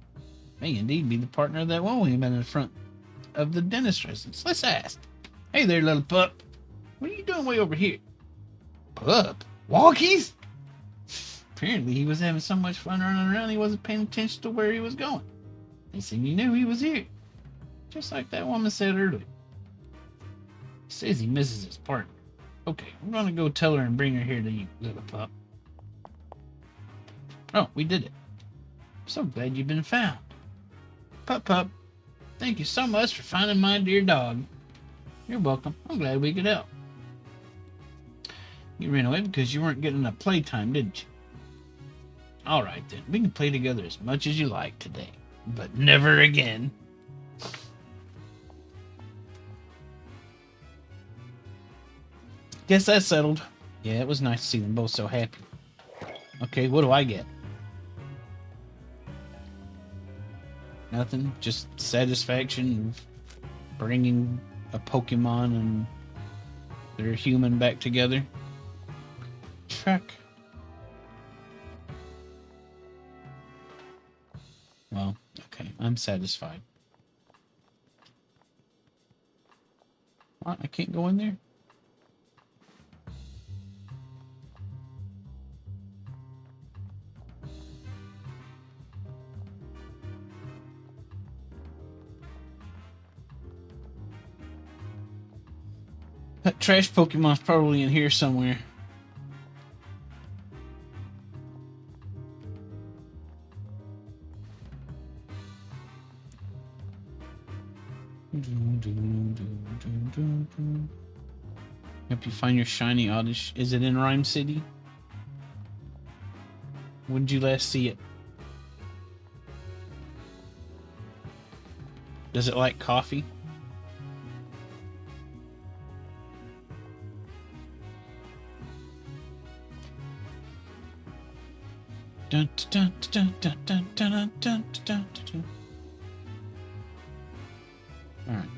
May indeed be the partner of that one we met in front of the dentist residence. Let's ask. Hey there, Lillipup. What are you doing way over here? Pup? Walkies? Apparently he was having so much fun running around he wasn't paying attention to where he was going. They said you knew he was here. Just like that woman said earlier. He says he misses his partner. Okay, I'm gonna go tell her and bring her here to you, Lillipup. Oh, we did it. So glad you've been found. Pup, thank you so much for finding my dear dog. You're welcome. I'm glad we could help. You ran away because you weren't getting enough playtime, didn't you? Alright then, we can play together as much as you like today. But never again. Guess that's settled. Yeah, it was nice to see them both so happy. Okay, what do I get? Nothing, just satisfaction of bringing a Pokemon and their human back together. Check. Well, okay, I'm satisfied. What? I can't go in there? That trash Pokemon's probably in here somewhere. Hope you find your shiny Oddish. Is it in Rhyme City? When did you last see it? Does it like coffee? Dun, dun, dun, dun, dun, dun, dun, dun, dun, dun. All right.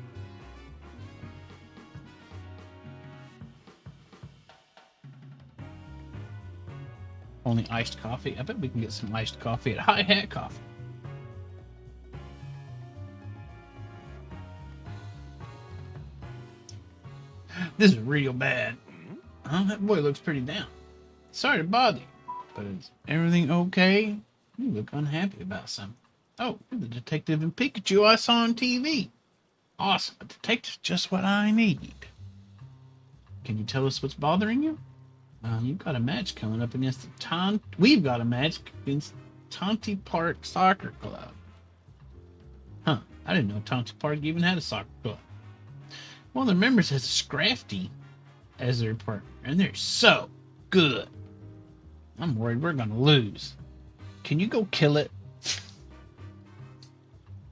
Only iced coffee? I bet we can get some iced coffee at Hi Hat Coffee. This is real bad. Huh? That boy looks pretty down. Sorry to bother you, but is everything okay? You look unhappy about something. Oh, you're the detective in Pikachu I saw on TV. Awesome. A detective's just what I need. Can you tell us what's bothering you? You've got a match coming up against the We've got a match against Tonti Park Soccer Club. Huh. I didn't know Tonti Park even had a soccer club. One of their members has a Scrafty as their partner, and they're so good. I'm worried we're going to lose. Can you go kill it?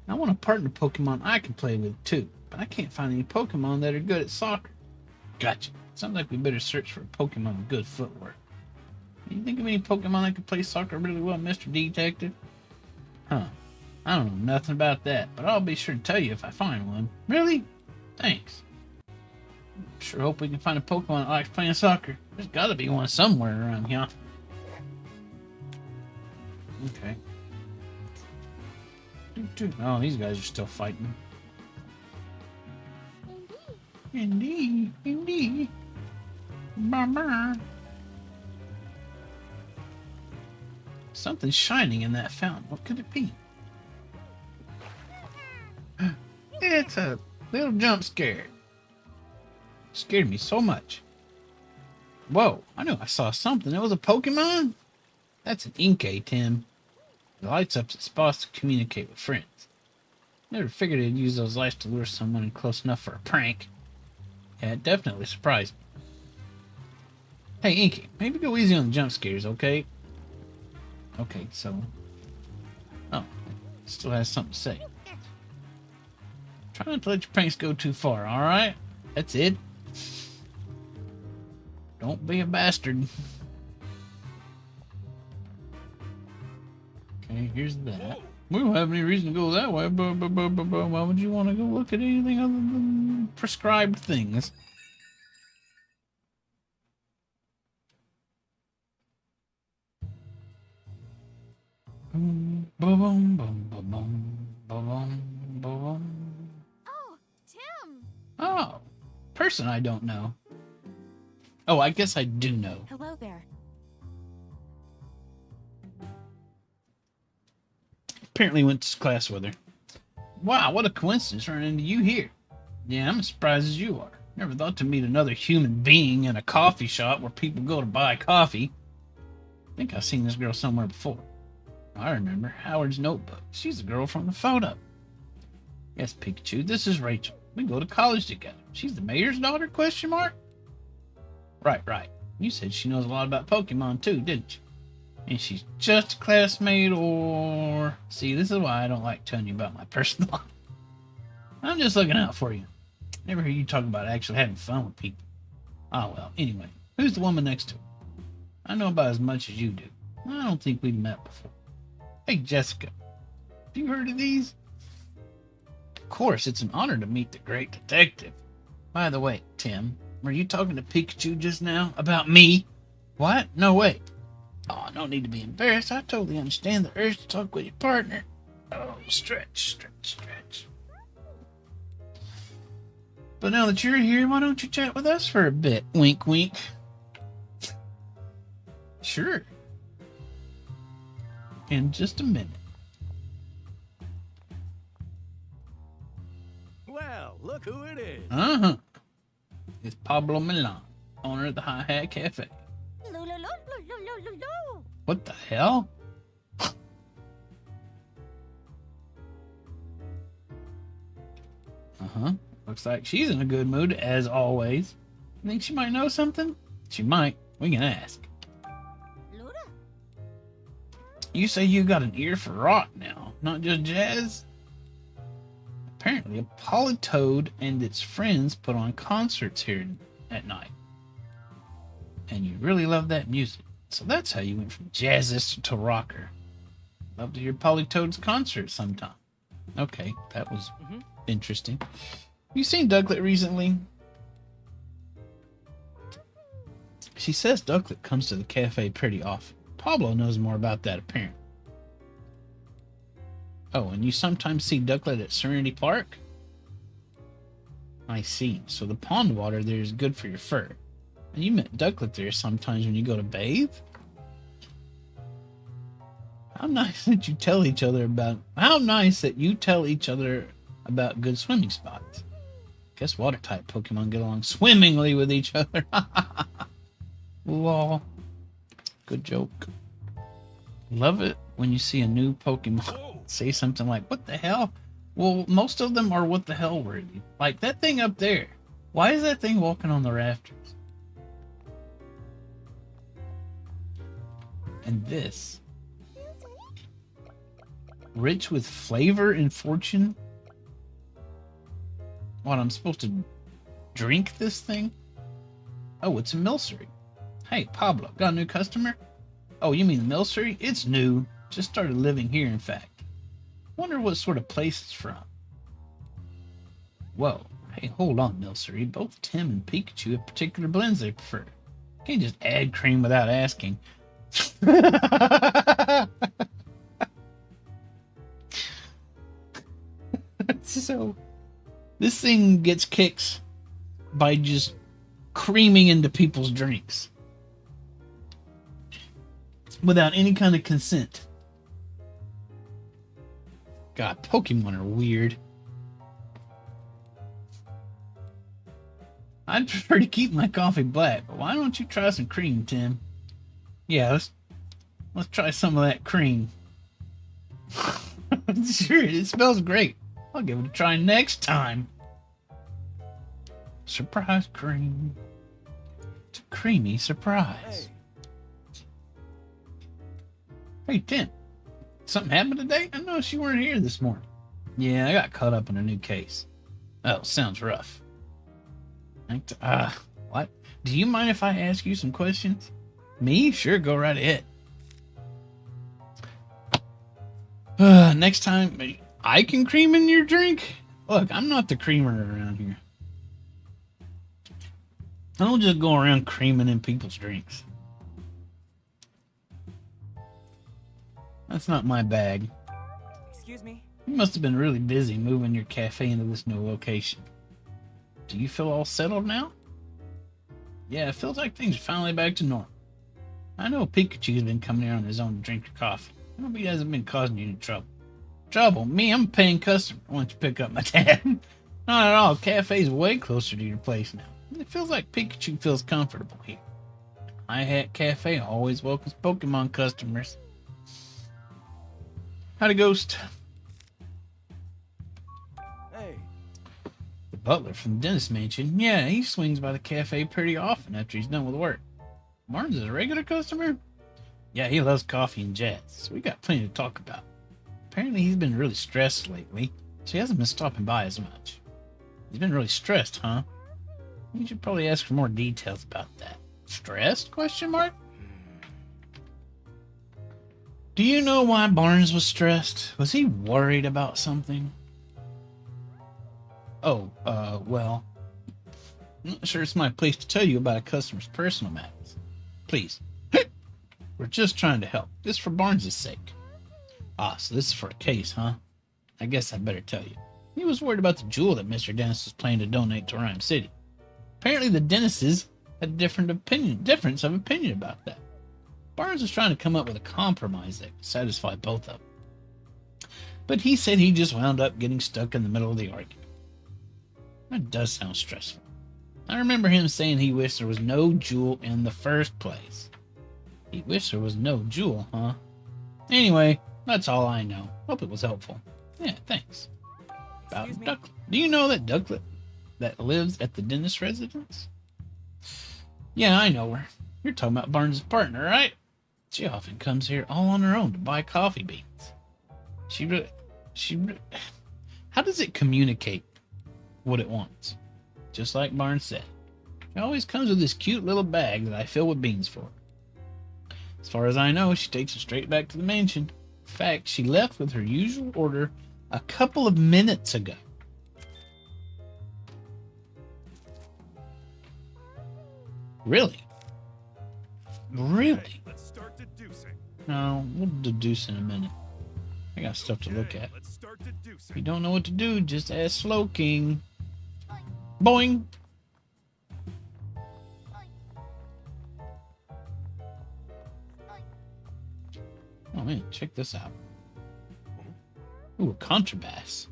I want a partner Pokemon I can play with too, but I can't find any Pokemon that are good at soccer. Gotcha. Sounds like we better search for a Pokemon with good footwork. Can you think of any Pokemon that could play soccer really well, Mr. Detective? Huh. I don't know nothing about that, but I'll be sure to tell you if I find one. Really? Thanks. Sure hope we can find a Pokemon that likes playing soccer. There's gotta be one somewhere around here. Okay. Oh, these guys are still fighting. Indeed. Indeed. Bah. Something's shining in that fountain. What could it be? It's a little jump scare. Scared me so much. Whoa, I knew I saw something. It was a Pokemon? That's an Inkay, Tim. The lights up at spots to communicate with friends. Never figured I'd use those lights to lure someone in close enough for a prank. Yeah, it definitely surprised me. Hey, Inky, maybe go easy on the jump scares, okay? Okay, so... Oh, still has something to say. Try not to let your pranks go too far, alright? That's it. Don't be a bastard. Okay, here's that. We don't have any reason to go that way, but why would you want to go look at anything other than prescribed things?
Oh, Tim!
Oh, person I don't know. Oh, I guess I do know.
Hello there.
Apparently went to class with her. Wow, what a coincidence running into you here. Yeah, I'm as surprised as you are. Never thought to meet another human being in a coffee shop where people go to buy coffee. I think I've seen this girl somewhere before. I remember Howard's notebook. She's the girl from the photo. Yes, Pikachu, this is Rachel. We go to college together. She's the mayor's daughter, question mark? Right. You said she knows a lot about Pokemon too, didn't you? And she's just a classmate or... See, this is why I don't like telling you about my personal life. I'm just looking out for you. Never hear you talk about actually having fun with people. Oh, well, anyway. Who's the woman next to her? I know about as much as you do. I don't think we've met before. Hey, Jessica. Have you heard of these? Of course, it's an honor to meet the great detective. By the way, Tim, were you talking to Pikachu just now? About me? What? No way. Oh, no need to be embarrassed. I totally understand the urge to talk with your partner. Oh, stretch. But now that you're here, why don't you chat with us for a bit? Wink, wink. Sure. In just a minute.
Well, look who it is.
Uh-huh. It's Pablo Milan, owner of the Hi Hat Cafe. What the hell? Uh-huh. Looks like she's in a good mood, as always. Think she might know something? She might. We can ask. You say you got an ear for rock now, not just jazz? Apparently, a Politoed and its friends put on concerts here at night. And you really love that music. So that's how you went from jazzist to rocker. Love to hear Politoed's concert sometime. Okay, that was interesting. You seen Ducklet recently? She says Ducklet comes to the cafe pretty often. Pablo knows more about that, apparently. Oh, and you sometimes see Ducklet at Serenity Park? I see. So the pond water there is good for your fur. And you met Ducklet there sometimes when you go to bathe? How nice that you tell each other about good swimming spots. Guess water type Pokemon get along swimmingly with each other. Lol. Good joke. Love it when you see a new Pokemon say something like, what the hell? Well, most of them are what the hell worthy. Like that thing up there. Why is that thing walking on the rafters? And this. Rich with flavor and fortune? What, I'm supposed to drink this thing? Oh, it's a milcery. Hey, Pablo, got a new customer? Oh, you mean the milcery? It's new. Just started living here, in fact. Wonder what sort of place it's from. Whoa. Hey, hold on, milcery. Both Tim and Pikachu have particular blends they prefer. Can't just add cream without asking. So, this thing gets kicks by just creaming into people's drinks without any kind of consent. God, Pokemon are weird. I'd prefer to keep my coffee black, but why don't you try some cream, Tim? Yeah, let's try some of that cream. Sure, it smells great. I'll give it a try next time. Surprise cream. It's a creamy surprise. Hey, Tim. Something happened today? I noticed you weren't here this morning. Yeah, I got caught up in a new case. Oh, sounds rough. What? Do you mind if I ask you some questions? Me? Sure, go right ahead. Next time, I can cream in your drink? Look, I'm not the creamer around here. I don't just go around creaming in people's drinks. That's not my bag.
Excuse me?
You must have been really busy moving your cafe into this new location. Do you feel all settled now? Yeah, it feels like things are finally back to normal. I know Pikachu's been coming here on his own to drink your coffee. I hope he hasn't been causing you any trouble. Trouble? Me? I'm a paying customer. Why don't you pick up my tab? Not at all. Cafe's way closer to your place now. It feels like Pikachu feels comfortable here. Hi Hat Cafe always welcomes Pokemon customers. Howdy, Ghost.
Hey.
The butler from the dentist mansion. Yeah, he swings by the cafe pretty often after he's done with work. Barnes is a regular customer? Yeah, he loves coffee and jazz, so we got plenty to talk about. Apparently he's been really stressed lately, so he hasn't been stopping by as much. He's been really stressed, huh? You should probably ask for more details about that. Stressed? Question mark? Do you know why Barnes was stressed? Was he worried about something? Oh, well, I'm not sure it's my place to tell you about a customer's personal matters. Please. We're just trying to help. This for Barnes' sake. Ah, so this is for a case, huh? I guess I better tell you. He was worried about the jewel that Mr. Dennis was planning to donate to Rhyme City. Apparently the Dennises had a difference of opinion about that. Barnes was trying to come up with a compromise that could satisfy both of them. But he said he just wound up getting stuck in the middle of the argument. That does sound stressful. I remember him saying he wished there was no jewel in the first place. He wished there was no jewel, huh? Anyway, that's all I know. Hope it was helpful. Yeah, thanks. About Ducklet. Do you know that Ducklet that lives at the dentist residence? Yeah, I know her. You're talking about Barnes' partner, right? She often comes here all on her own to buy coffee beans. How does it communicate what it wants? Just like Barnes said. She always comes with this cute little bag that I fill with beans for her. As far as I know, she takes them straight back to the mansion. In fact, she left with her usual order a couple of minutes ago. Really? Really?
Hey, let's start deducing.
No, we'll deduce in a minute. I got stuff to look at.
Let's start deducing.
If you don't know what to do, just ask Slow King. Boing! Oh man, check this out. Ooh, a contrabass.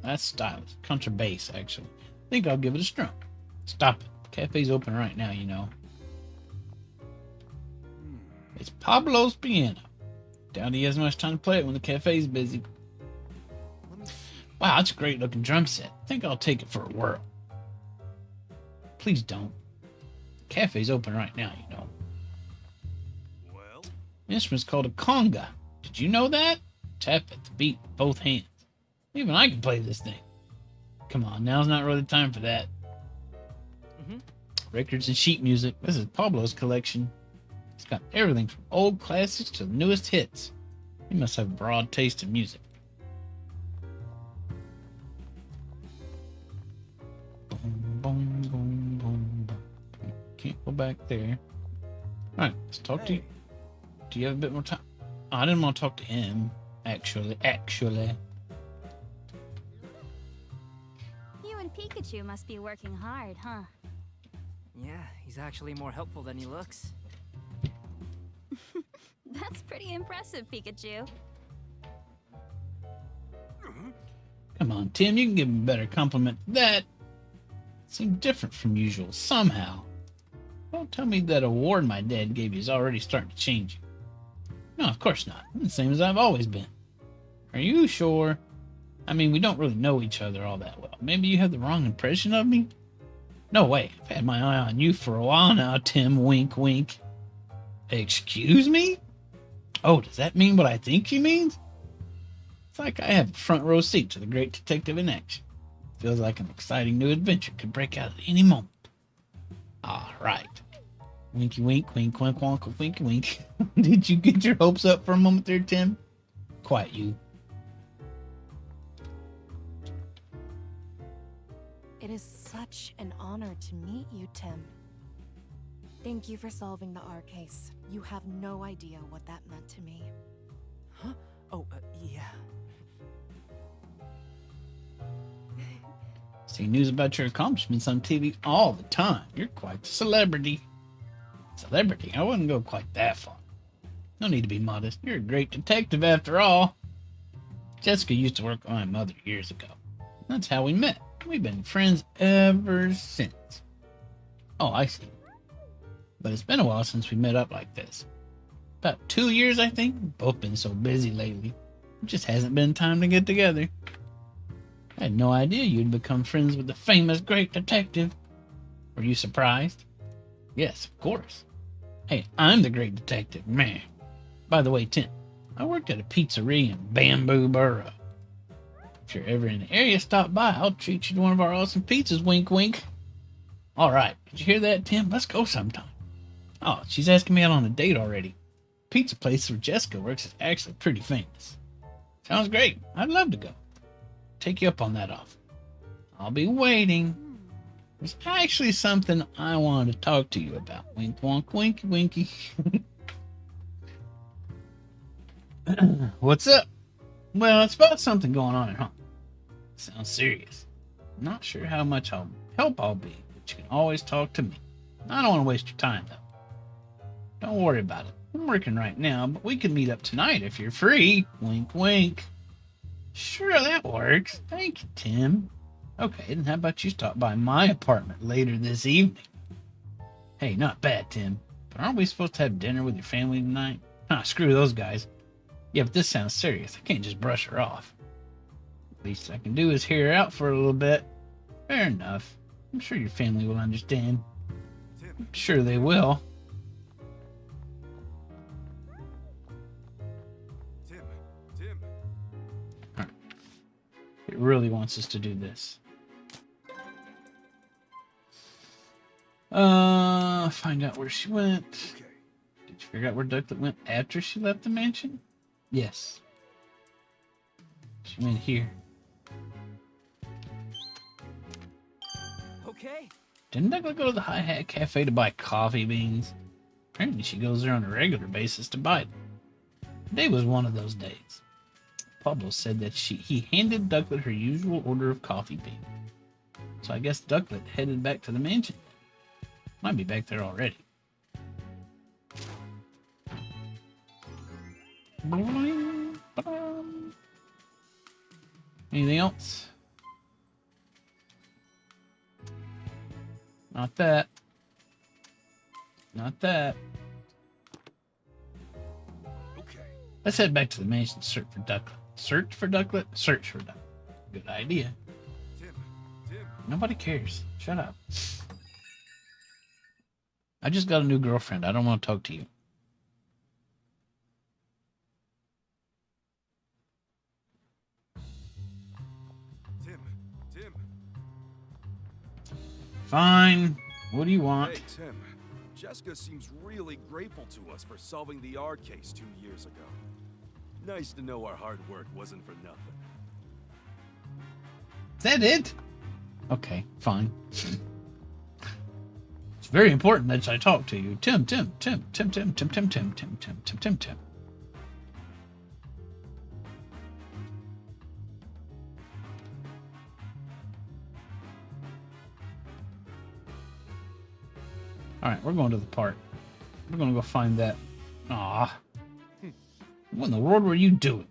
That's stylish. Contrabass, actually. I think I'll give it a strum. Stop it. Cafe's open right now, you know. It's Pablo's piano. Doubt he has much time to play it when the cafe's busy. Wow, that's a great looking drum set. I think I'll take it for a whirl. Please don't. The cafe's open right now, you know.
Well,
The instrument's called a conga. Did you know that? Tap at the beat with both hands. Even I can play this thing. Come on, now's not really the time for that. Records and sheet music. This is Pablo's collection. It's got everything from old classics to the newest hits. He must have a broad taste in music. Boom, boom, boom, boom, boom. Can't go back there. Alright, let's talk to you. Do you have a bit more time? Oh, I didn't want to talk to him. Actually.
You and Pikachu must be working hard, huh?
Yeah, he's actually more helpful than he looks.
That's pretty impressive, Pikachu.
Come on, Tim, you can give him a better compliment than that. It seemed different from usual, somehow. Don't tell me that award my dad gave you is already starting to change you. No, of course not. I'm the same as I've always been. Are you sure? I mean, we don't really know each other all that well. Maybe you have the wrong impression of me? No way. I've had my eye on you for a while now, Tim. Wink, wink. Excuse me? Oh, does that mean what I think he means? It's like I have a front row seat to the great detective in action. Feels like an exciting new adventure could break out at any moment. All right. Winky wink, wink, wink, wonk, winky wink. Did you get your hopes up for a moment there, Tim? Quiet you.
It is such an honor to meet you, Tim. Thank you for solving the R case. You have no idea what that meant to me.
Huh? Oh, yeah.
See news about your accomplishments on TV all the time. You're quite the celebrity. Celebrity? I wouldn't go quite that far. No need to be modest. You're a great detective after all. Jessica used to work with my mother years ago. That's how we met. We've been friends ever since. Oh, I see. But it's been a while since we met up like this. About 2 years, I think. We've both been so busy lately. It just hasn't been time to get together. I had no idea you'd become friends with the famous great detective. Were you surprised? Yes, of course. Hey, I'm the great detective, man. By the way, Tim, I worked at a pizzeria in Bamboo Borough. If you're ever in the area, stop by. I'll treat you to one of our awesome pizzas, wink, wink. All right, did you hear that, Tim? Let's go sometime. Oh, she's asking me out on a date already. Pizza place where Jessica works is actually pretty famous. Sounds great. I'd love to go. Take you up on that offer. I'll be waiting. There's actually something I wanted to talk to you about. Wink, wonk, winky, winky. What's up? Well, it's about something going on at home. Sounds serious. I'm not sure how much help I'll be, but you can always talk to me. I don't want to waste your time, though. Don't worry about it. I'm working right now, but we can meet up tonight if you're free. Wink, wink. Sure, that works. Thank you, Tim. Okay, then how about you stop by my apartment later this evening? Hey, not bad, Tim. But aren't we supposed to have dinner with your family tonight? Ah, screw those guys. Yeah, but this sounds serious. I can't just brush her off. Least I can do is hear her out for a little bit. Fair enough. I'm sure your family will understand. I'm sure they will.
Tim.
Right. It really wants us to do this. Find out where she went.
Okay.
Did you figure out where Ducklet went after she left the mansion? Yes. She went here.
Okay.
Didn't Ducklet go to the Hi Hat Cafe to buy coffee beans? Apparently she goes there on a regular basis to buy them. Today was one of those days. Pablo said that he handed Ducklet her usual order of coffee bean. So I guess Ducklet headed back to the mansion. Might be back there already. Anything else? Not that. Not that.
Okay.
Let's head back to the mansion to search for Ducklet. Search for Ducklet? Search for Ducklet. Good idea.
Tim.
Nobody cares. Shut up. I just got a new girlfriend. I don't want to talk to you.
Tim.
Fine. What do you want?
Hey, Tim. Jessica seems really grateful to us for solving the R case 2 years ago. Nice to know our hard work wasn't for nothing.
Is that it? Okay, fine. It's very important that I talk to you. Tim. Alright, we're going to the park. We're going to go find that. Aw. What in the world were you doing?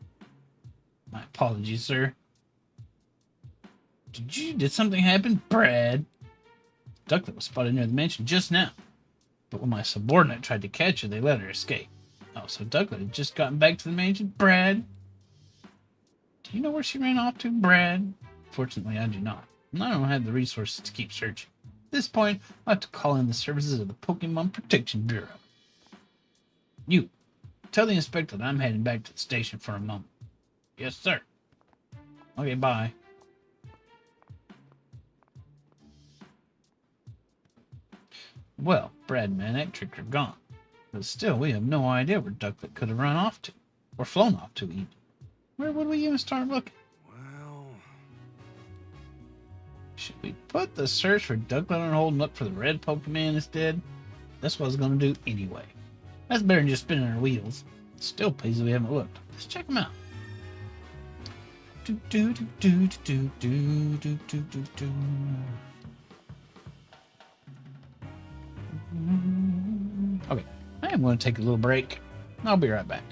My apologies, sir. Did something happen? Brad. Ducklet was spotted near the mansion just now. But when my subordinate tried to catch her, they let her escape. Oh, so Ducklet had just gotten back to the mansion? Brad? Do you know where she ran off to, Brad? Fortunately, I do not. And I don't have the resources to keep searching. At this point, I'll have to call in the services of the Pokemon Protection Bureau. You, tell the inspector that I'm heading back to the station for a moment. Yes, sir. Okay, bye. Well, Brad and Electric are gone. But still, we have no idea where Ducklet could have run off to. Or flown off to, even. Where would we even start looking?
Well...
Should we put the search for Ducklet on hold and look for the red Pokemon instead? That's what I was going to do anyway. That's better than just spinning our wheels. Still pleased we haven't looked. Let's check them out. Okay, I am going to take a little break. I'll be right back.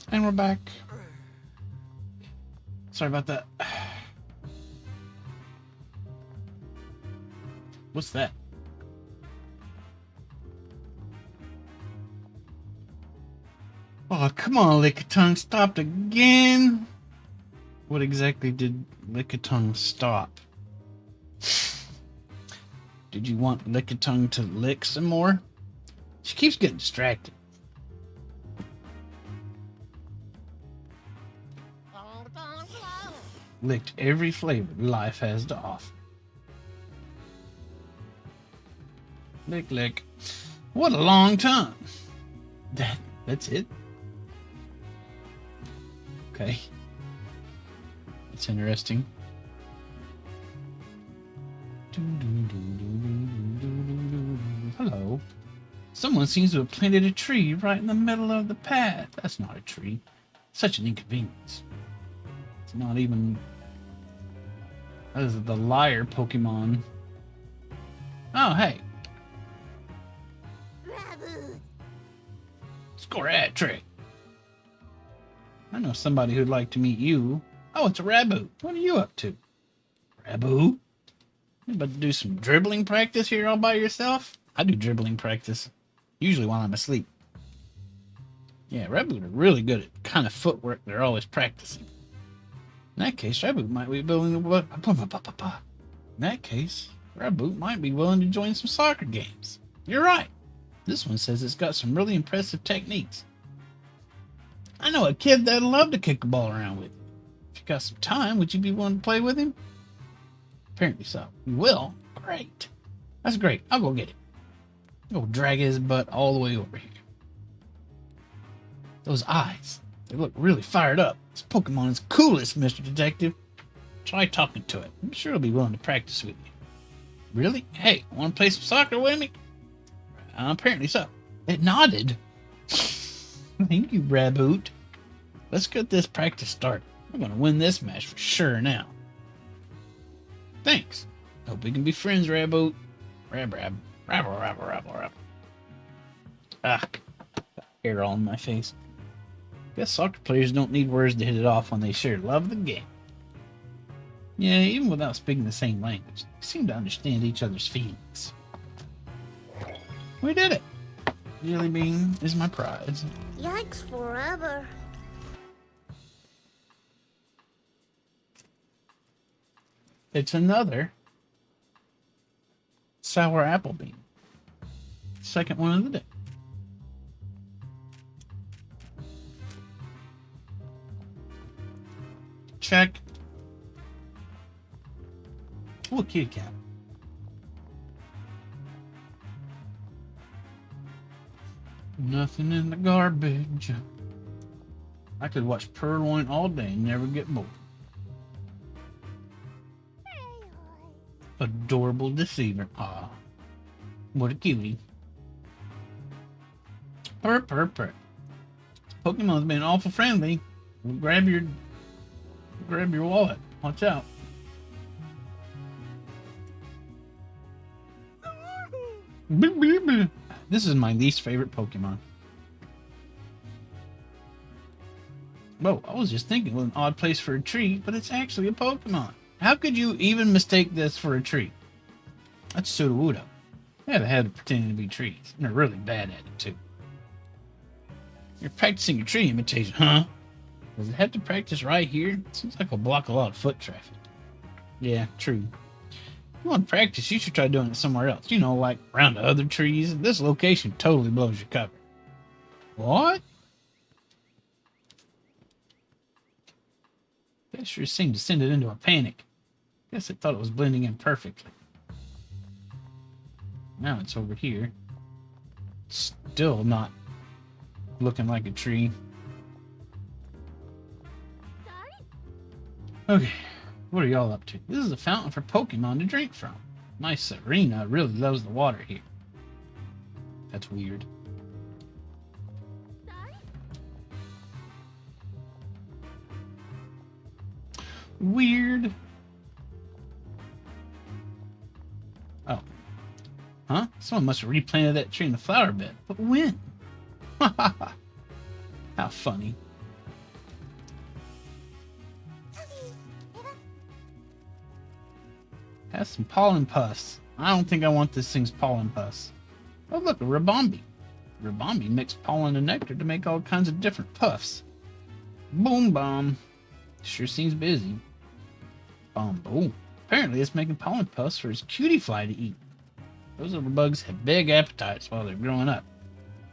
And we're back. Sorry about that. What's that? Oh, come on, Lickitung, stopped again. What exactly did Lickitung stop? Did you want Lickitung to lick some more? She keeps getting distracted. Licked every flavor life has to offer. Lick, lick. What a long tongue. That's it? Okay. That's interesting. Hello. Someone seems to have planted a tree right in the middle of the path. That's not a tree. Such an inconvenience. It's not even... That is the liar Pokemon. Oh, hey. Score hat trick. I know somebody who'd like to meet you. Oh, it's a Raboot. What are you up to? Raboot? You about to do some dribbling practice here all by yourself? I do dribbling practice. Usually while I'm asleep. Yeah, Raboot are really good at the kind of footwork they're always practicing. In that case, Raboot might be willing to... In that case, Raboot might be willing to join some soccer games. You're right. This one says it's got some really impressive techniques. I know a kid that'd love to kick a ball around with you. If you got some time, would you be willing to play with him? Apparently so. You will? Great. That's great. I'll go get him. Go drag his butt all the way over here. Those eyes. They look really fired up. This Pokemon is coolest, Mr. Detective. Try talking to it. I'm sure it'll be willing to practice with you. Really? Hey, want to play some soccer with me? Apparently so. It nodded. Thank you, Raboot. Let's get this practice started. We're going to win this match for sure now. Thanks. Hope we can be friends, Raboot. Rabble. Ah, hair all in my face. Guess soccer players don't need words to hit it off when they share love of the game. Yeah, even without speaking the same language, they seem to understand each other's feelings. We did it. Jelly Bean is my prize.
Yikes forever.
It's another sour apple bean. Second one of the day. Check. Oh, a kitty cat. Nothing in the garbage. I could watch Purloin all day and never get bored. Adorable deceiver. Aw. What a cutie. Purr, purr, purr. Pokemon's been awful friendly. Grab your wallet. Watch out. This is my least favorite Pokemon. Whoa, I was just thinking, what an odd place for a tree, but it's actually a Pokemon. How could you even mistake this for a tree? That's Sudowoodo. They have a habit of pretending to be trees, and they're really bad at it, too. You're practicing your tree imitation, huh? Does it have to practice right here? It seems like it'll block a lot of foot traffic. Yeah, true. If you want to practice, you should try doing it somewhere else. You know, like around the other trees. This location totally blows your cover. What? That sure seemed to send it into a panic. Guess it thought it was blending in perfectly. Now it's over here. Still not looking like a tree. Okay, what are y'all up to? This is a fountain for Pokemon to drink from. My Serena really loves the water here. That's weird. Weird. Oh. Huh? Someone must have replanted that tree in the flower bed. But when? How funny. Has some pollen pus. I don't think I want this thing's pollen pus. Oh look, a Rabombi. Rabombi mixed pollen and nectar to make all kinds of different puffs. Boom bomb. Sure seems busy. Boom boom. Apparently it's making pollen puffs for its cutie fly to eat. Those little bugs have big appetites while they're growing up.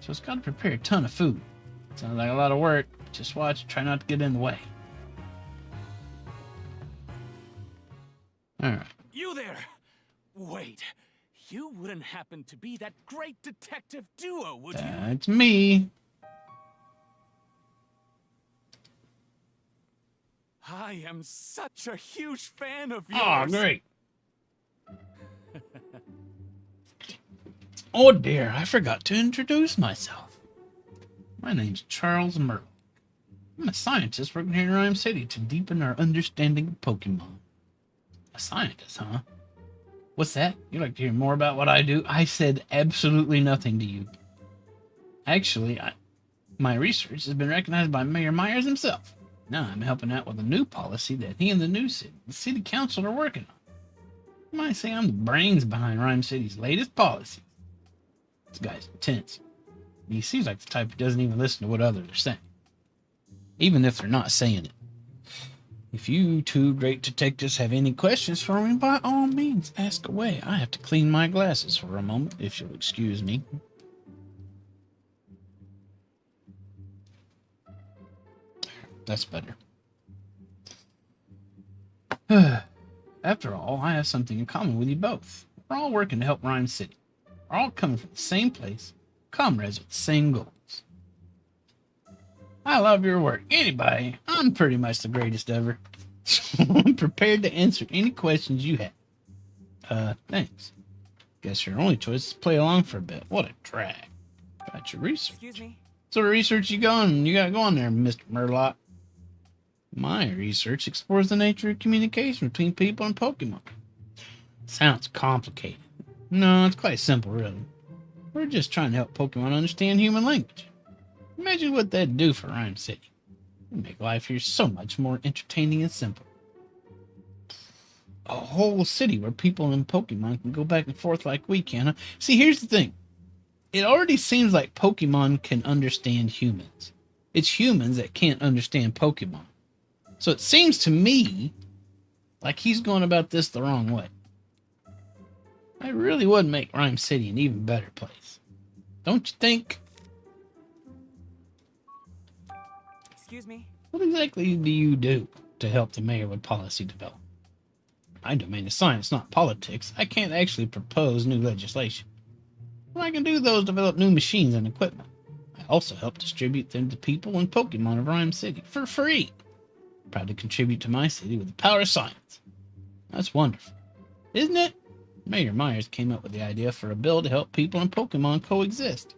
So it's got to prepare a ton of food. Sounds like a lot of work. Just watch, try not to get in the way. Alright.
You there! Wait, you wouldn't happen to be that great detective duo, would you?
That's me.
I am such a huge fan of yours.
Oh, great. Oh dear, I forgot to introduce myself. My name's Charles Murlock. I'm a scientist working here in Rhyme City to deepen our understanding of Pokemon. A scientist, huh? What's that? You'd like to hear more about what I do? I said absolutely nothing to you. Actually, my research has been recognized by Mayor Myers himself. Now I'm helping out with a new policy that he and the city council are working on. You might say I'm the brains behind Rhyme City's latest policies. This guy's intense. He seems like the type who doesn't even listen to what others are saying, even if they're not saying it. If you two great detectives have any questions for me, by all means, ask away. I have to clean my glasses for a moment, if you'll excuse me. That's better. After all, I have something in common with you both. We're all working to help Rhyme City. We're all coming from the same place, comrades with the same goals. I love your work. Anybody, I'm pretty much the greatest ever. So I'm prepared to answer any questions you have. Thanks. Guess your only choice is to play along for a bit. What a drag. Got your research.
Excuse me?
What sort of research you got going there, Mr. Murlock? My research explores the nature of communication between people and Pokemon. Sounds complicated. No, it's quite simple, really. We're just trying to help Pokemon understand human language. Imagine what that'd do for Rhyme City. It'd make life here so much more entertaining and simple. A whole city where people and Pokemon can go back and forth like we can. Huh? See, here's the thing. It already seems like Pokemon can understand humans. It's humans that can't understand Pokemon. So it seems to me like he's going about this the wrong way. I really would make Rhyme City an even better place. Don't you think?
Excuse me?
What exactly do you do to help the mayor with policy development? My domain is science, not politics. I can't actually propose new legislation. What I can do, though, is develop new machines and equipment. I also help distribute them to people and Pokemon of Rhyme City for free. I'm proud to contribute to my city with the power of science. That's wonderful, isn't it? Mayor Myers came up with the idea for a bill to help people and Pokemon coexist.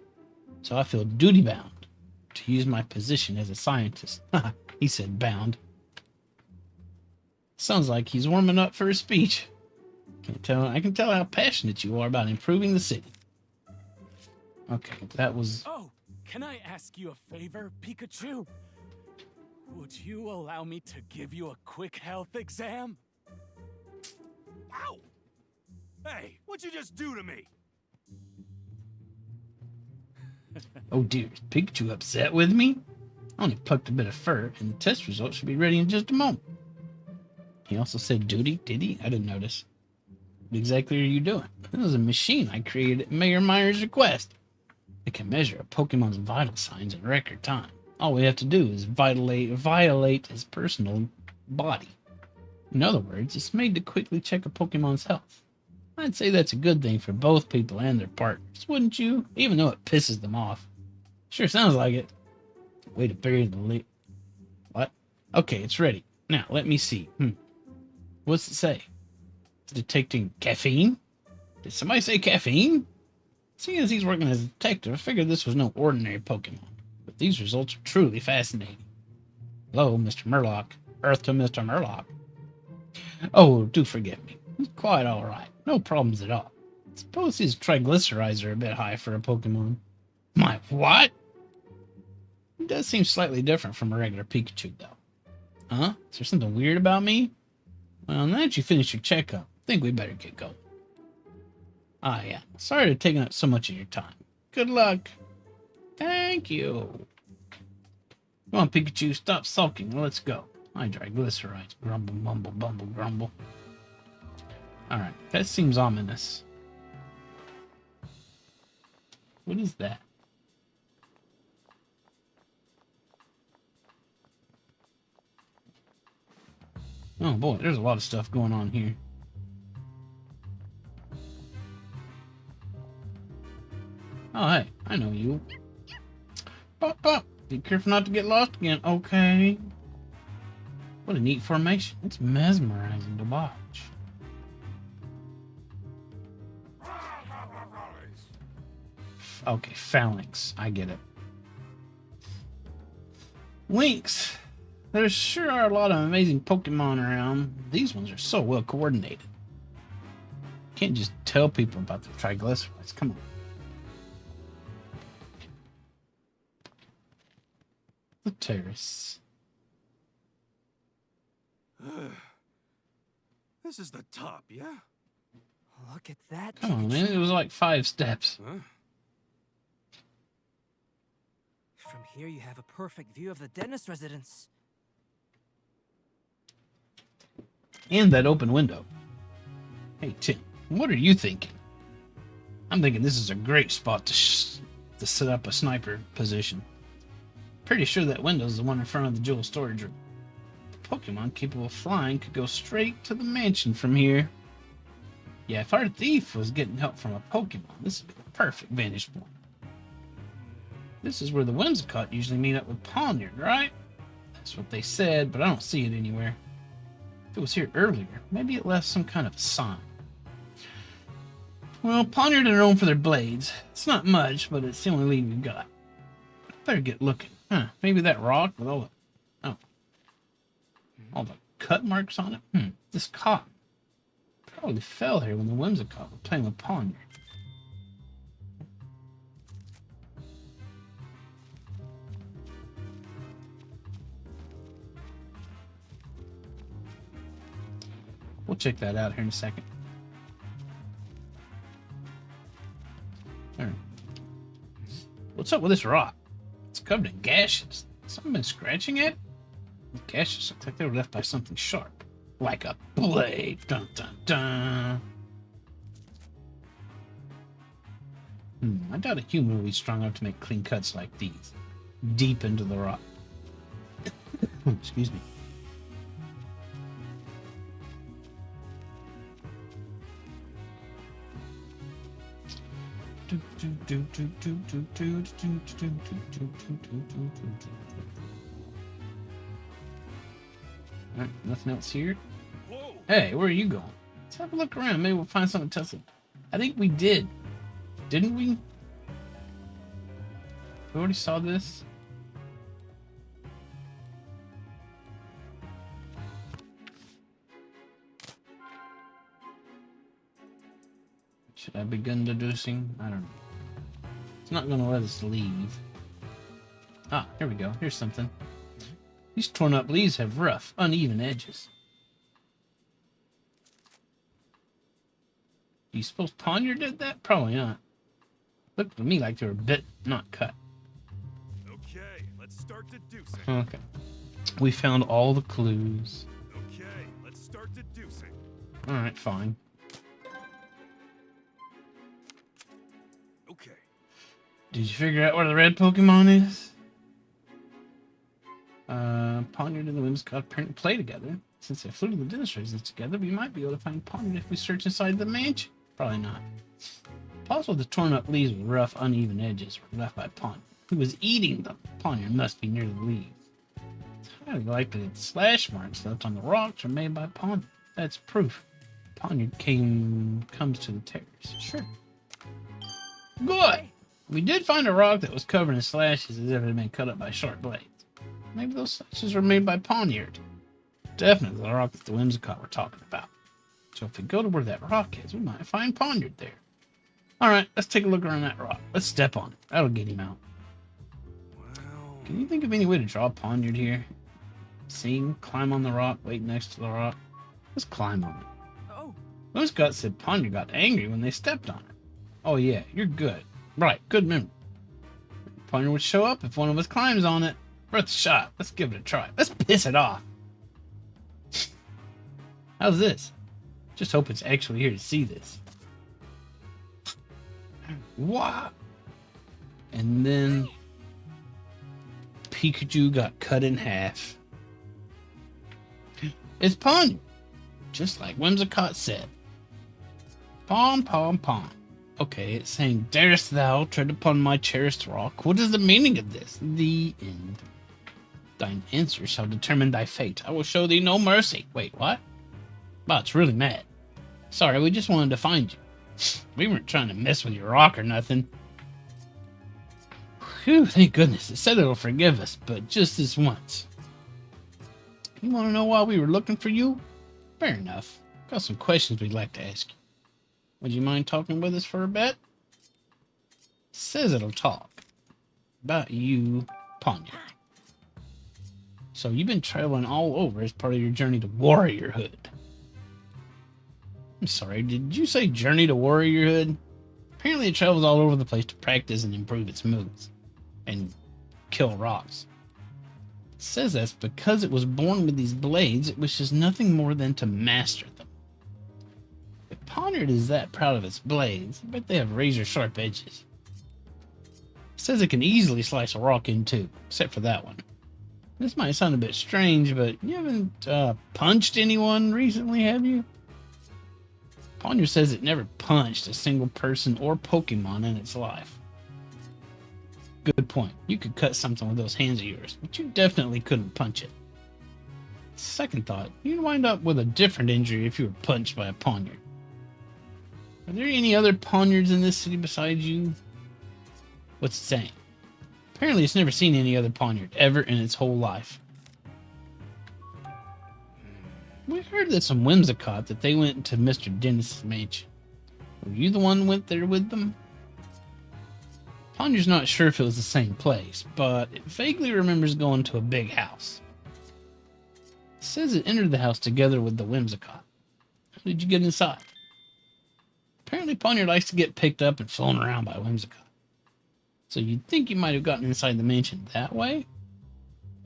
So I feel duty-bound to use my position as a scientist. He said bound. Sounds like he's warming up for a speech. I can tell how passionate you are about improving the city. Okay, that was...
Oh, can I ask you a favor, Pikachu? Would you allow me to give you a quick health exam?
Ow! Hey, what'd you just do to me?
Oh dear, is Pikachu upset with me? I only plucked a bit of fur, and the test results should be ready in just a moment. He also said duty, did he? I didn't notice. What exactly are you doing? This is a machine I created at Mayor Myers' request. It can measure a Pokemon's vital signs in record time. All we have to do is violate his personal body. In other words, it's made to quickly check a Pokemon's health. I'd say that's a good thing for both people and their partners, wouldn't you? Even though it pisses them off. Sure sounds like it. Way to bury the lead. What? Okay, it's ready. Now, let me see. What's it say? It's detecting caffeine? Did somebody say caffeine? Seeing as he's working as a detective, I figured this was no ordinary Pokemon. But these results are truly fascinating. Hello, Mr. Murlock. Earth to Mr. Murlock. Oh, do forgive me. He's quite alright. No problems at all. Suppose his triglycerides are a bit high for a Pokemon. My what? He does seem slightly different from a regular Pikachu, though. Huh? Is there something weird about me? Well, now that you finished your checkup, I think we better get going. Ah, yeah. Sorry to have taken up so much of your time. Good luck. Thank you. Come on, Pikachu, stop sulking and let's go. My triglycerides. Grumble, mumble, bumble, grumble. Alright, that seems ominous. What is that? Oh boy, there's a lot of stuff going on here. Oh hey, I know you. Pop, pop. Be careful not to get lost again. Okay. What a neat formation. It's mesmerizing to watch. Okay, phalanx. I get it. Lynx. There sure are a lot of amazing Pokemon around. These ones are so well coordinated. Can't just tell people about the triglycerides. Come on. The terrace.
This is the top, yeah?
Look at that.
Come on, man. It was like 5 steps.
Huh?
From here, you have a perfect view of the dentist residence.
And that open window. Hey, Tim, what are you thinking? I'm thinking this is a great spot to set up a sniper position. Pretty sure that window's the one in front of the jewel storage room. The Pokemon capable of flying could go straight to the mansion from here. Yeah, if our thief was getting help from a Pokemon, this would be the perfect vantage point. This is where the Whimsicott usually meet up with Pawniard, right? That's what they said, but I don't see it anywhere. If it was here earlier, maybe it left some kind of a sign. Well, Pawniard are known for their blades. It's not much, but it's the only lead we've got. Better get looking. Huh, maybe that rock with all the cut marks on it? This cotton probably fell here when the Whimsicott were playing with Pawniard. We'll check that out here in a second. All right. What's up with this rock? It's covered in gashes. Someone been scratching it? The gashes look like they were left by something sharp. Like a blade. Dun dun dun. I doubt a human will be strong enough to make clean cuts like these. Deep into the rock. Excuse me. Alright, nothing else here. Hey, where are you going? Let's have a look around. Maybe we'll find something to test it. I think we did. Didn't we? We already saw this. Should I begin deducing? I don't know. It's not going to let us leave. Ah, here we go. Here's something. These torn up leaves have rough, uneven edges. Do you suppose Pawniard did that? Probably not. Looked to me like they were bit, not cut.
Okay, let's start deducing.
Okay. We found all the clues.
Okay, let's start deducing.
Alright, fine.
Okay.
Did you figure out where the red Pokemon is? Pawniard and the Whimsicott apparently play together. Since they flew to the dentist residence together, we might be able to find Pawniard if we search inside the mansion. Probably not. Possible the torn up leaves with rough, uneven edges were left by Pawniard, who was eating them. Pawniard must be near the leaves. It's highly likely that slash marks left on the rocks are made by Pawniard. That's proof. Pawniard comes to the terrace. Sure. Good! We did find a rock that was covered in slashes as if it had been cut up by sharp blades. Maybe those slashes were made by Pawniard. Definitely the rock that the Whimsicott were talking about. So if we go to where that rock is, we might find Pawniard there. Alright, let's take a look around that rock. Let's step on it. That'll get him out.
Well...
Can you think of any way to draw Pawniard here? Sing, climb on the rock, wait next to the rock. Let's climb on it.
Oh.
Whimsicott said Pawniard got angry when they stepped on it. Oh yeah, you're good. Right, good memory. Pawniard would show up if one of us climbs on it. Worth a shot. Let's give it a try. Let's piss it off. How's this? Just hope it's actually here to see this. What? And then Pikachu got cut in half. It's Ponder. Just like Whimsicott said. Pom, pom, pom. Okay, it's saying, darest thou tread upon my cherished rock? What is the meaning of this? The end. Thine answer shall determine thy fate. I will show thee no mercy. Wait, what? Wow, it's really mad. Sorry, we just wanted to find you. We weren't trying to mess with your rock or nothing. Phew, thank goodness. It said it'll forgive us, but just this once. You want to know why we were looking for you? Fair enough. Got some questions we'd like to ask you. Would you mind talking with us for a bit? Says it'll talk. About you, Ponder. So you've been traveling all over as part of your journey to warriorhood. I'm sorry, did you say journey to warriorhood? Apparently it travels all over the place to practice and improve its moves. And kill rocks. It says that's because it was born with these blades, it wishes nothing more than to master them. If Ponder is that proud of its blades, I bet they have razor-sharp edges. It says it can easily slice a rock in two, except for that one. This might sound a bit strange, but you haven't punched anyone recently, have you? Ponder says it never punched a single person or Pokemon in its life. Good point. You could cut something with those hands of yours, but you definitely couldn't punch it. Second thought, you'd wind up with a different injury if you were punched by a Ponyard. Are there any other Ponyards in this city besides you? What's it saying? Apparently it's never seen any other Ponyard ever in its whole life. We heard that some Whimsicott that they went to Mr. Dennis's mansion. Were you the one who went there with them? Ponder's not sure if it was the same place, but it vaguely remembers going to a big house. It says it entered the house together with the Whimsicott. How did you get inside? Apparently Ponder likes to get picked up and flown around by Whimsicott. So you'd think you might have gotten inside the mansion that way?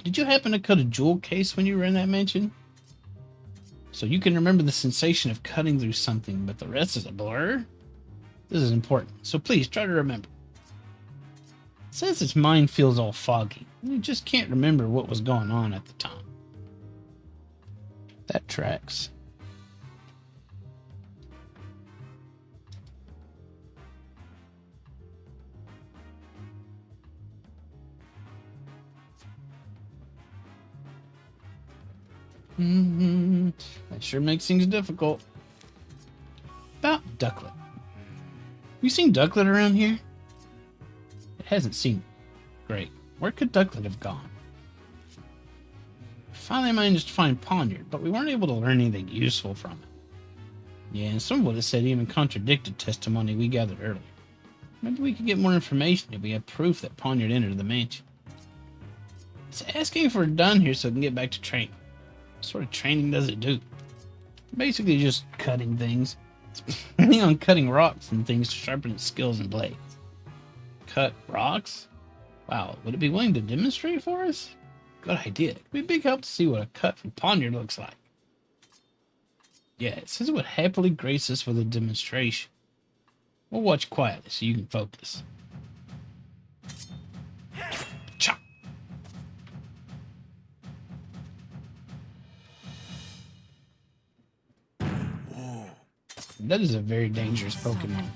Did you happen to cut a jewel case when you were in that mansion? So you can remember the sensation of cutting through something, but the rest is a blur? This is important, so please try to remember. It says its mind feels all foggy, and it just can't remember what was going on at the time. That tracks. That sure makes things difficult. About Ducklet. You seen Ducklet around here? It hasn't seen it. Great. Where could Ducklet have gone? Finally managed to find Ponyard, but we weren't able to learn anything useful from it. Yeah, and some of what it said even contradicted testimony we gathered earlier. Maybe we could get more information if we had proof that Ponyard entered the mansion. It's asking if we're done here so it can get back to training. What sort of training does it do? Basically just cutting things. It's planning on cutting rocks and things to sharpen its skills and blades. Cut rocks? Wow, would it be willing to demonstrate for us? Good idea. It'd be a big help to see what a cut from Ponyard looks like. Yeah, it says it would happily grace us with a demonstration. We'll watch quietly so you can focus. Chop! That is a very dangerous Pokemon.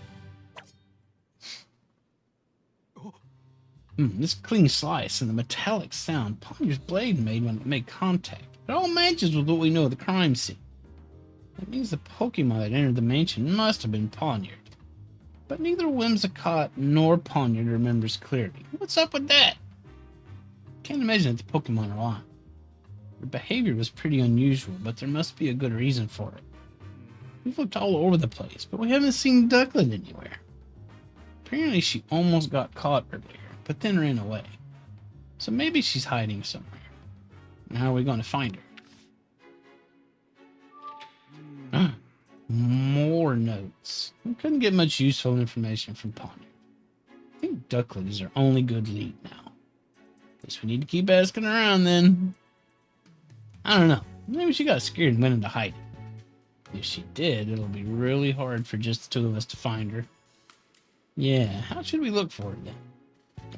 This clean slice and the metallic sound Ponyard's blade made when it made contact. It all matches with what we know of the crime scene. That means the Pokemon that entered the mansion must have been Ponyard. But neither Whimsicott nor Ponyard remembers clearly. What's up with that? Can't imagine that the Pokemon are lying. Their behavior was pretty unusual, but there must be a good reason for it. We've looked all over the place, but we haven't seen Ducklet anywhere. Apparently she almost got caught earlier, but then ran away. So maybe she's hiding somewhere. And how are we going to find her? More notes. We couldn't get much useful information from Ponder. I think Ducklet is our only good lead now. Guess we need to keep asking around then. I don't know. Maybe she got scared and went into hiding. If she did, it'll be really hard for just the two of us to find her. Yeah, how should we look for her then?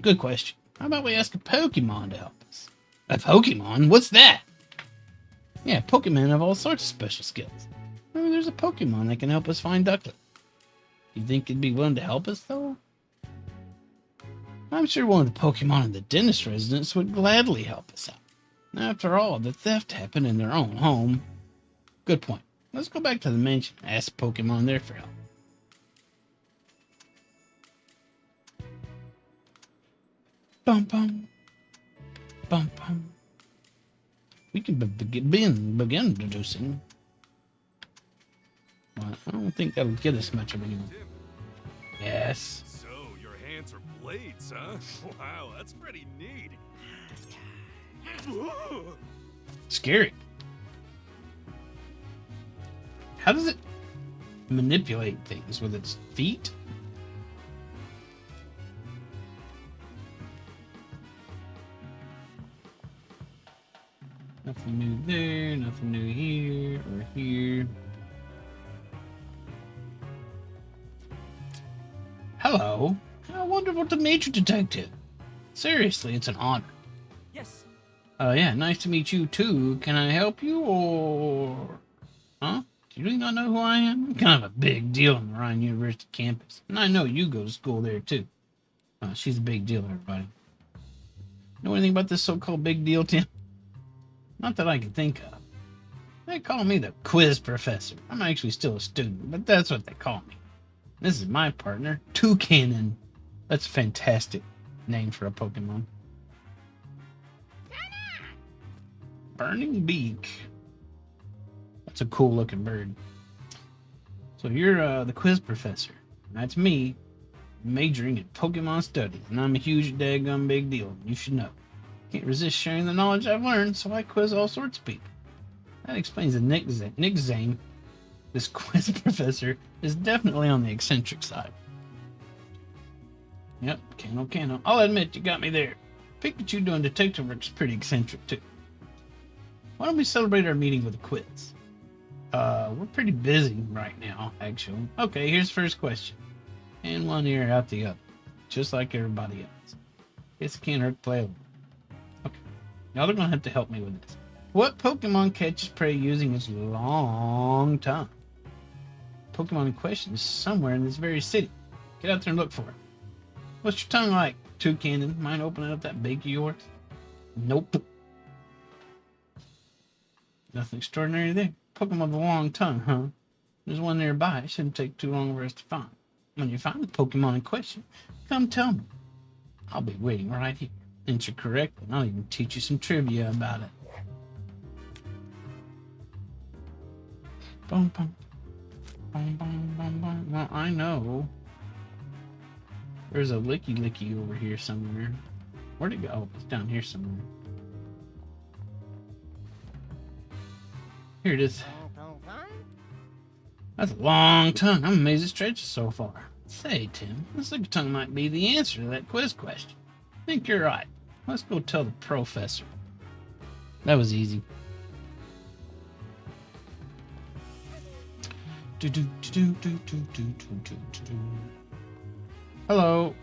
Good question. How about we ask a Pokemon to help us? A Pokemon? What's that? Yeah, Pokemon have all sorts of special skills. Maybe there's a Pokemon that can help us find Ducklet. You think it'd be willing to help us, though? I'm sure one of the Pokemon in the dentist residence would gladly help us out. After all, the theft happened in their own home. Good point. Let's go back to the mansion and ask Pokemon there for help. Bum bum. Bum bum. We can begin deducing. Well, I don't think that'll get us much of anyone. Yes.
So, your hands are blades, huh? Wow, that's pretty neat.
Scary. How does it manipulate things with its feet? Nothing new there, nothing new here or here. Hello. How wonderful to meet you, Detective. Seriously, it's an honor.
Yes.
Yeah, nice to meet you too. Can I help you or... Huh? Do you really not know who I am? I'm kind of a big deal on the Ryan University campus. And I know you go to school there too. She's a big deal, everybody. Know anything about this so-called big deal, Tim? Not that I can think of. They call me the quiz professor. I'm actually still a student, but that's what they call me. This is my partner, Toucanon. That's a fantastic name for a Pokemon. Burning Beak. That's a cool looking bird. So you're the quiz professor. That's me, majoring in Pokemon studies, and I'm a huge daggum big deal. You should know. Can't resist sharing the knowledge I've learned, so I quiz all sorts of people. That explains the nickname. This quiz professor is definitely on the eccentric side. Yep, Cano. I'll admit you got me there. Pikachu doing detective work is pretty eccentric too. Why don't we celebrate our meeting with a quiz? We're pretty busy right now, actually. Okay, here's the first question. In one ear, out the other. Just like everybody else. Guess it can't hurt to play a little. Okay, y'all are gonna have to help me with this. What Pokemon catches prey using its long tongue? Pokemon in question is somewhere in this very city. Get out there and look for it. What's your tongue like, Toucanon? Mind opening up that beak of yours? Nope. Nothing extraordinary there. Pokemon with a long tongue, huh? There's one nearby. It shouldn't take too long for us to find. When you find the Pokemon in question, come tell me. I'll be waiting right here. Answer correctly, and I'll even teach you some trivia about it. Bum, bum. Bum, bum, bum, bum. Well, I know. There's a licky over here somewhere. Where'd it go? Oh, it's down here somewhere. Here it is. That's a long tongue. I'm amazed it stretches so far. Say, Tim, this licky tongue might be the answer to that quiz question. I think you're right. Let's go tell the professor. That was easy. Hello.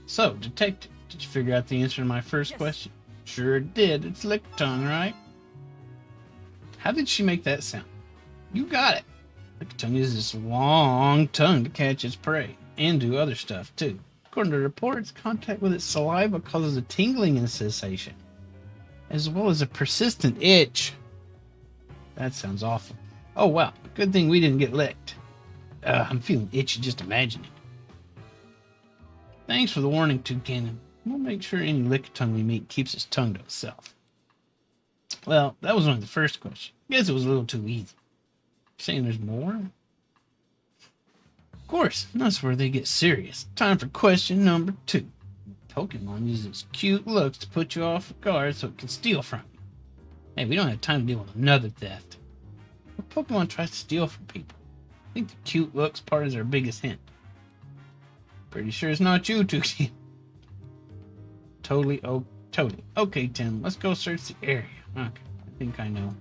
So, detective, did you figure out the answer to my first question? Sure did. It's lick tongue, right? How did she make that sound? You got it. Lick tongue uses this long tongue to catch its prey and do other stuff too. According to reports, contact with its saliva causes a tingling sensation, as well as a persistent itch. That sounds awful. Oh wow, good thing we didn't get licked. I'm feeling itchy just imagining. Thanks for the warning, Toucanon. We'll make sure any lick tongue we meet keeps its tongue to itself. Well, that was only the first question. Guess it was a little too easy. Saying there's more? Of course, that's where they get serious. Time for question number 2. Pokemon uses its cute looks to put you off guard so it can steal from you. Hey, we don't have time to deal with another theft. What Pokemon tries to steal from people? I think the cute looks part is our biggest hint. Pretty sure it's not you, Tuxie. Totally. Okay, Tim, let's go search the area. Okay, I think I know.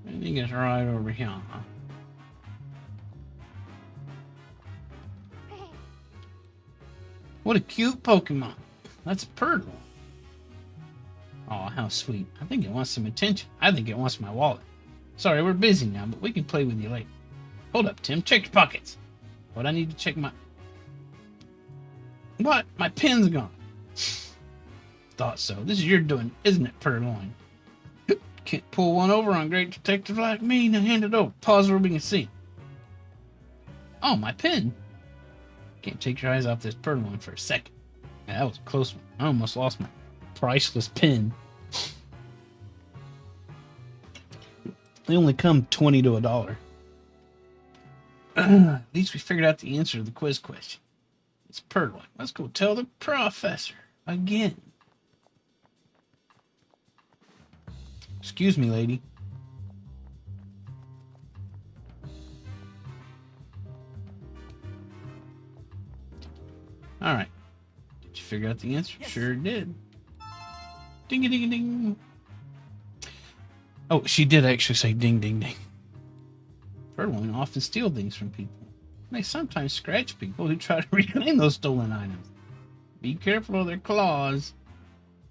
I think it's right over here, huh? What a cute Pokemon. That's a Purtle. Oh, how sweet. I think it wants some attention. I think it wants my wallet. Sorry, we're busy now, but we can play with you later. Hold up, Tim. Check your pockets. What, I need to check my... What? My pen's gone. Thought so. This is your doing, isn't it, Purloin? Can't pull one over on great detective like me. Now hand it over. Pause where we can see. Oh, my pen. Can't take your eyes off this Purloin for a second. Yeah, that was a close one. I almost lost my priceless pen. They only come 20 to $1. At least we figured out the answer to the quiz question. It's Purloin. Let's go tell the professor again. Excuse me, lady. All right. Did you figure out the answer? Yes. Sure did. Ding a ding a ding. Oh, she did actually say ding ding ding. Purloin often steal things from people. They sometimes scratch people who try to reclaim those stolen items. Be careful of their claws.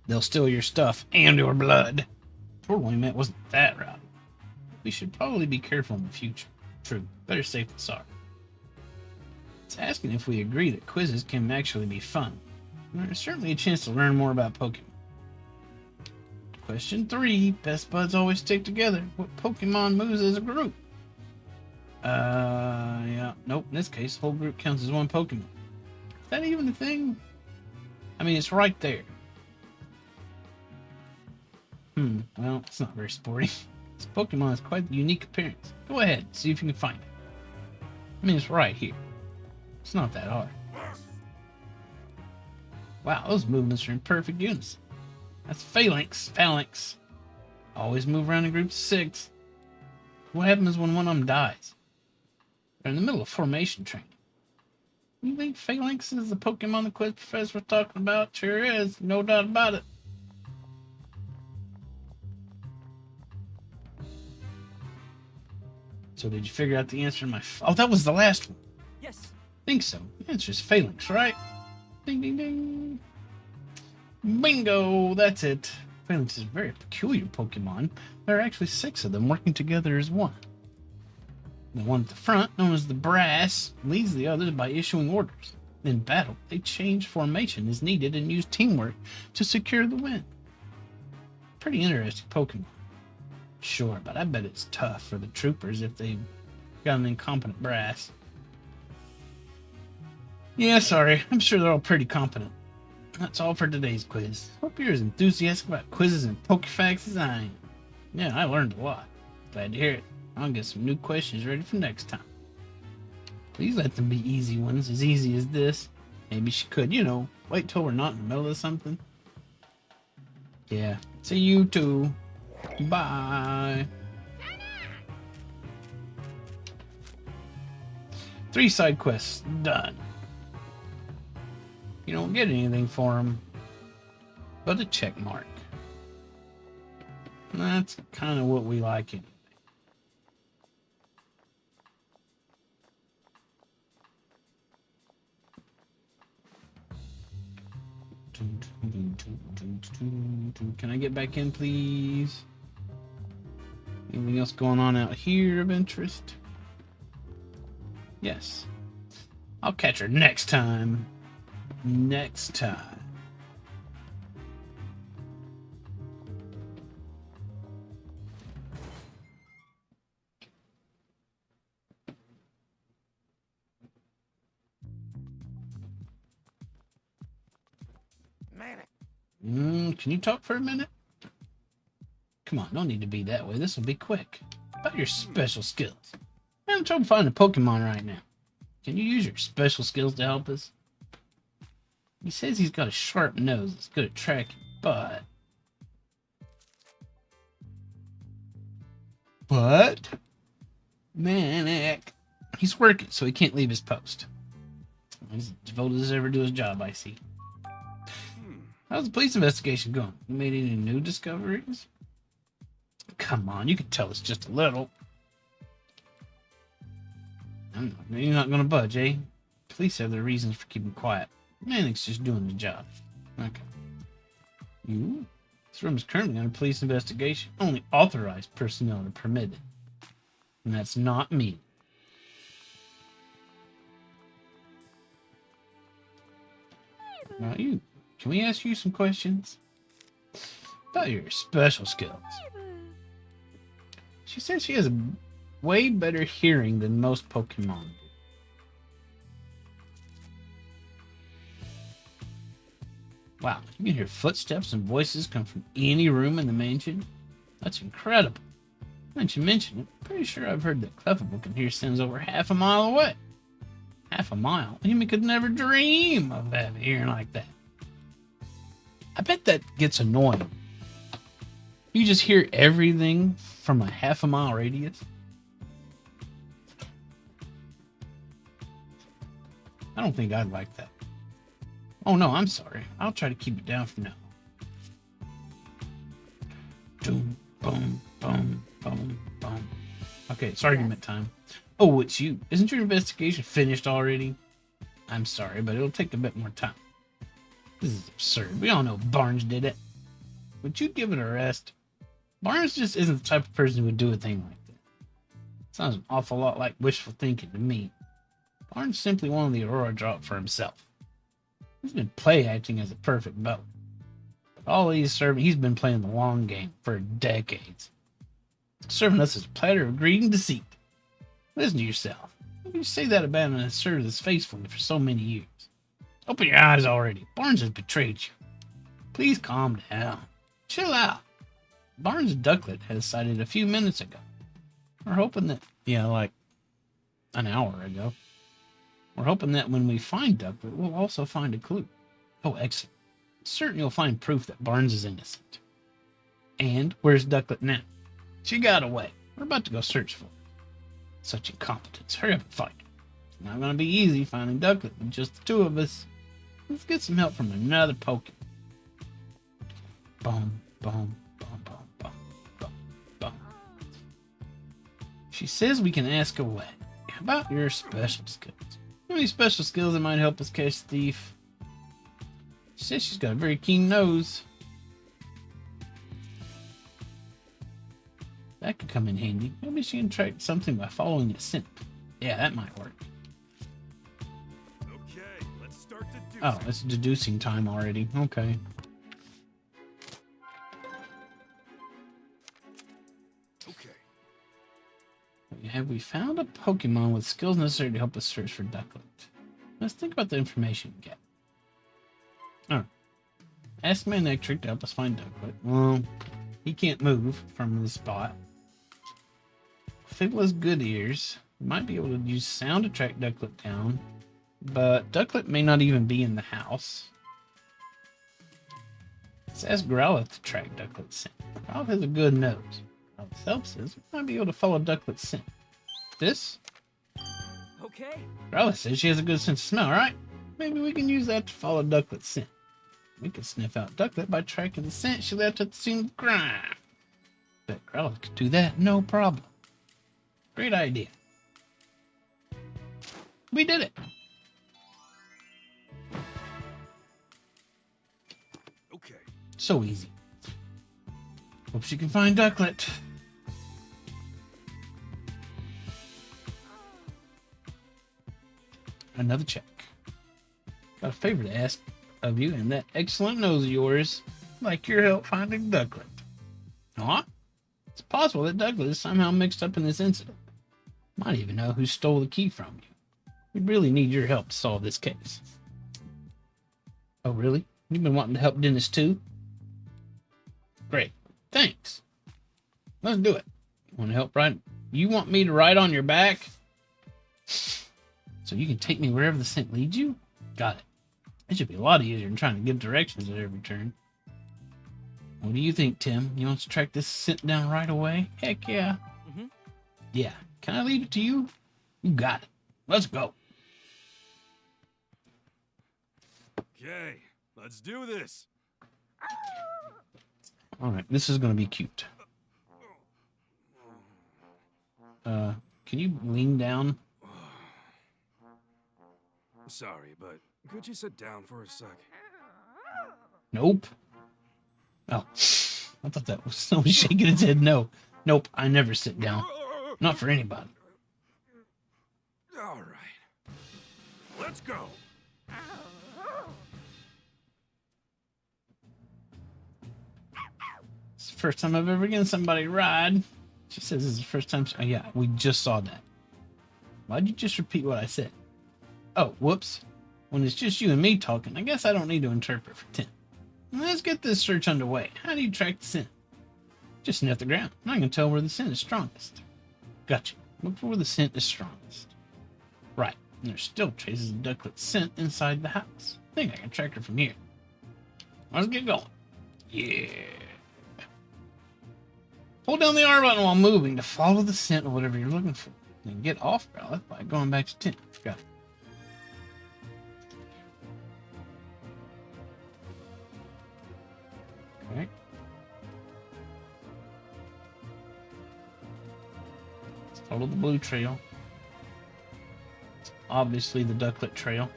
They'll steal your stuff and your blood. Purloin meant wasn't that rowdy. We should probably be careful in the future. True. Better safe than sorry. It's asking if we agree that quizzes can actually be fun. There's certainly a chance to learn more about Pokemon. Question 3. Best buds always stick together. What Pokemon moves as a group? Yeah. Nope. In this case, the whole group counts as one Pokemon. Is that even a thing? I mean, it's right there. Well, it's not very sporty. This Pokemon has quite a unique appearance. Go ahead, see if you can find it. I mean, it's right here. It's not that hard. Wow, those movements are in perfect unison. That's Phalanx. Phalanx. Always move around in groups of 6. What happens when one of them dies? They're in the middle of formation training. You think Phalanx is the Pokemon the quiz professor was talking about? Sure is. No doubt about it. So did you figure out the answer to my... Oh, that was the last one.
Yes.
Think so. The answer is Phalanx, right? Ding, ding, ding. Bingo! That's it. Phalanx is a very peculiar Pokemon. There are actually 6 of them working together as one. The one at the front, known as the Brass, leads the others by issuing orders. In battle, they change formation as needed and use teamwork to secure the win. Pretty interesting Pokemon. Sure, but I bet it's tough for the troopers if they've got an incompetent Brass. Yeah, sorry. I'm sure they're all pretty competent. That's all for today's quiz. Hope you're as enthusiastic about quizzes and Pokefacts as I am. Yeah, I learned a lot. Glad to hear it. I'll get some new questions ready for next time. Please let them be easy ones, as easy as this. Maybe she could, wait till we're not in the middle of something. Yeah, see you too. Bye. 3 side quests done. You don't get anything for them, but a check mark. That's kind of what we like anyway. Can I get back in, please? Anything else going on out here of interest? Yes. I'll catch her next time. Next time. Can you talk for a minute? Come on, don't need to be that way. This will be quick. About your special skills. I'm having trouble finding a Pokemon right now. Can you use your special skills to help us? He says he's got a sharp nose that's good at tracking, but... Manic. He's working, so he can't leave his post. He's as devoted as ever to his job, I see. How's the police investigation going? You made any new discoveries? Come on, you can tell us just a little. You're not going to budge, eh? Police have their reasons for keeping quiet. Manic's just doing the job. Okay. You? This room is currently under police investigation. Only authorized personnel are permitted. And that's not me. Now you, can we ask you some questions? About your special skills. She says she has a way better hearing than most Pokemon do. Wow, you can hear footsteps and voices come from any room in the mansion? That's incredible. Now that you mention it, I'm pretty sure I've heard that Clefable can hear sounds over half a mile away. Half a mile? A human could never dream of having hearing like that. I bet that gets annoying. You just hear everything from a half a mile radius. I don't think I'd like that. Oh no, I'm sorry. I'll try to keep it down for now. Boom, boom, boom, boom, boom. Okay, it's argument time. Oh, it's you. Isn't your investigation finished already? I'm sorry, but it'll take a bit more time. This is absurd. We all know Barnes did it. Would you give it a rest? Barnes just isn't the type of person who would do a thing like that. Sounds an awful lot like wishful thinking to me. Barnes simply wanted the Aurora drop for himself. He's been play acting as a perfect bow. But all he's serving, he's been playing the long game for decades. Serving us as a platter of greed and deceit. Listen to yourself. You say that about him and has served us faithfully for so many years. Open your eyes already. Barnes has betrayed you. Please calm down. Chill out. Barnes' ducklet had sighted a few minutes ago. We're hoping that, like an hour ago. We're hoping that when we find Ducklet, we'll also find a clue. Oh, excellent. Certain you'll find proof that Barnes is innocent. And where's Ducklet now? She got away. We're about to go search for her. Such incompetence. Hurry up and find her. It's not going to be easy finding Ducklet with just the two of us. Let's get some help from another Pokemon. Boom, boom, boom, boom, boom, boom, boom. She says we can ask away. How about your special skills? Any special skills that might help us catch the thief? She says she's got a very keen nose. That could come in handy. Maybe she can track something by following a scent. Yeah, that might work.
Okay, let's start deducing.
Oh, it's deducing time already. Okay. Have we found a Pokemon with skills necessary to help us search for Ducklet? Let's think about the information we get. Oh. Ask Manectric to help us find Ducklet. Well, he can't move from the spot. Fibble has good ears. We might be able to use sound to track Ducklet down. But Ducklet may not even be in the house. Let's ask Growlithe to track Ducklet's scent. Growlithe has a good nose. Growlithe helps us. We might be able to follow Ducklet's scent. This?
Okay.
Growlithe says she has a good sense of smell, right? Maybe we can use that to follow Ducklet's scent. We could sniff out Ducklet by tracking the scent she left at the scene of the crime. Bet Growlithe could do that, no problem. Great idea. We did it.
Okay.
So easy. Hope she can find Ducklet. Another check. Got a favor to ask of you, and that excellent nose of yours. I'd like your help finding Ducklet. Huh? It's possible that Ducklet is somehow mixed up in this incident. Might even know who stole the key from you. We really need your help to solve this case. Oh, really? You've been wanting to help Dennis too? Great. Thanks. Let's do it. Want to help ride? You want me to ride on your back? So you can take me wherever the scent leads you? Got it. It should be a lot easier than trying to give directions at every turn. What do you think, Tim? You want to track this scent down right away? Heck yeah.
Mm-hmm.
Yeah. Can I leave it to you? You got it. Let's go.
Okay, let's do this.
All right, this is going to be cute. Can you lean down?
Sorry, but could you sit down for a sec?
Nope. Oh, I thought that was someone shaking his head. No. Nope, I never sit down. Not for anybody.
All right. Let's go.
It's the first time I've ever given somebody a ride. She says it's the first time. Oh, yeah, we just saw that. Why'd you just repeat what I said? Oh, whoops. When it's just you and me talking, I guess I don't need to interpret for Tim. Let's get this search underway. How do you track the scent? Just sniff the ground. I can tell where the scent is strongest. Gotcha. Look for where the scent is strongest. Right. And there's still traces of Ducklet's scent inside the house. I think I can track her from here. Let's get going. Yeah. Hold down the R button while moving to follow the scent of whatever you're looking for. Then get off Growlithe by going back to 10. Got it. Okay. Let's follow the blue trail. Obviously the Ducklet trail.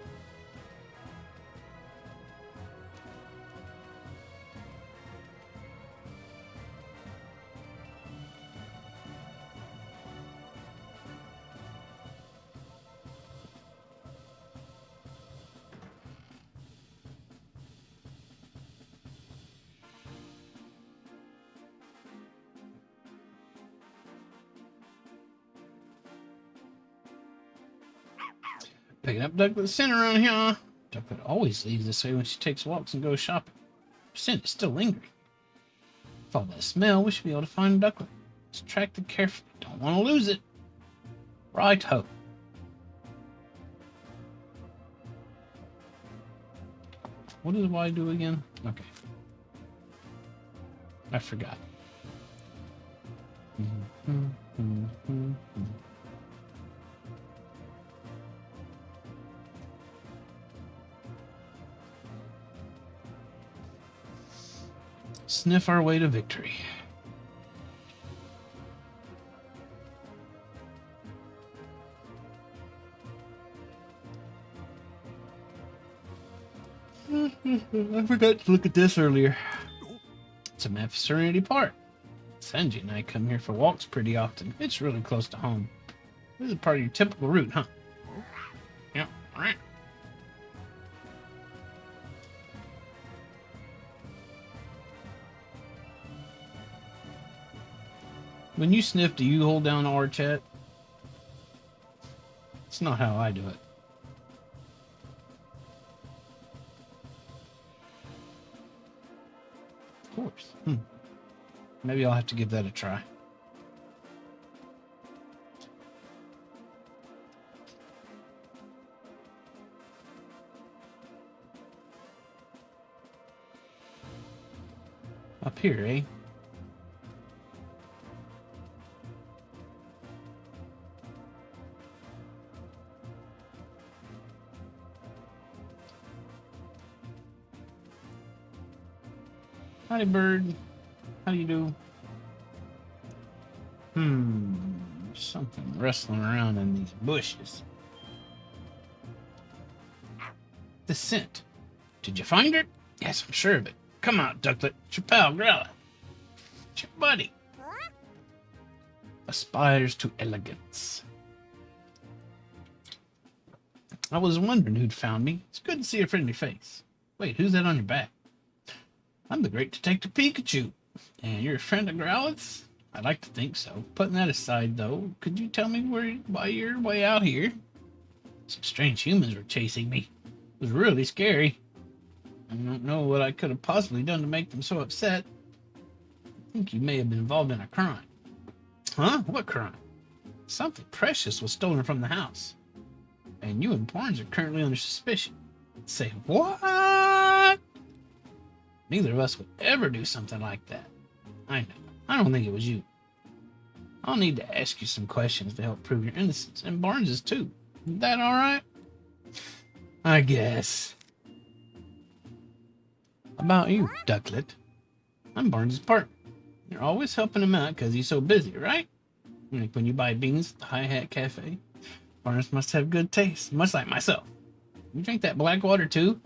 Picking up Ducklet's scent around here. Ducklet always leaves this way when she takes walks and goes shopping. Her scent is still lingering. Follow that smell, we should be able to find Ducklet. Let's track it carefully. Don't want to lose it. Right-ho. What does Y do again? Okay. I forgot. Sniff our way to victory. I forgot to look at this earlier. It's a map of Serenity Park. Sanji and I come here for walks pretty often. It's really close to home. This is part of your typical route, huh? Yep. Alright. When you sniff, do you hold down R chat? It's not how I do it. Of course. Maybe I'll have to give that a try. Up here, eh? Hi, bird. How do you do? Something rustling around in these bushes. The scent. Did you find her? Yes, I'm sure of it. Come out, Ducklet. It's your pal, Growlithe. It's your buddy. Aspires to elegance. I was wondering who'd found me. It's good to see a friendly face. Wait, who's that on your back? I'm the great Detective Pikachu. And you're a friend of Growlithe's? I'd like to think so. Putting that aside, though, could you tell me why you're way out here? Some strange humans were chasing me. It was really scary. I don't know what I could have possibly done to make them so upset. I think you may have been involved in a crime. Huh? What crime? Something precious was stolen from the house. And you and Barnes are currently under suspicion. Say what? Neither of us would ever do something like that. I know. I don't think it was you. I'll need to ask you some questions to help prove your innocence, and Barnes's too. Is that all right? I guess. About you, Ducklet. I'm Barnes's partner. You're always helping him out because he's so busy, right? Like when you buy beans at the High Hat Cafe. Barnes must have good taste, much like myself. You drink that black water too?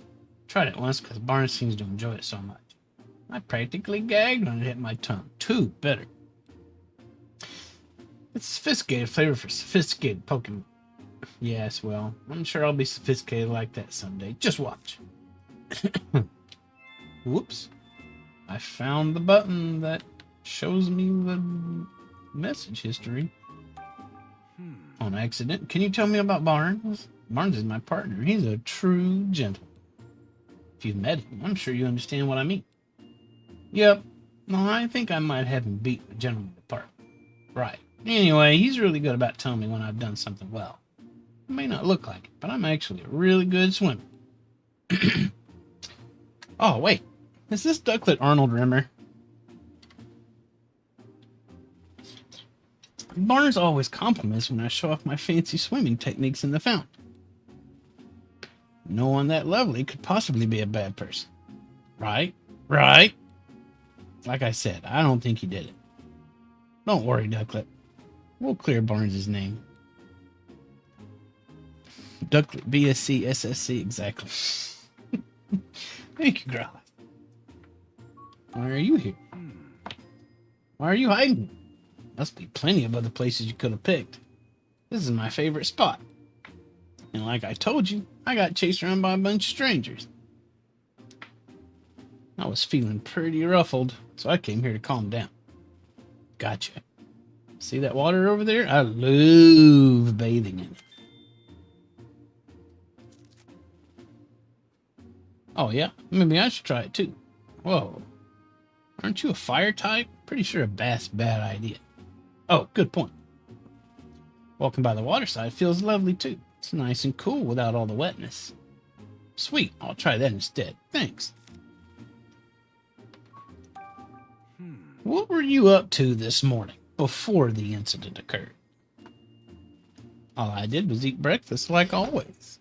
Tried it once because Barnes seems to enjoy it so much. I practically gagged when it hit my tongue. Two better. It's a sophisticated flavor for sophisticated Pokemon. Yes, well, I'm sure I'll be sophisticated like that someday. Just watch. Whoops. I found the button that shows me the message history. On accident. Can you tell me about Barnes? Barnes is my partner. He's a true gentleman. If you've met him, I'm sure you understand what I mean. Yep. No, I think I might have him beat the gentleman apart. Right. Anyway, he's really good about telling me when I've done something well. It may not look like it, but I'm actually a really good swimmer. Oh, wait. Is this Ducklet Arnold Rimmer? Barnes always compliments when I show off my fancy swimming techniques in the fountain. No one that lovely could possibly be a bad person. Right? Right? Like I said, I don't think he did it. Don't worry, Ducklet. We'll clear Barnes' name. Ducklet, BSC, SSC, exactly. Thank you, Growlithe. Why are you here? Why are you hiding? Must be plenty of other places you could have picked. This is my favorite spot. And like I told you, I got chased around by a bunch of strangers. I was feeling pretty ruffled, so I came here to calm down. Gotcha. See that water over there? I love bathing in it. Oh yeah, maybe I should try it too. Whoa. Aren't you a fire type? Pretty sure a bath's a bad idea. Oh, good point. Walking by the waterside feels lovely too. It's nice and cool without all the wetness. Sweet, I'll try that instead. Thanks. What were you up to this morning before the incident occurred? All I did was eat breakfast like always.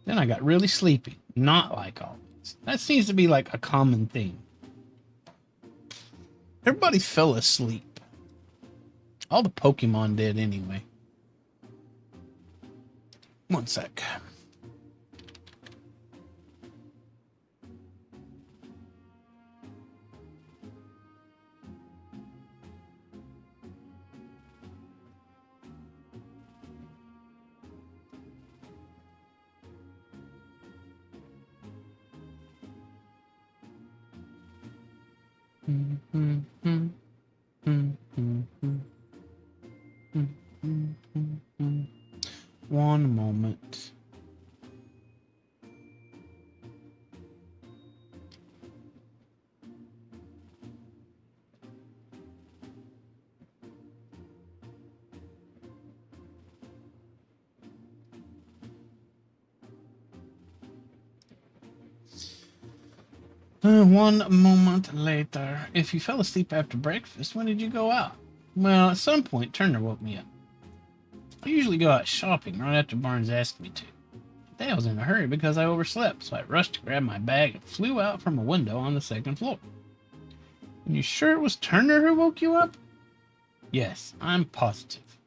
Then I got really sleepy, not like always. That seems to be like a common theme. Everybody fell asleep. All the Pokemon did anyway. One sec. One moment. One moment later. If you fell asleep after breakfast, when did you go out? Well, at some point, Turner woke me up. I usually go out shopping right after Barnes asked me to. Today I was in a hurry because I overslept, so I rushed to grab my bag and flew out from a window on the second floor. And you sure it was Turner who woke you up? Yes, I'm positive.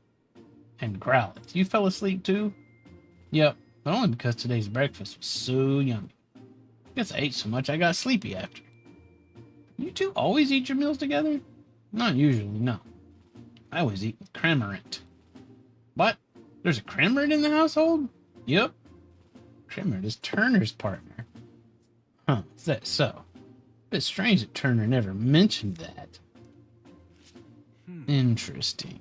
And Growlithe, you fell asleep too? Yep, but only because today's breakfast was so yummy. Guess I ate so much I got sleepy after. You two always eat your meals together? Not usually, no. I always eat with Cramorant. What? There's a Cramorant in the household? Yep. Cramorant is Turner's partner. Huh, is that so? Bit strange that Turner never mentioned that. Interesting.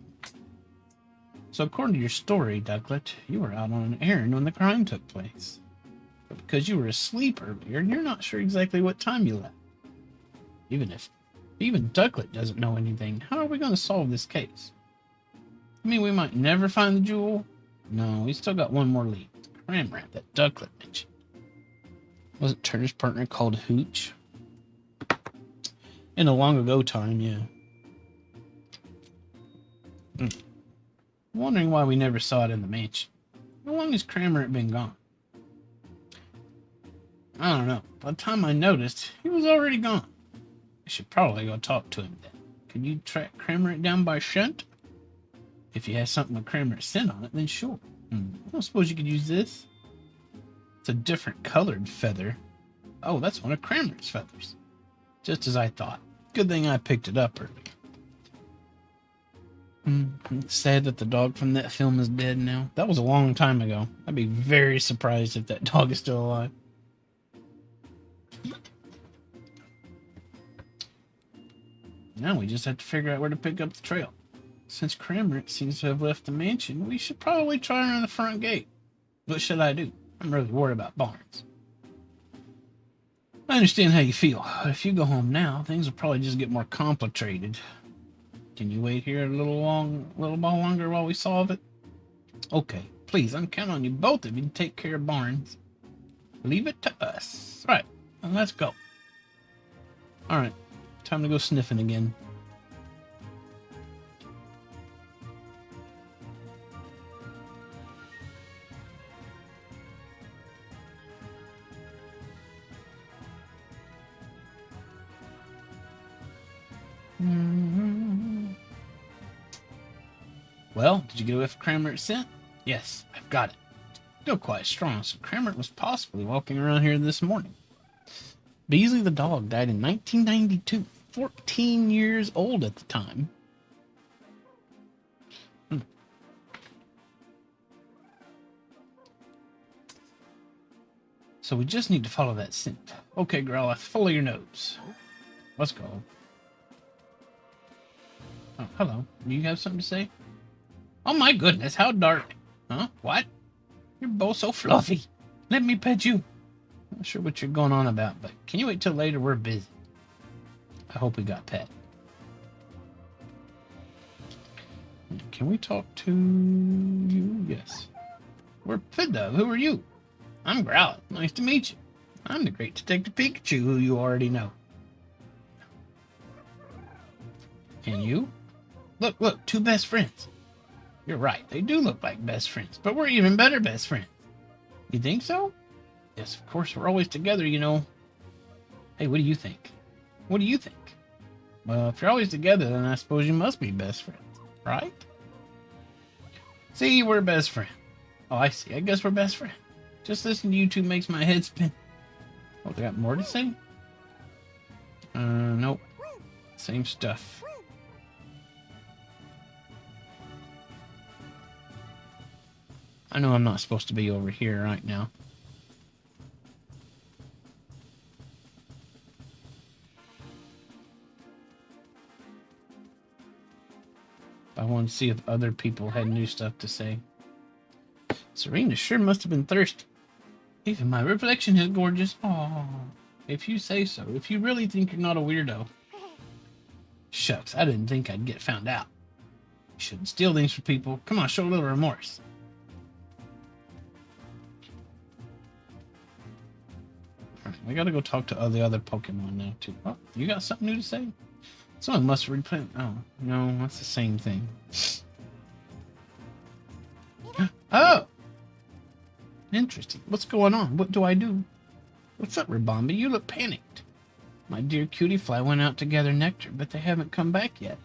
So according to your story, Ducklet, you were out on an errand when the crime took place. But because you were asleep earlier, you're not sure exactly what time you left. Even Ducklet doesn't know anything, how are we going to solve this case? You mean we might never find the jewel? No, we still got one more lead. Cramorant that Ducklet mentioned. Wasn't Turner's partner called Hooch? In a long ago time, yeah. Wondering why we never saw it in the mansion. How long has Cramorant been gone? I don't know. By the time I noticed, he was already gone. I should probably go talk to him then. Can you track Cramorant down by Shunt? If he has something with Cramorant's scent on it, then sure. I don't suppose you could use this. It's a different colored feather. Oh, that's one of Cranmer's feathers. Just as I thought. Good thing I picked it up earlier. It's sad that the dog from that film is dead now. That was a long time ago. I'd be very surprised if that dog is still alive. Now we just have to figure out where to pick up the trail. Since Cranmer seems to have left the mansion, we should probably try around the front gate. What should I do? I'm really worried about Barnes. I understand how you feel. If you go home now, things will probably just get more complicated. Can you wait here a little while longer while we solve it? Okay, please, I'm counting on you both of you to take care of Barnes. Leave it to us. Right, then let's go. Alright, time to go sniffing again. Well, did you get away from Cranmer's scent? Yes, I've got it. Still quite strong, so Cranmer was possibly walking around here this morning. Beasley the dog died in 1992, 14 years old at the time. So we just need to follow that scent. Okay, Growlithe, follow your nose. Let's go. Oh, hello. Do you have something to say? Oh my goodness, how dark. Huh? What? You're both so fluffy. Let me pet you. Not sure what you're going on about, but can you wait till later? We're busy. I hope we got pet. Can we talk to you? Yes. We're Pidove. Who are you? I'm Growlithe. Nice to meet you. I'm the great Detective Pikachu, who you already know. And you? Look, two best friends. You're right, they do look like best friends, but we're even better best friends. You think so? Yes, of course, we're always together, you know. Hey, what do you think? What do you think? Well, if you're always together, then I suppose you must be best friends, right? See, we're best friends. Oh, I see. I guess we're best friends. Just listening to you two makes my head spin. Oh, they got more to say? Nope. Same stuff. I know I'm not supposed to be over here right now. I want to see if other people had new stuff to say. Serena sure must have been thirsty. Even my reflection is gorgeous. Aww. If you say so. If you really think you're not a weirdo. Shucks, I didn't think I'd get found out. You shouldn't steal things from people. Come on, show a little remorse. We gotta go talk to the other Pokemon now, too. Oh, you got something new to say? Someone must replant. Oh, no, that's the same thing. Oh! Interesting. What's going on? What do I do? What's up, Rabombi? You look panicked. My dear cutie fly went out to gather nectar, but they haven't come back yet.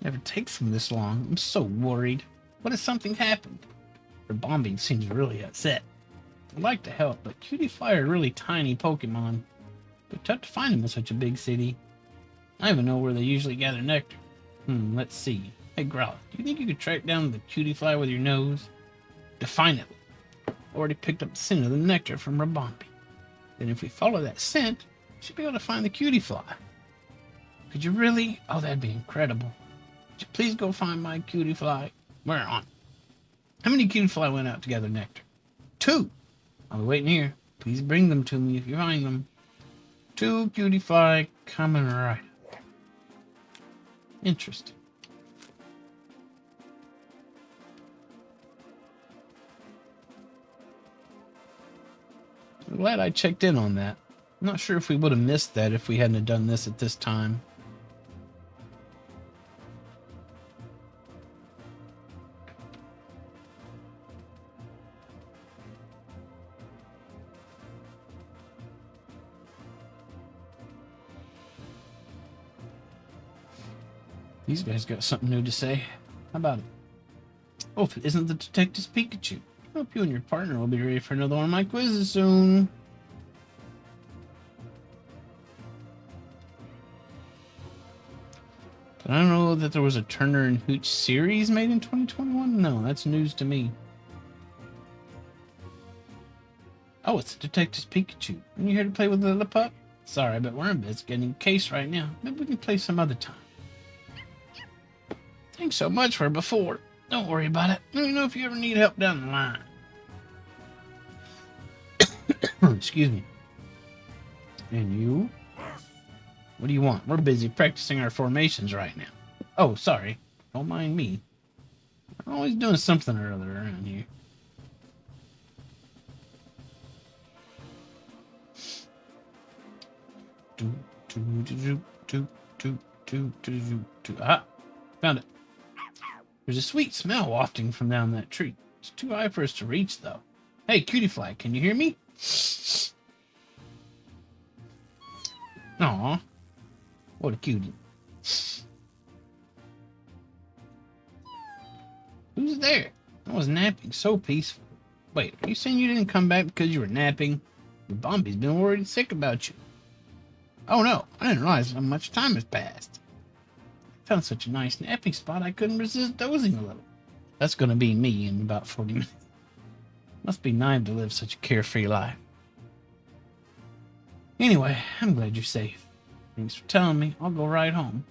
Never takes them this long. I'm so worried. What if something happened? Rabombi seems really upset. I'd like to help, but cutie fly are really tiny Pokemon. It's tough to find them in such a big city. I don't even know where they usually gather nectar. Let's see. Hey, Growlithe, do you think you could track down the cutie fly with your nose? Define it. Already picked up the scent of the nectar from Rabombi. Then if we follow that scent, we should be able to find the cutie fly. Could you really? Oh, that'd be incredible. Would you please go find my cutie fly? Where on? How many cutie fly went out to gather nectar? 2. I'll be waiting here. Please bring them to me if you find them. 2 cutie fly coming right up. Interesting. I'm glad I checked in on that. I'm not sure if we would have missed that if we hadn't have done this at this time. These guys got something new to say. How about it? Oh, if it isn't the Detective's Pikachu. I hope you and your partner will be ready for another one of my quizzes soon. Did I know that there was a Turner and Hooch series made in 2021? No, that's news to me. Oh, it's Detective Pikachu. Are you here to play with the little pup? Sorry, but we're in bed getting a case right now. Maybe we can play some other time. Thanks so much for before. Don't worry about it. Let me know if you ever need help down the line. Excuse me. And you? What do you want? We're busy practicing our formations right now. Oh, sorry. Don't mind me. I'm always doing something or other around here. Ah, found it. There's a sweet smell wafting from down that tree. It's too high for us to reach, though. Hey, cutie fly, can you hear me? Aw, what a cutie. Who's there? I was napping, so peaceful. Wait, are you saying you didn't come back because you were napping? The Bombi's been worried sick about you. Oh no, I didn't realize how much time has passed. I found such a nice napping spot I couldn't resist dozing a little. That's gonna be me in about 40 minutes. Must be nice to live such a carefree life. Anyway, I'm glad you're safe. Thanks for telling me. I'll go right home.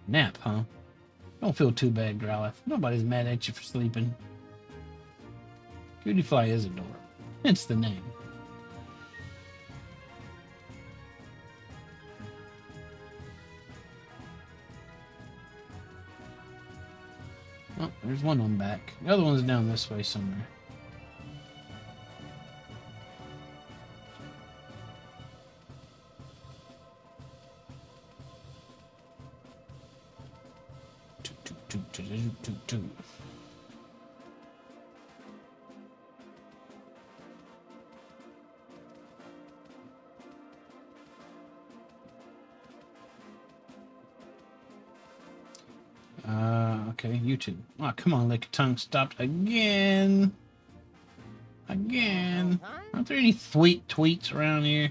Nap, huh? Don't feel too bad, Growlithe. Nobody's mad at you for sleeping. Cutie Fly is adorable. Hence the name. Oh, there's one on back. The other one's down this way somewhere. Okay, you two. Oh, come on, Lick Tongue stopped again. Again. Aren't there any sweet tweets around here?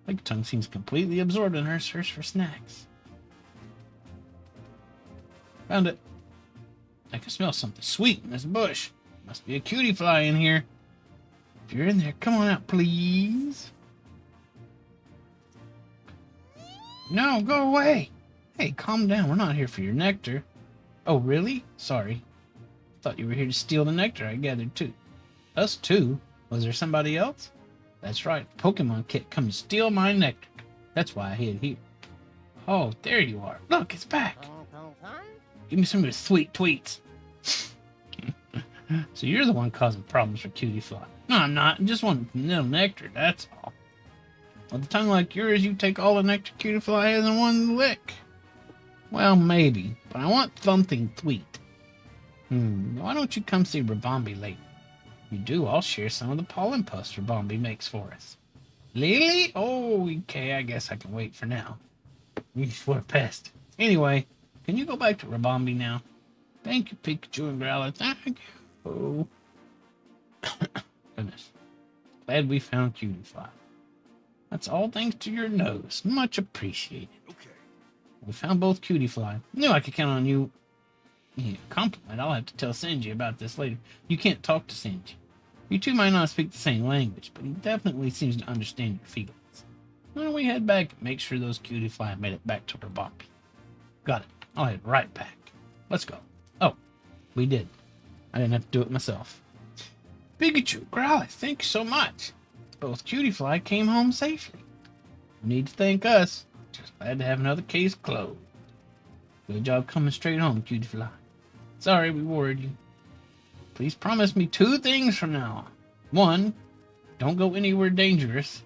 Lick Tongue seems completely absorbed in her search for snacks. Found it. I can smell something sweet in this bush. Must be a cutie fly in here. If you're in there, come on out, please. No, go away. Hey, calm down. We're not here for your nectar. Oh, really? Sorry. Thought you were here to steal the nectar I gathered too. Us too? Was there somebody else? That's right. Pokemon Kit come to steal my nectar. That's why I hid here. Oh, there you are. Look, it's back. Give me some of your sweet tweets. So you're the one causing problems for Cutie Fly. No, I'm not. I just want little nectar, that's all. With a tongue like yours, you take all the nectar Cutie Fly has in one lick. Well, maybe, but I want something sweet. Why don't you come see Rabombi later? If you do, I'll share some of the pollen puffs Rabombi makes for us. Lily? Oh, okay, I guess I can wait for now. What a pest. Anyway, can you go back to Rabombi now? Thank you, Pikachu and Growlithe. Thank you. Goodness. Glad we found Cutie Fly. That's all thanks to your nose. Much appreciated.
Okay.
We found both Cutie Fly. Knew I could count on you. Yeah, compliment. I'll have to tell Sanji about this later. You can't talk to Sanji. You two might not speak the same language, but he definitely seems to understand your feelings. Why don't we head back and make sure those Cutie Fly made it back to Rabombi? Got it. I'll head right back. Let's go. Oh, we did. I didn't have to do it myself. Pikachu, Growlithe, thank you so much. Both Cutie Fly came home safely. You need to thank us. Just glad to have another case closed. Good job coming straight home, Cutie Fly. Sorry we worried you. Please promise me 2 things from now on. 1, don't go anywhere dangerous.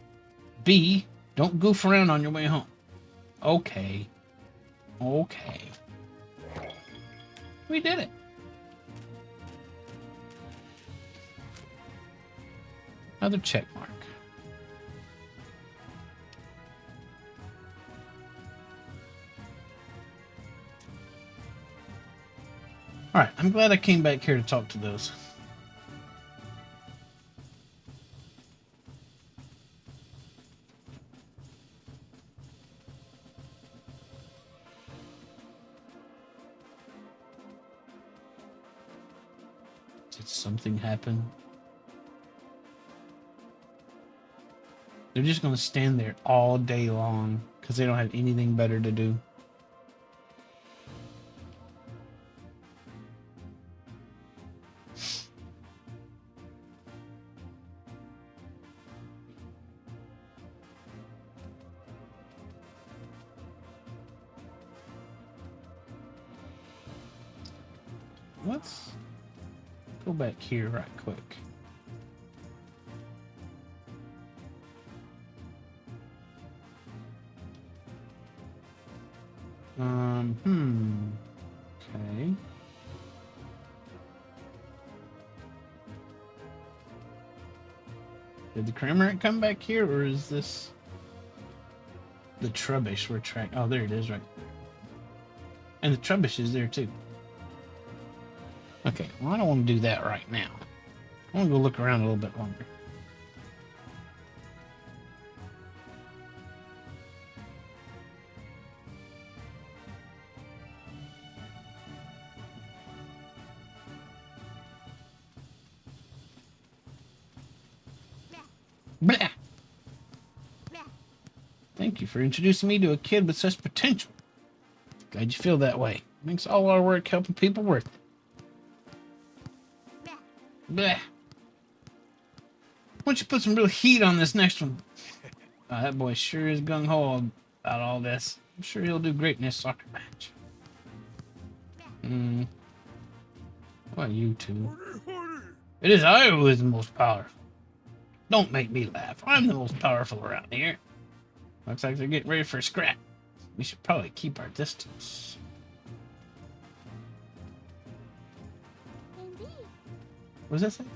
B, don't goof around on your way home. Okay. Okay. We did it. Another check mark. Alright, I'm glad I came back here to talk to those. Did something happen? They're just gonna stand there all day long because they don't have anything better to do. Let's go back here right quick. Okay. Did the Cramorant come back here, or is this the Trubbish we're tracking? Oh, there it is, right there. And the Trubbish is there too. Okay, well, I don't want to do that right now. I want to go look around a little bit longer. Blah. Thank you for introducing me to a kid with such potential. Glad you feel that way. Makes all our work helping people worth it. Blah. Why don't you put some real heat on this next one? That boy sure is gung-ho about all this. I'm sure he'll do great in this soccer match. What about you two? It is I who is the most powerful. Don't make me laugh. I'm the most powerful around here. Looks like they're getting ready for a scrap. We should probably keep our distance. What does that say?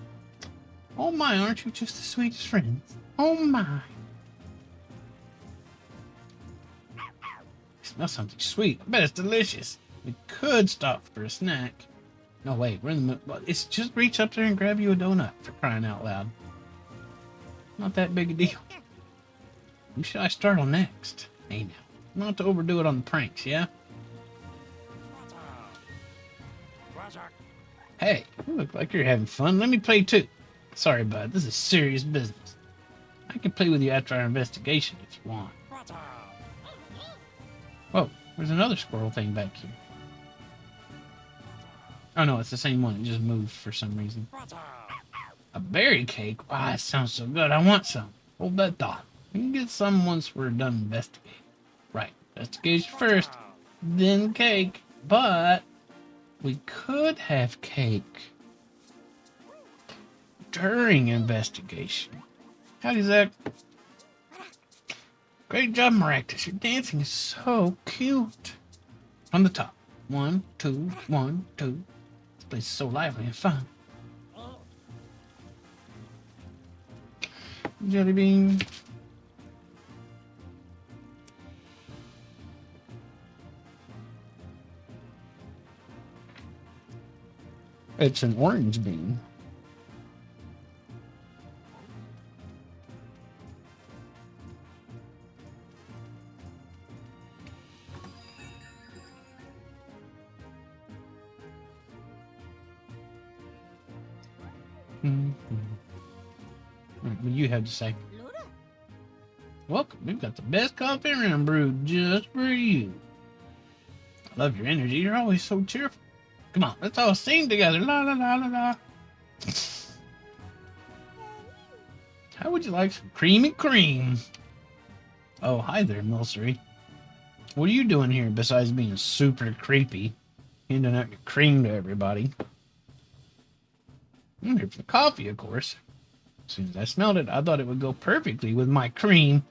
Oh my, aren't you just the sweetest friends? Oh my. I smell something sweet. I bet it's delicious. We could stop for a snack. No, wait, we're in the middle. It's just reach up there and grab you a donut, for crying out loud. Not that big a deal. Who should I startle next? Hey now. Not to overdo it on the pranks, yeah? Hey, you look like you're having fun. Let me play too. Sorry, bud. This is serious business. I can play with you after our investigation if you want. Whoa, there's another squirrel thing back here. Oh no, it's the same one. It just moved for some reason. A berry cake? Wow, that sounds so good. I want some. Hold that thought. We can get some once we're done investigating. Right, investigation first, then cake. But we could have cake during investigation. How does that? Great job, Maractus. Your dancing is so cute. On the top. 1, 2, 1, 2. This place is so lively and fun. Jelly bean. It's an orange bean. What do you have to say? Welcome. We've got the best coffee around brewed just for you. I love your energy. You're always so cheerful. Come on, let's all sing together. La la la la la. How would you like some creamy cream? Oh, hi there, Milcery. What are you doing here besides being super creepy? Handing out your cream to everybody. I'm here for the coffee, of course. As soon as I smelled it, I thought it would go perfectly with my cream.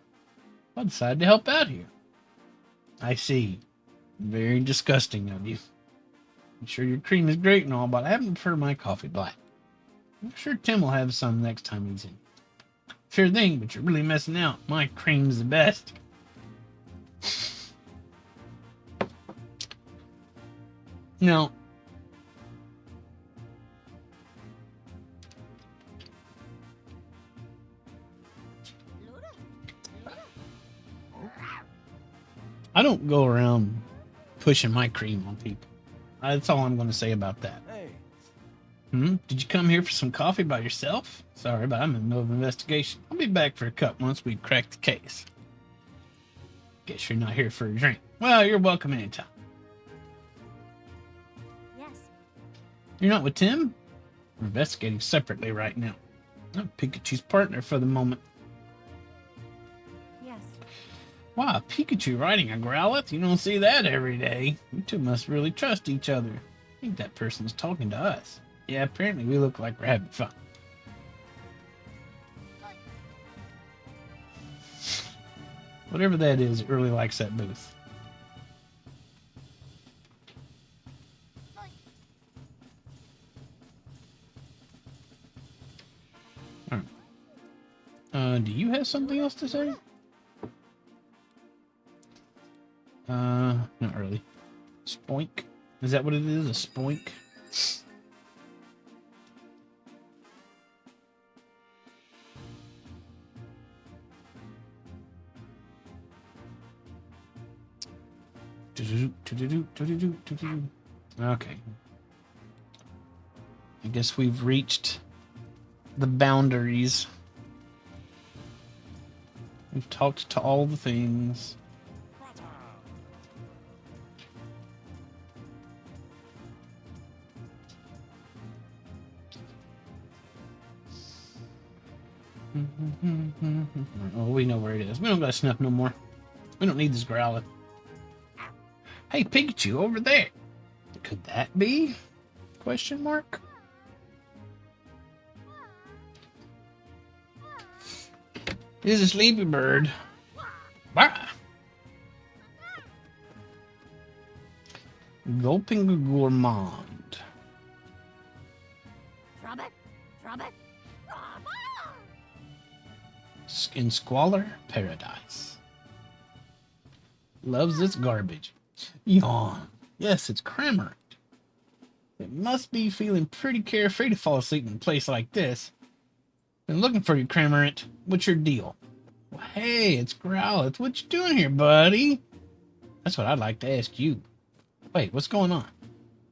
I decided to help out here. I see. Very disgusting of you. I'm sure your cream is great and all, but I happen to prefer my coffee black. I'm sure Tim will have some next time he's in. Sure thing, but you're really missing out. My cream's the best. No. I don't go around pushing my cream on people. That's all I'm going to say about that.
Hey,
Did you come here for some coffee by yourself? Sorry, but I'm in the middle of an investigation. I'll be back for a cup once we crack the case. Guess you're not here for a drink. Well, you're welcome anytime.
Yes.
You're not with Tim? We're investigating separately right now. I'm Pikachu's partner for the moment.
Yes.
Wow, Pikachu riding a Growlithe? You don't see that every day. You two must really trust each other. I think that person's talking to us. Yeah, apparently we look like we're having fun. Whatever that is, it really likes that booth. Alright. Do you have something else to say? Not really. Spoink? Is that what it is? A spoink? Okay. I guess we've reached the boundaries. We've talked to all the things. Oh, we know where it is. We don't got snuff no more. We don't need this Growlithe. Hey, Pikachu, over there. Could that be? Question mark? Here's a sleepy bird. Bah! Gulping gourmand. In squalor paradise. Loves its garbage. Yawn. Yes, it's Cramorant. It must be feeling pretty carefree to fall asleep in a place like this. Been looking for you, Cramorant. What's your deal? Well, hey, it's Growlithe. What you doing here, buddy? That's what I'd like to ask you. Wait, what's going on?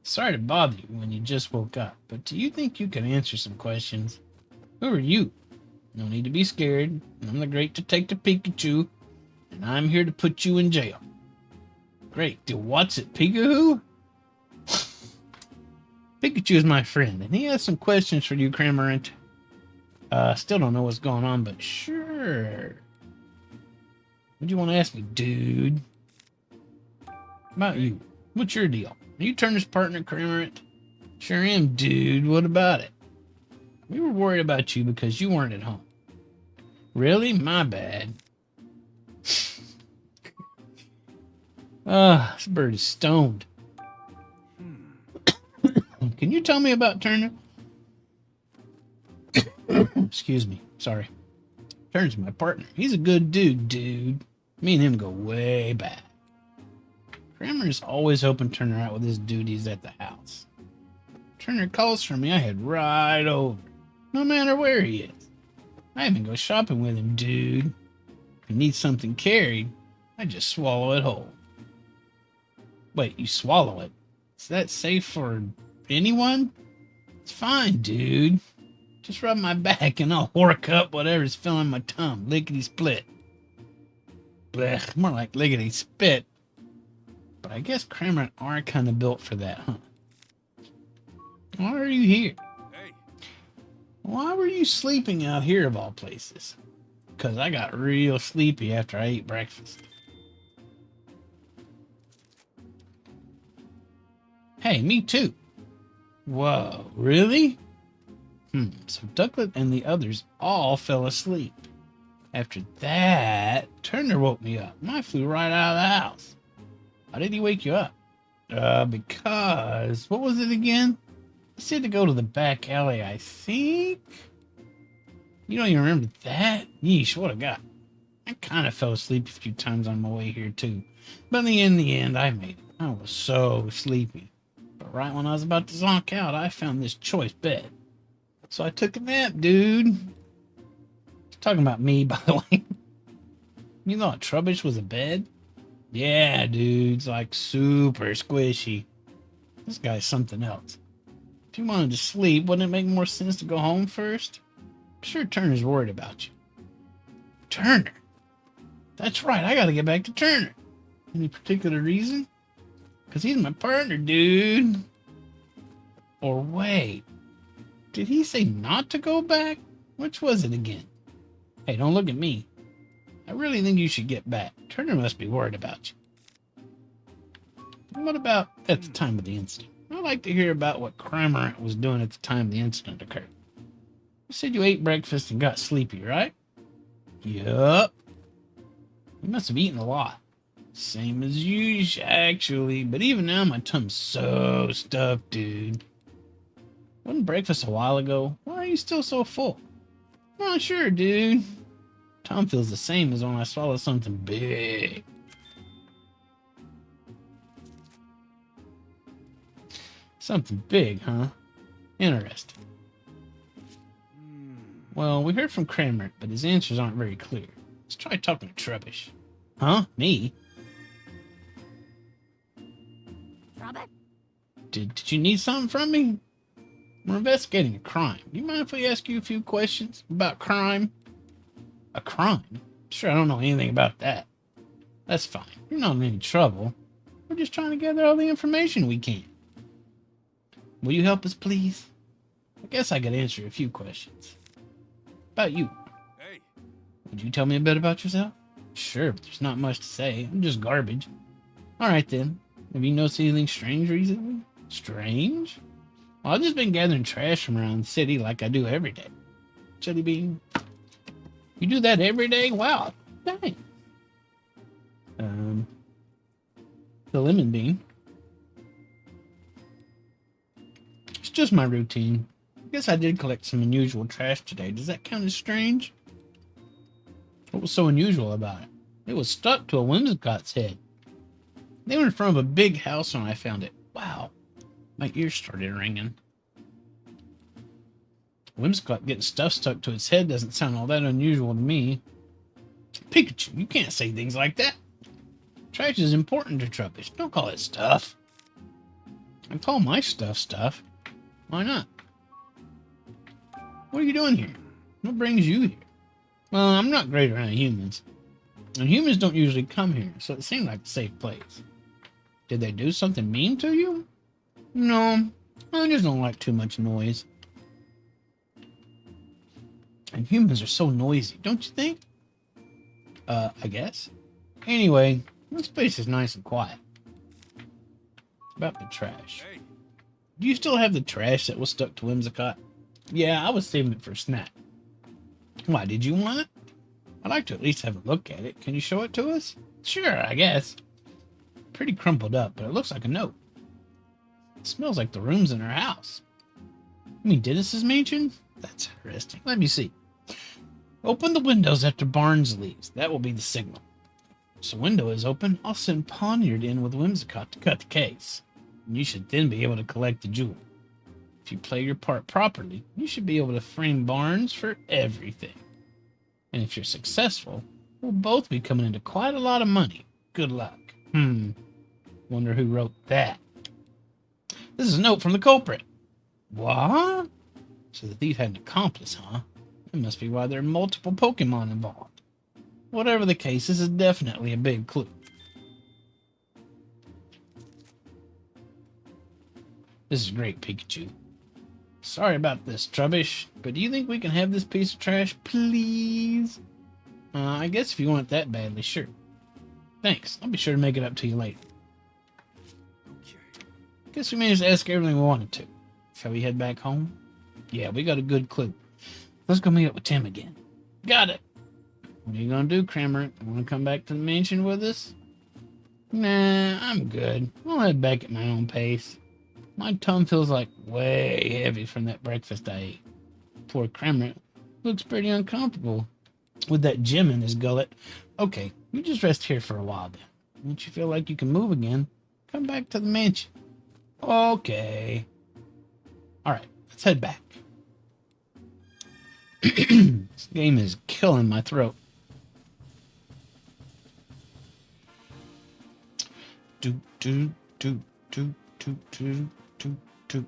Sorry to bother you when you just woke up, but do you think you can answer some questions? Who are you? No need to be scared. I'm the great Detective Pikachu, and I'm here to put you in jail. Great. What's it, Pikachu? Pikachu is my friend, and he has some questions for you, Cramorant. Still don't know what's going on, but sure. What do you want to ask me, dude? About you. What's your deal? Are you Turner's partner, Cramorant? Sure am, dude. What about it? We were worried about you because you weren't at home. Really? My bad. This bird is stoned. Can you tell me about Turner? Excuse me. Sorry. Turner's my partner. He's a good dude. Me and him go way back. Kramer's always helping Turner out with his duties at the house. Turner calls for me, I head right over. No matter where he is. I even go shopping with him, dude. If he needs something carried, I just swallow it whole. Wait, you swallow it? Is that safe for anyone? It's fine, dude. Just rub my back and I'll work up whatever's filling my tongue. Lickety split. Blech, more like lickety spit. But I guess Cramorant are kind of built for that, huh? Why are you here?
Hey.
Why were you sleeping out here of all places? Because I got real sleepy after I ate breakfast. Hey, me too. Whoa, really? So Ducklet and the others all fell asleep. After that, Turner woke me up and I flew right out of the house. Why did he wake you up? Because, what was it again? He said to go to the back alley, I think? You don't even remember that? Yeesh, what a guy. I kind of fell asleep a few times on my way here too. But in the end, I made it. I was so sleepy. But right when I was about to zonk out, I found this choice bed. So I took a nap, dude. Talking about me, by the way. You thought Trubbish was a bed? Yeah, dude. It's like super squishy. This guy's something else. If you wanted to sleep, wouldn't it make more sense to go home first? I'm sure Turner's worried about you. Turner? That's right, I gotta get back to Turner. Any particular reason? Because he's my partner, dude. Or wait, did he say not to go back? Which was it again? Hey, don't look at me. I really think you should get back. Turner must be worried about you. What about at the time of the incident? I'd like to hear about what Cramorant was doing at the time the incident occurred. You said you ate breakfast and got sleepy, right? Yup. You must have eaten a lot. Same as usual, actually. But even now, my tummy's so stuffed, dude. Wasn't breakfast a while ago? Why are you still so full? Not sure, dude. Tom feels the same as when I swallow something big. Something big, huh? Interesting. Well, we heard from Kramer, but his answers aren't very clear. Let's try talking to Trubbish. Huh? Me?
Trubbit?
Did you need something from me? We're investigating a crime. Do you mind if we ask you a few questions about crime? A crime? Sure, I don't know anything about that. That's fine. You're not in any trouble. We're just trying to gather all the information we can. Will you help us, please? I guess I could answer a few questions. About you.
Hey.
Would you tell me a bit about yourself? Sure, but there's not much to say. I'm just garbage. Alright then. Have you noticed anything strange recently? Strange? Well, I've just been gathering trash from around the city like I do every day. Jelly bean. You do that every day? Wow. Dang. The lemon bean. It's just my routine. I guess I did collect some unusual trash today. Does that count as strange? What was so unusual about it? It was stuck to a Whimsicott's head. They were in front of a big house when I found it. Wow. My ears started ringing. Whimsicott getting stuff stuck to its head doesn't sound all that unusual to me. Pikachu, you can't say things like that. Trash is important to Trubbish. Don't call it stuff. I call my stuff stuff. Why not? What are you doing here? What brings you here? Well, I'm not great around humans. And humans don't usually come here, so it seemed like a safe place. Did they do something mean to you? No, I just don't like too much noise. And humans are so noisy, don't you think? I guess. Anyway, this place is nice and quiet. About the trash.
Hey.
Do you still have the trash that was stuck to Whimsicott? Yeah, I was saving it for a snack. Why, did you want it? I'd like to at least have a look at it. Can you show it to us? Sure, I guess. Pretty crumpled up, but it looks like a note. It smells like the rooms in our house. You mean Dennis's mansion? That's interesting. Let me see. Open the windows after Barnes leaves. That will be the signal. Once the window is open, I'll send Poniard in with Whimsicott to cut the case. And you should then be able to collect the jewel. If you play your part properly, you should be able to frame Barnes for everything. And if you're successful, we'll both be coming into quite a lot of money. Good luck. Wonder who wrote that. This is a note from the culprit. What? So the thief had an accomplice, huh? That must be why there are multiple Pokemon involved. Whatever the case, this is definitely a big clue. This is great, Pikachu. Sorry about this, Trubbish, but do you think we can have this piece of trash, please? I guess if you want it that badly, sure. Thanks. I'll be sure to make it up to you later.
Okay.
Guess we managed to ask everything we wanted to. Shall we head back home? Yeah, we got a good clue. Let's go meet up with Tim again. Got it. What are you gonna do, Kramer? Want to come back to the mansion with us? Nah, I'm good. I'll head back at my own pace. My tongue feels like way heavy from that breakfast I ate. Poor Kramer looks pretty uncomfortable with that gem in his gullet. Okay, you just rest here for a while then. Once you feel like you can move again, come back to the mansion. Okay. Alright, let's head back. This game is killing my throat. Do do do do do do do do.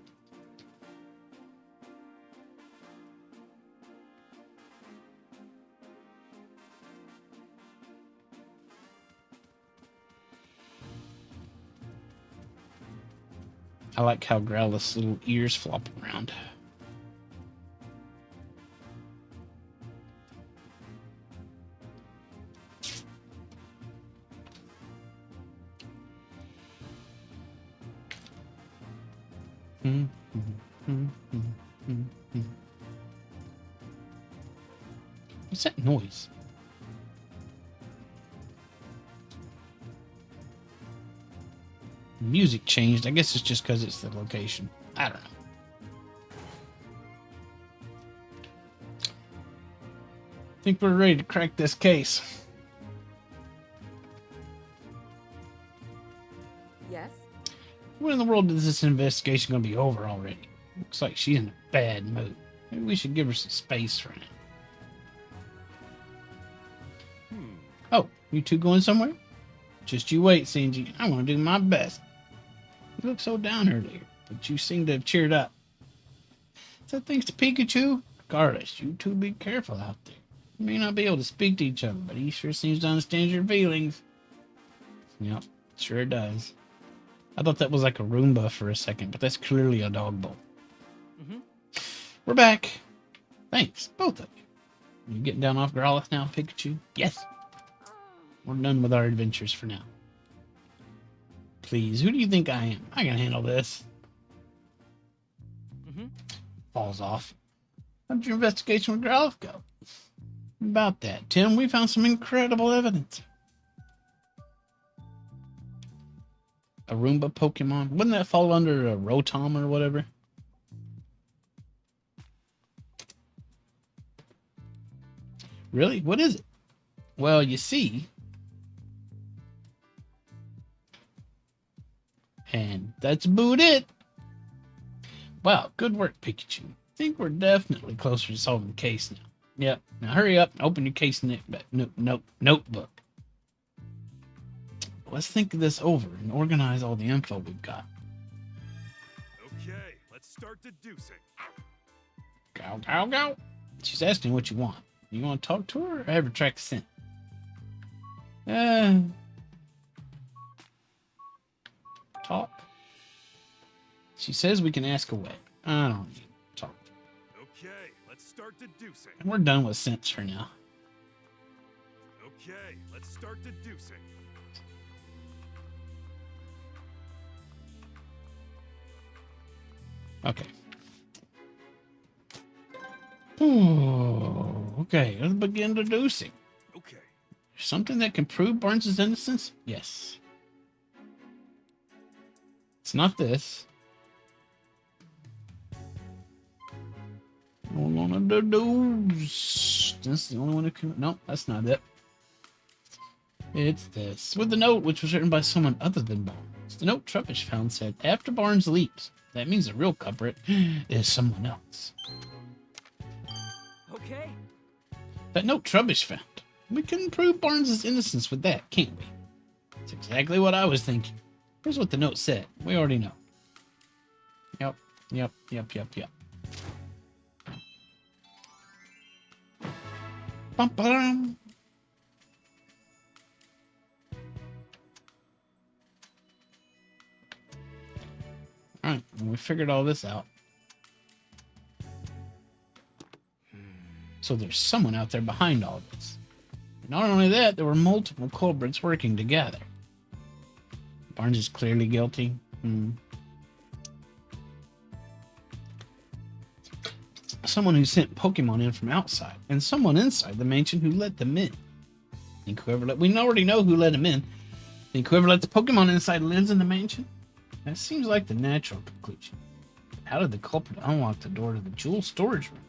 I like how Growlith's little ears flop around. What's that noise? Music changed. I guess it's just because it's the location. I don't know. I think we're ready to crack this case.
Yes?
When in the world is this investigation going to be over already? Looks like she's in a bad mood. Maybe we should give her some space for now. Oh, you two going somewhere? Just you wait, Shinji. I want to do my best. You look so down earlier, but you seem to have cheered up. Is that thanks to Pikachu? Regardless, you two be careful out there. You may not be able to speak to each other, but he sure seems to understand your feelings. Yep, sure does. I thought that was like a Roomba for a second, but that's clearly a dog bowl. We're back. Thanks, both of you. You getting down off Growlithe now, Pikachu? Yes. We're done with our adventures for now. Please, who do you think I am? I can handle this. Falls off. How'd your investigation with Growlithe go? About that, Tim, we found some incredible evidence. A Roomba Pokemon? Wouldn't that fall under a Rotom or whatever? Really? What is it? Well, you see... And that's about it. Wow, good work, Pikachu. I think we're definitely closer to solving the case now. Yep. Now hurry up and open your case notebook. Let's think of this over and organize all the info we've got.
Okay, let's start deducing.
Go. She's asking what you want. You want to talk to her or have her track the scent? Talk. She says we can ask away. I don't need to talk.
Okay, let's start deducing.
And we're done with sense for now.
Okay, let's start deducing.
Okay. Oh, okay, let's begin deducing.
Okay.
Something that can prove Barnes' innocence? Yes. It's not this. Hold on to those. That's the only one who can. No, that's not it. It's this. With the note, which was written by someone other than Barnes. The note Trubbish found said, after Barnes leaves. That means the real culprit is someone else.
Okay.
That note Trubbish found. We can prove Barnes' innocence with that, can't we? That's exactly what I was thinking. Here's what the note said. We already know. Yep. Bum-ba-dum. Alright, we figured all this out. So there's someone out there behind all this. Not only that, there were multiple culprits working together. Barnes is clearly guilty. Someone who sent Pokemon in from outside, and someone inside the mansion who let them in. Think whoever we already know who let them in. Think whoever let the Pokemon inside lives in the mansion? That seems like the natural conclusion. How did the culprit unlock the door to the jewel storage room?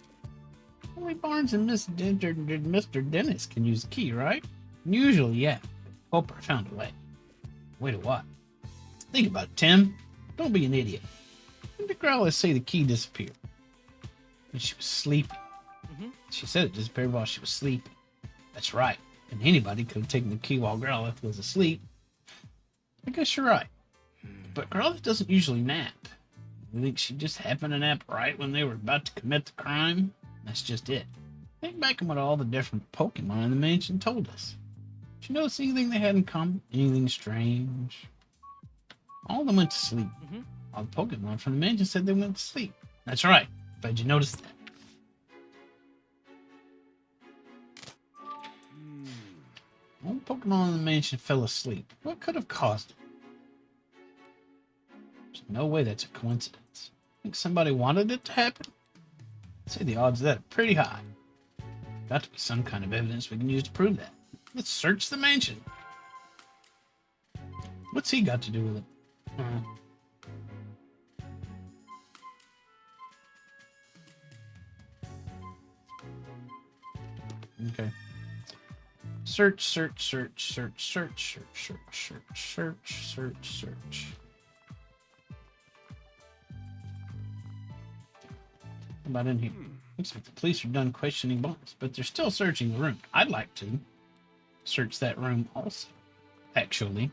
Only Barnes and Mr. Dennis can use the key, right? Usually, yeah. The culprit found a way. Way to what? Think about it, Tim. Don't be an idiot. When did Growlithe say the key disappeared? When she was sleeping. She said it disappeared while she was sleeping. That's right. And anybody could have taken the key while Growlithe was asleep. I guess you're right. But Growlithe doesn't usually nap. You think she just happened to nap right when they were about to commit the crime? That's just it. Think back on what all the different Pokemon in the mansion told us. Did you notice anything they had in common? Anything strange? All of them went to sleep. All the Pokemon from the mansion said they went to sleep. That's right. Glad you noticed that. All the Pokemon in the mansion fell asleep. What could have caused it? There's no way that's a coincidence. Think somebody wanted it to happen? I'd say the odds of that are pretty high. Got to be some kind of evidence we can use to prove that. Let's search the mansion. What's he got to do with it? Okay. Search. How about in here? Looks like the police are done questioning Bones, but they're still searching the room. I'd like to search that room also, actually.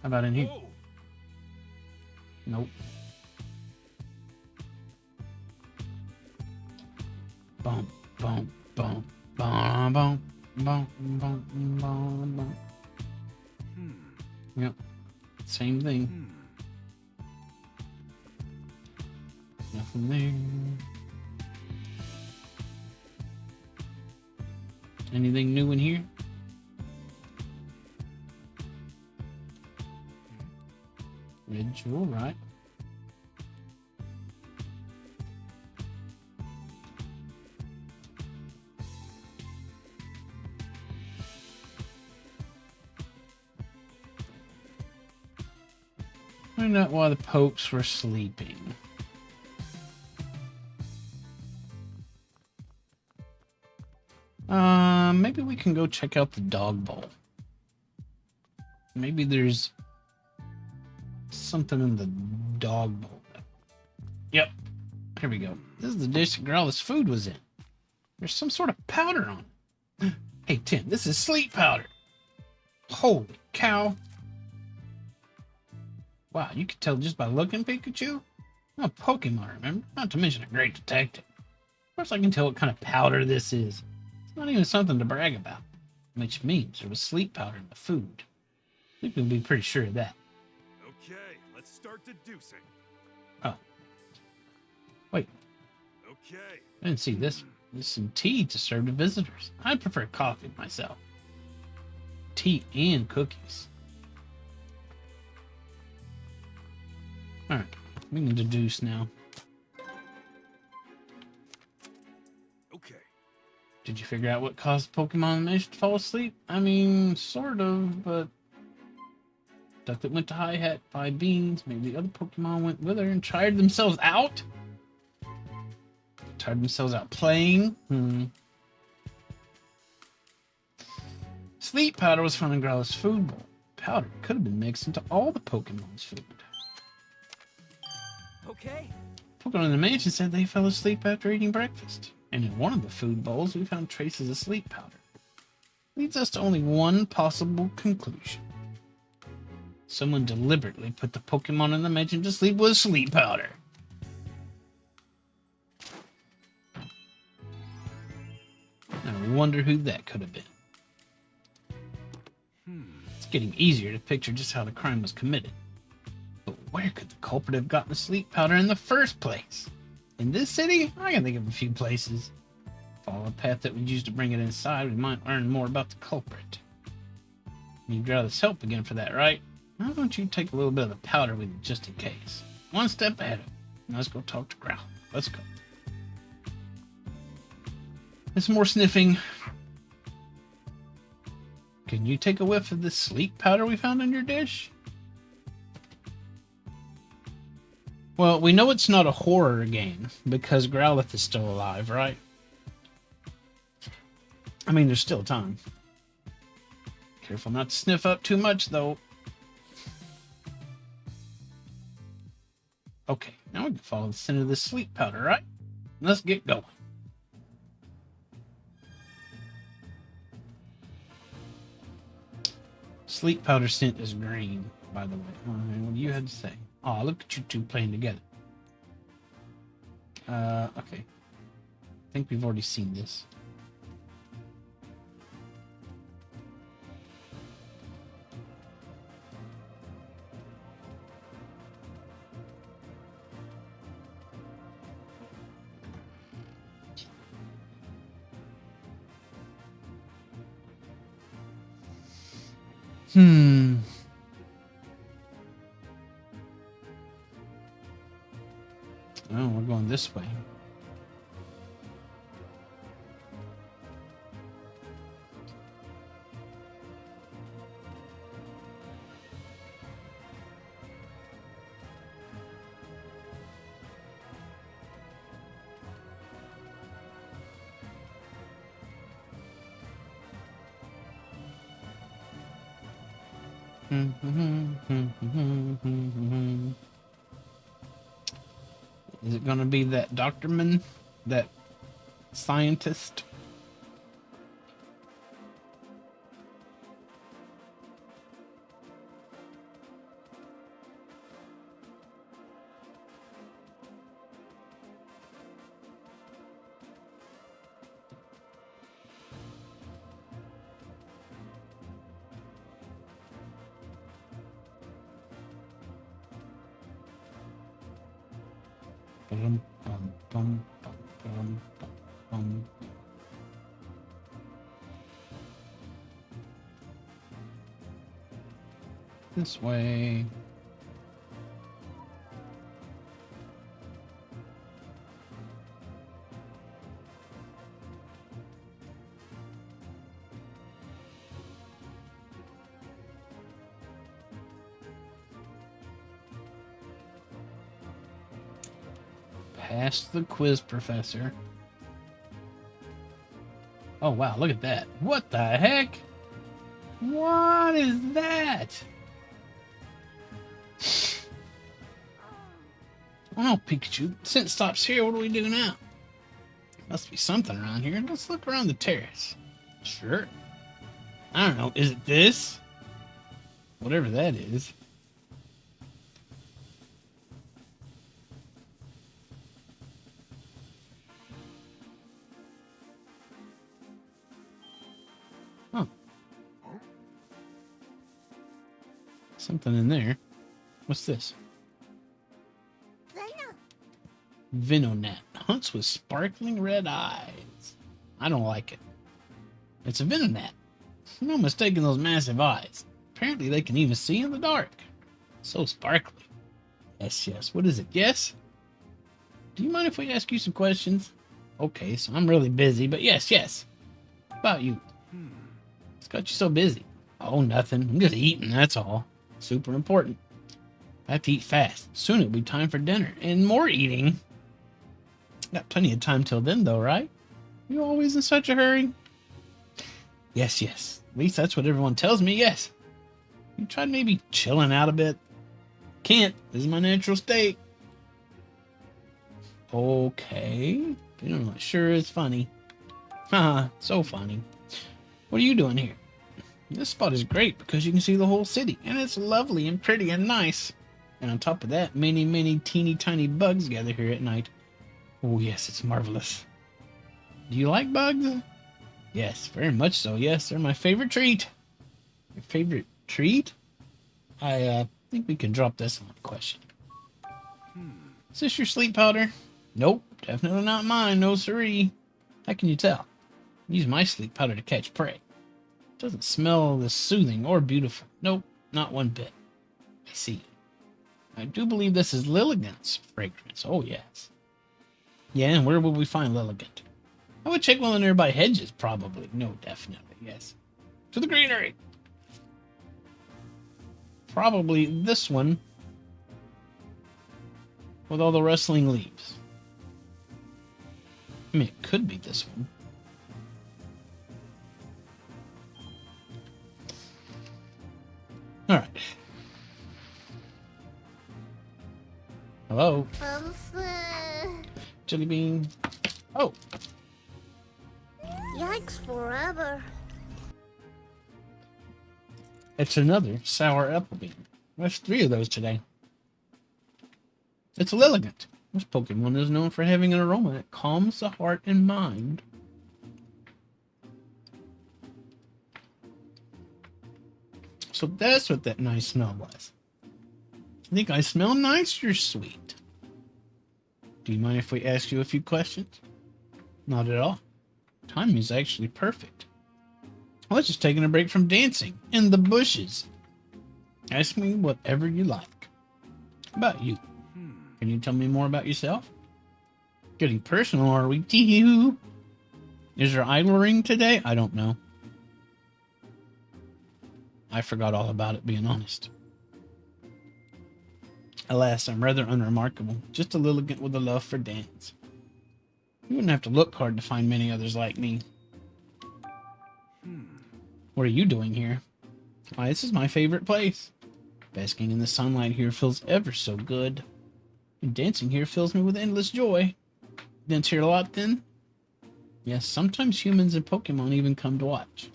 How about in here?
Whoa.
Nope. Boom, boom, boom, boom, boom, boom, boom, boom, boom. Yep. Same thing. Nothing there. Anything new in here? Red jewel, right? Find out why the Pokes were sleeping. Maybe we can go check out the dog bowl. Maybe there's something in the dog bowl. Yep. Here we go. This is the dish that Growlithe's food was in. There's some sort of powder on it. Hey, Tim, this is sleep powder. Holy cow. Wow, you could tell just by looking, Pikachu? I'm a Pokemon, remember? Not to mention a great detective. Of course I can tell what kind of powder this is. It's not even something to brag about. Which means there was sleep powder in the food. I think we'll be pretty sure of that.
Okay, let's start deducing.
Oh. Wait.
Okay.
I didn't see this. There's some tea to serve to visitors. I prefer coffee myself. Tea and cookies. Alright, we can deduce now.
Okay.
Did you figure out what caused Pokemon in the mansion to fall asleep? I mean, sort of, but... Ducklet went to Hi-Hat, 5 beans. Maybe the other Pokemon went with her and tired themselves out? Tired themselves out playing? Sleep powder was found in Growlithe's food bowl. Powder could have been mixed into all the Pokemon's food.
Okay.
Pokemon in the mansion said they fell asleep after eating breakfast. And in one of the food bowls, we found traces of sleep powder. Leads us to only one possible conclusion. Someone deliberately put the Pokemon in the mansion to sleep with sleep powder. I wonder who that could have been. It's getting easier to picture just how the crime was committed. But where could the culprit have gotten the sleep powder in the first place? In this city? I can think of a few places. Follow a path that would use to bring it inside, we might learn more about the culprit. You'd rather help again for that, right? Why don't you take a little bit of the powder with you just in case? One step ahead of him. Let's go talk to Growl. Let's go. There's more sniffing. Can you take a whiff of this sleep powder we found in your dish? Well, we know it's not a horror game because Growlithe is still alive, right? I mean, there's still time. Careful not to sniff up too much, though. Okay, now we can follow the scent of this sleep powder, right? Let's get going. Sleep powder scent is green, by the way. What do you have to say? Oh, look at you two playing together. Okay. I think we've already seen this. Oh, we're going this way. Is it gonna be that doctorman, that scientist? This way. Pass the quiz, Professor. Oh, wow, look at that. What the heck? What is that? Oh, Pikachu. Since it stops here, what do we do now? Must be something around here. Let's look around the terrace. Sure. I don't know. Is it this? Whatever that is. Huh. Something in there. What's this? Venonat. Hunts with sparkling red eyes. I don't like it. It's a Venonat. No mistaking those massive eyes. Apparently they can even see in the dark. So sparkly. Yes, yes. What is it? Yes? Do you mind if we ask you some questions? Okay, so I'm really busy, but yes, yes. How about you? What's got you so busy? Oh, nothing. I'm just eating, that's all. Super important. I have to eat fast. Soon it'll be time for dinner. And more eating. Got plenty of time till then, though, right? You always in such a hurry? Yes, yes. At least that's what everyone tells me, yes. You tried maybe chilling out a bit? Can't. This is my natural state. Okay. You know, it sure is funny. Haha, so funny. What are you doing here? This spot is great because you can see the whole city, and it's lovely and pretty and nice. And on top of that, many, many teeny tiny bugs gather here at night. Oh, yes, it's marvelous. Do you like bugs? Yes, very much so. Yes, they're my favorite treat. Your favorite treat? I think we can drop this one question. Is this your sleep powder? Nope, definitely not mine. No siree. How can you tell? I use my sleep powder to catch prey. It doesn't smell this soothing or beautiful. Nope, not one bit. I see. I do believe this is Lilligant's fragrance. Oh, yes. Yeah, and where would we find Lilligant? I would check one of the nearby hedges, probably. No, definitely, yes. To the greenery! Probably this one. With all the rustling leaves. I mean, it could be this one. Alright. Hello? Jelly bean. Oh!
Yikes forever.
It's another sour apple bean. There's 3 of those today. It's Lilligant. This Pokemon is known for having an aroma that calms the heart and mind. So that's what that nice smell was. Think I smell nice? You're sweet. Do you mind if we ask you a few questions? Not at all. Timing is actually perfect. I was just taking a break from dancing in the bushes. Ask me whatever you like. How about you? Can you tell me more about yourself? Getting personal, are we? To you? Is your idol ring today? I don't know. I forgot all about it, being honest. Alas, I'm rather unremarkable. Just a litigant with a love for dance. You wouldn't have to look hard to find many others like me. What are you doing here? Why, this is my favorite place. Basking in the sunlight here feels ever so good. And dancing here fills me with endless joy. Dance here a lot, then? Yes, sometimes humans and Pokemon even come to watch.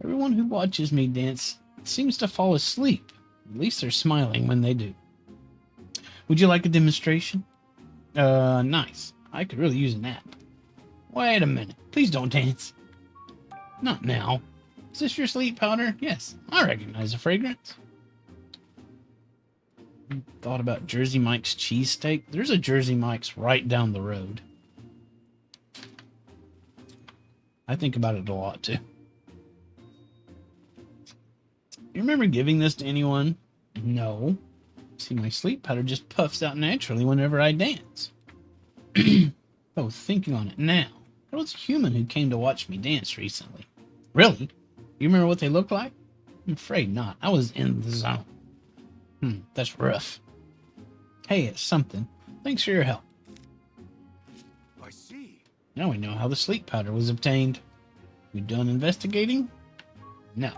Everyone who watches me dance seems to fall asleep. At least they're smiling when they do. Would you like a demonstration? Nice. I could really use a nap. Wait a minute. Please don't dance. Not now. Is this your sleep powder? Yes, I recognize the fragrance. Thought about Jersey Mike's cheesesteak? There's a Jersey Mike's right down the road. I think about it a lot, too. You remember giving this to anyone? No. See, my sleep powder just puffs out naturally whenever I dance. Oh, thinking on it now. There was a human who came to watch me dance recently. Really? You remember what they looked like? I'm afraid not. I was in the zone. That's rough. Hey, it's something. Thanks for your help.
I see.
Now we know how the sleep powder was obtained. You done investigating? No.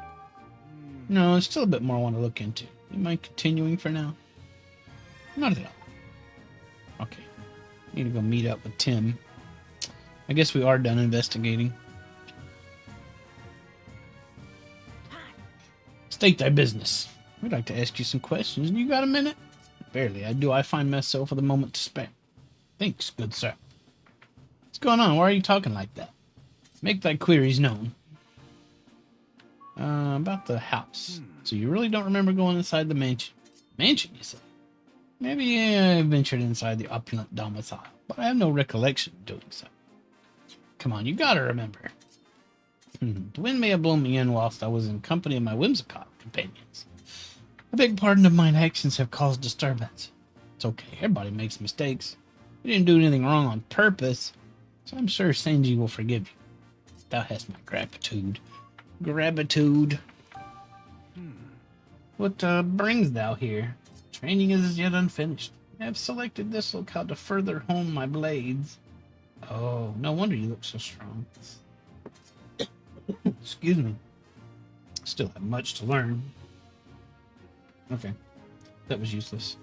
No, there's still a bit more I want to look into. You mind continuing for now? Not at all. Okay. Need to go meet up with Tim. I guess we are done investigating. State thy business. We'd like to ask you some questions. You got a minute? Barely. I find myself with a moment to spare. Thanks, good sir. What's going on? Why are you talking like that? Make thy queries known. About the house. So you really don't remember going inside the mansion? Mansion, you say? Maybe I ventured inside the opulent domicile, but I have no recollection of doing so. Come on, you gotta remember. The wind may have blown me in whilst I was in company of my whimsical companions. I beg pardon if mine actions have caused disturbance. It's okay, everybody makes mistakes. You didn't do anything wrong on purpose, so I'm sure Senji will forgive you. Thou hast my gratitude. Gratitude. What brings thou here? Training is as yet unfinished. I have selected this locale to further hone my blades. Oh, no wonder you look so strong. Excuse me. Still have much to learn. Okay. That was useless.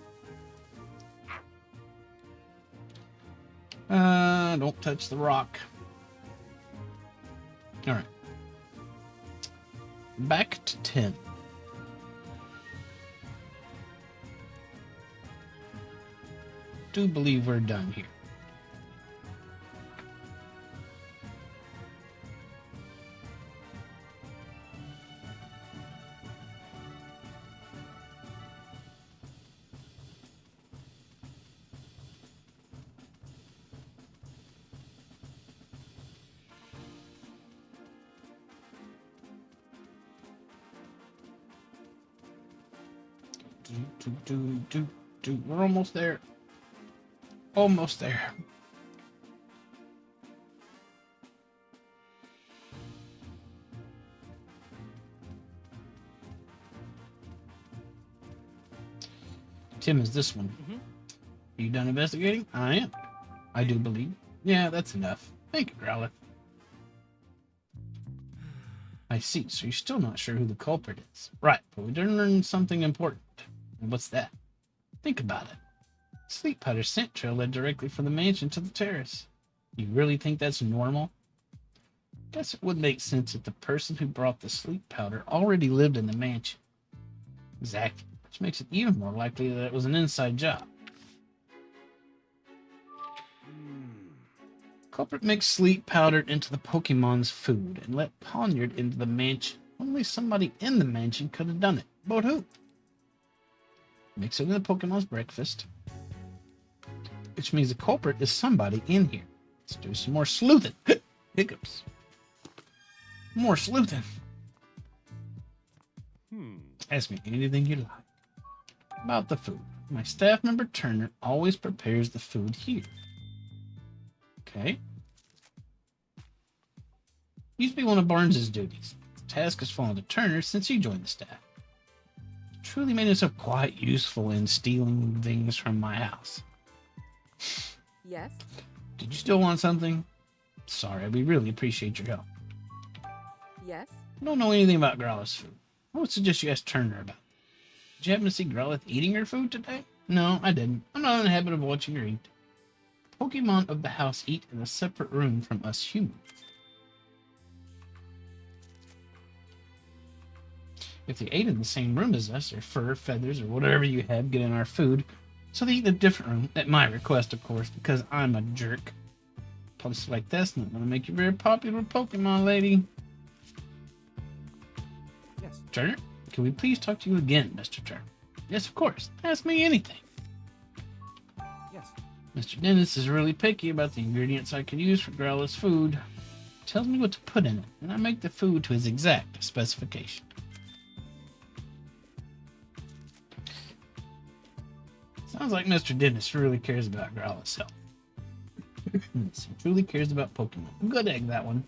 Don't touch the rock. Alright. Back to 10. Do believe we're done here. We're almost there. Almost there. Tim is this one. Are you done investigating? I am. I do believe. Yeah, that's enough. Thank you, Growlithe. I see. So you're still not sure who the culprit is. Right, but we did learn something important. And what's that? Think about it. Sleep powder scent trail led directly from the mansion to the terrace. You really think that's normal? Guess it would make sense that the person who brought the sleep powder already lived in the mansion. Exactly, which makes it even more likely that it was an inside job. Culprit mixed sleep powder into the Pokemon's food and let Poniard into the mansion. Only somebody in the mansion could have done it. But who? Mix it in the Pokemon's breakfast. Which means the culprit is somebody in here. Let's do some more sleuthing. Hiccups. More sleuthing. Ask me anything you like. About the food. My staff member Turner always prepares the food here. Okay. Used to be one of Barnes's duties. The task has fallen to Turner since he joined the staff. Truly made himself quite useful in stealing things from my house.
Yes?
Did you still want something? Sorry, we really appreciate your help.
Yes?
I don't know anything about Growlith's food. I would suggest you ask Turner about it. Did you happen to see Growlith eating her food today? No, I didn't. I'm not in the habit of watching her eat. Pokemon of the house eat in a separate room from us humans. If they ate in the same room as us, or fur, feathers, or whatever you have get in our food, so they eat in a different room, at my request, of course, because I'm a jerk. Places like that's not going to make you very popular Pokemon, lady.
Yes.
Turner, can we please talk to you again, Mr. Turner? Yes, of course. Ask me anything.
Yes.
Mr. Dennis is really picky about the ingredients I can use for Growlith's food. Tells me what to put in it, and I make the food to his exact specification. Sounds like Mr. Dennis really cares about Growlith's health. He truly cares about Pokemon. Good egg, that one.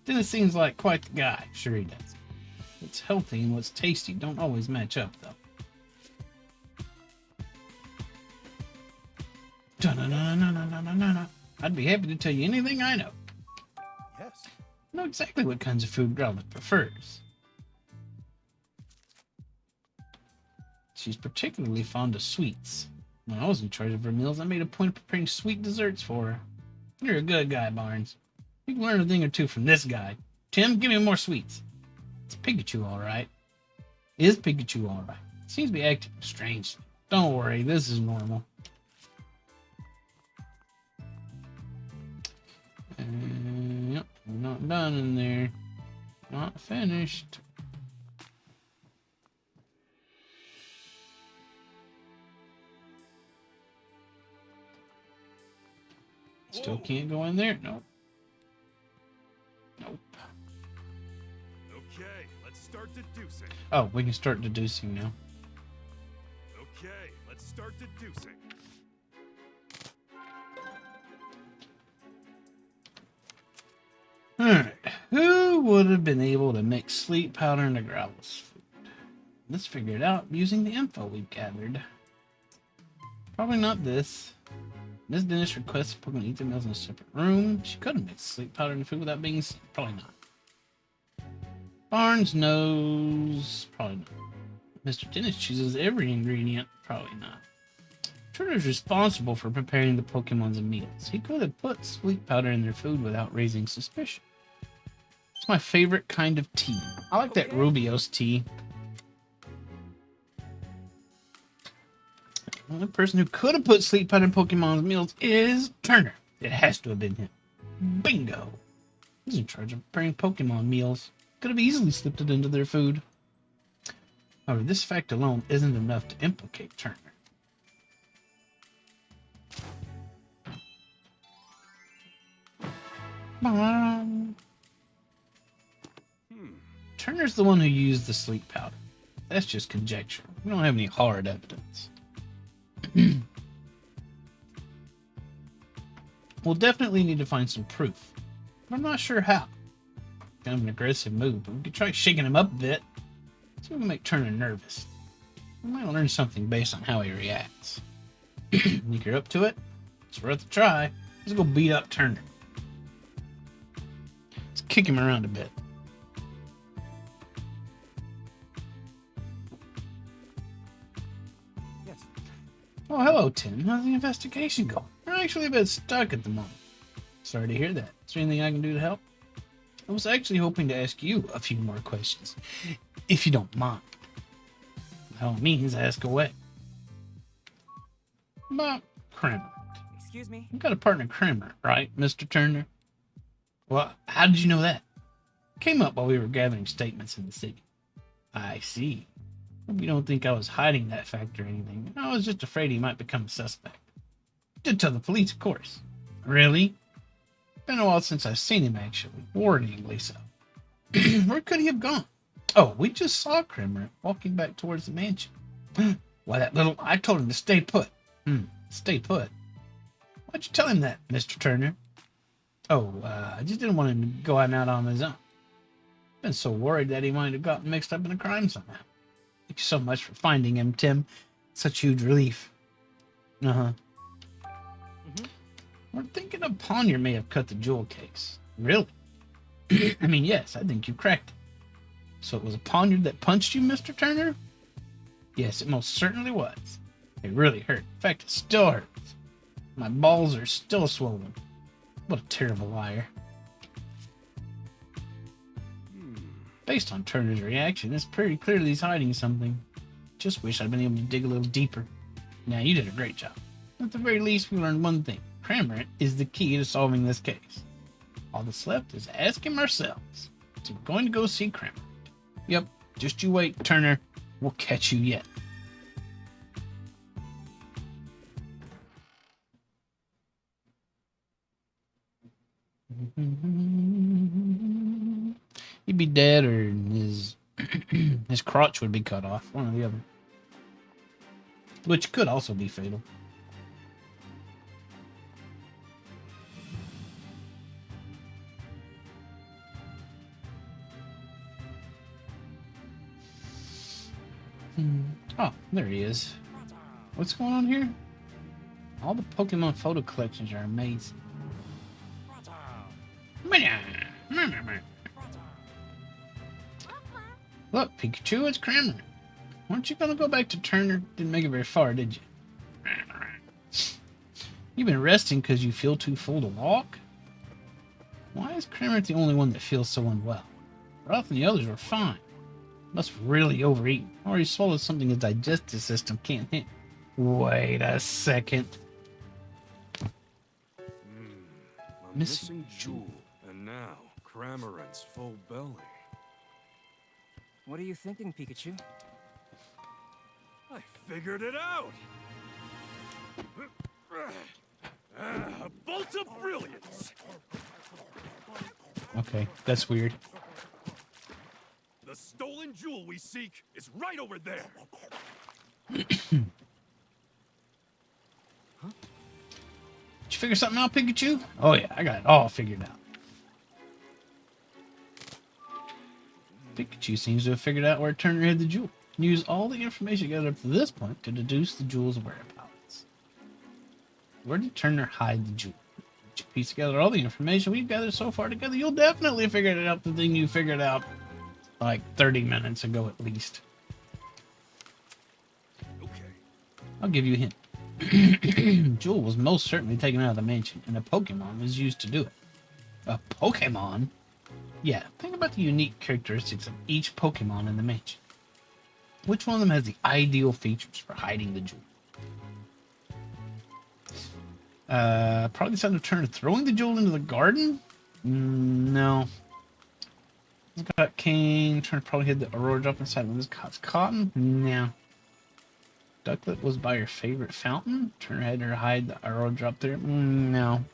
Dennis seems like quite the guy. Sure he does. What's healthy and what's tasty don't always match up, though. No. I'd be happy to tell you anything I know.
Yes.
I know exactly what kinds of food Growlith prefers. She's particularly fond of sweets. When I was in charge of her meals, I made a point of preparing sweet desserts for her. You're a good guy, Barnes. You can learn a thing or two from this guy. Tim, give me more sweets. It's Pikachu, all right. Is Pikachu all right? Seems to be acting strange. Don't worry, this is normal. Yep, we're not done in there. Not finished. Still can't go in there? Nope. Nope.
Okay, let's start deducing.
Oh, we can start deducing now.
Okay, let's start deducing.
Alright, who would have been able to mix sleep powder into Growlith's food? Let's figure it out using the info we've gathered. Probably not this. Ms. Dennis requests Pokemon eat their meals in a separate room. She could have mixed sleep powder into food without being seen. Probably not. Barnes knows. Probably not. Mr. Dennis chooses every ingredient. Probably not. Turner's responsible for preparing the Pokemon's meals. He could have put sleep powder in their food without raising suspicion. It's my favorite kind of tea. I like that Rubios tea. The only person who could have put sleep powder in Pokemon's meals is Turner. It has to have been him. Bingo. He's in charge of preparing Pokemon meals. Could have easily slipped it into their food. However, this fact alone isn't enough to implicate Turner. Turner's the one who used the sleep powder. That's just conjecture. We don't have any hard evidence. We'll definitely need to find some proof, but I'm not sure how. Kind of an aggressive move, but we could try shaking him up a bit. See if we can make Turner nervous. We might learn something based on how he reacts. Think you're up to it? It's worth a try. Let's go beat up Turner. Let's kick him around a bit.
Yes.
Oh, hello, Tim. How's the investigation going? We're actually a bit stuck at the moment. Sorry to hear that. Is there anything I can do to help? I was actually hoping to ask you a few more questions, if you don't mind. By all means, ask away. About Kremlin.
Excuse me?
You got a partner, Kramer, right, Mr. Turner? Well, how did you know that? Came up while we were gathering statements in the city. I see. Hope you don't think I was hiding that fact or anything. I was just afraid he might become a suspect. Did tell the police, of course. Really? Been a while since I've seen him, actually. Worryingly so. Where could he have gone? Oh, we just saw Kramer walking back towards the mansion. Why, that little... I told him to stay put. Stay put? Why'd you tell him that, Mr. Turner? Oh, I just didn't want him to go out on his own. Been so worried that he might have gotten mixed up in a crime somehow. Thank you so much for finding him, Tim. Such huge relief. Uh-huh. We're thinking a Poniard may have cut the jewel case. Really? I mean, yes, I think you cracked it. So it was a Poniard that punched you, Mr. Turner? Yes, it most certainly was. It really hurt. In fact, it still hurts. My balls are still swollen. What a terrible liar. Based on Turner's reaction, it's pretty clear that he's hiding something. Just wish I'd been able to dig a little deeper. Now, you did a great job. At the very least, we learned one thing. Kramer is the key to solving this case. All that's left is ask him ourselves. So we're going to go see Kramer. Yep, just you wait, Turner. We'll catch you yet. He'd be dead, or his his crotch would be cut off. One or the other. Which could also be fatal. Oh, there he is. What's going on here? All the Pokemon photo collections are amazing. Look, Pikachu, it's Kramer. Weren't you gonna go back to Turner? Didn't make it very far, did you? You've been resting because you feel too full to walk? Why is Kramer the only one that feels so unwell? Ralph and the others were fine. Must really overeat, or he swallowed something his digestive system can't handle. Wait a second.
A missing jewel, and now Cramorant's full belly.
What are you thinking, Pikachu?
I figured it out! A bolt of brilliance!
Okay, that's weird.
The stolen jewel we seek is right over there!
Huh? Did you figure something out, Pikachu? Oh yeah, I got it all figured out. Pikachu seems to have figured out where Turner hid the jewel. Use all the information gathered up to this point to deduce the jewel's whereabouts. Where did Turner hide the jewel? If you piece together all the information we've gathered so far together, you'll definitely figure it out, the thing you figured out like 30 minutes ago at least.
Okay.
I'll give you a hint. Jewel was most certainly taken out of the mansion, and a Pokemon was used to do it. A Pokemon? Yeah, think about the unique characteristics of each Pokemon in the mansion. Which one of them has the ideal features for hiding the jewel? Probably the sound of Turner throwing the jewel into the garden? No. He's got King. Turner probably hid the Aurora drop inside one of his cotton? No. Ducklet was by her favorite fountain? Turner had her hide the Aurora drop there? No.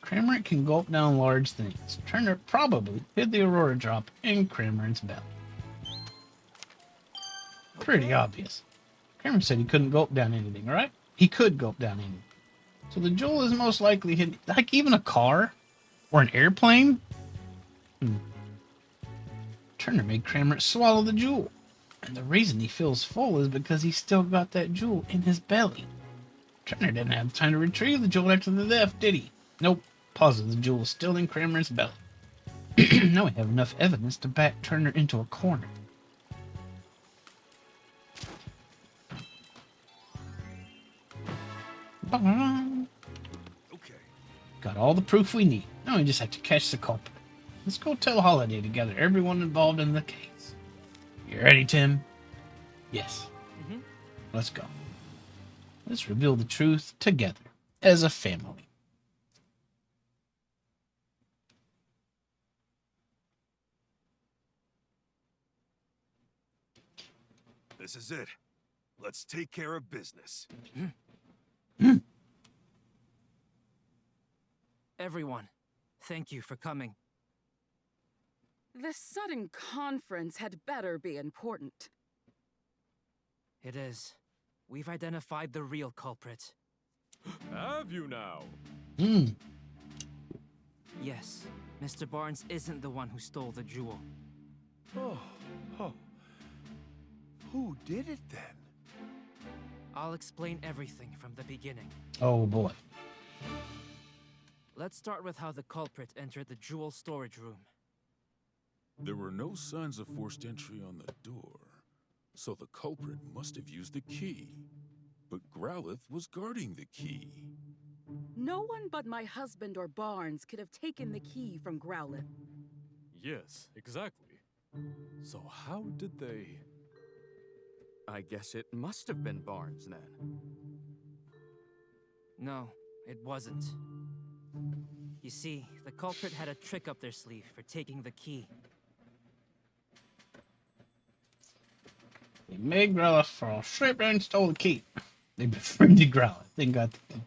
Cramorant can gulp down large things. Turner probably hid the Aurora drop in Cramorant's belly. Pretty obvious. Kramer said he couldn't gulp down anything, right? He could gulp down anything. So the jewel is most likely hidden, like even a car or an airplane. Turner made Cramorant swallow the jewel. And the reason he feels full is because he's still got that jewel in his belly. Turner didn't have time to retrieve the jewel after the theft, did he? Nope. Positive the jewel is still in Cramorant's belly. Now we have enough evidence to back Turner into a corner.
Okay.
Got all the proof we need. Now we just have to catch the culprit. Let's go tell Holiday to gather everyone involved in the case. You ready, Tim? Yes. Let's go. Let's reveal the truth together. as a family.
This is it. Let's take care of business.
Everyone, thank you for coming.
This sudden conference had better be important.
It is. We've identified the real culprit.
Have you now?
Yes, Mr. Barnes isn't the one who stole the jewel.
Oh. Who did it then?
I'll explain everything from the beginning.
Oh boy.
Let's start with how the culprit entered the jewel storage room.
There were no signs of forced entry on the door, so the culprit must have used the key. But Growlithe was guarding the key.
No one but my husband or Barnes could have taken the key from Growlithe.
Yes, exactly. So how did they...
I guess it must have been Barnes then.
No, it wasn't. You see, the culprit had a trick up their sleeve for taking the key.
They made Growlithe fall straight down and stole the key. They befriended Growlithe, then got the key.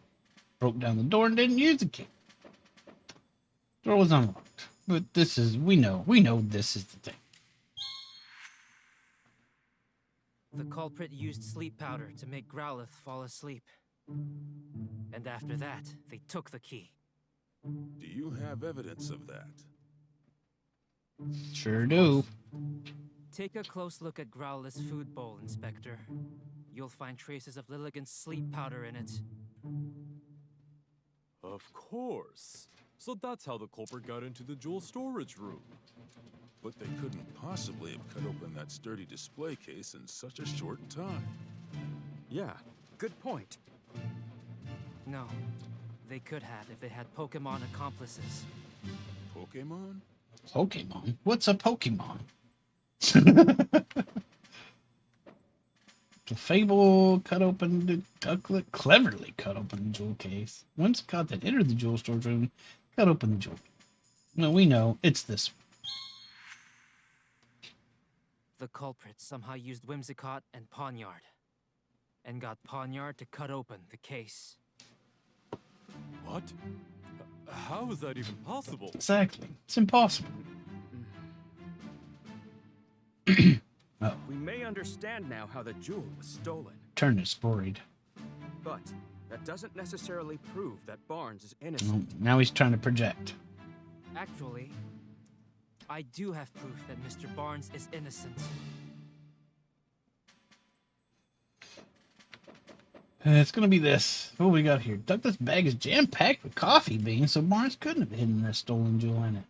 Broke down the door and didn't use the key. Door was unlocked. But this is, we know this is the thing.
The culprit used sleep powder to make Growlithe fall asleep. And after that, they took the key.
Do you have evidence of that?
Sure do.
Take a close look at Growlithe's food bowl, Inspector. You'll find traces of Lilligant's sleep powder in it.
Of course. So that's how the culprit got into the jewel storage room.
But they couldn't possibly have cut open that sturdy display case in such a short time.
Yeah, good point.
No, they could have if they had Pokemon accomplices.
Pokemon?
Pokemon? What's a Pokemon? The Fable cut open the Ducklet, cleverly cut open the jewel case. Once Whimsicott that entered the jewel storage room cut open the jewel. No, we know it's this.
The culprit somehow used Whimsicott and Pawniard, and got Pawniard to cut open the case.
What? How is that even possible?
Exactly. It's impossible.
We may understand now how the jewel was stolen.
Turn is worried.
But that doesn't necessarily prove that Barnes is innocent.
Now he's trying to project.
Actually, I do have proof that Mr. Barnes is innocent.
It's gonna be this. What we got here? Ducklet's bag is jam-packed with coffee beans, so Barnes couldn't have hidden the stolen jewel in it.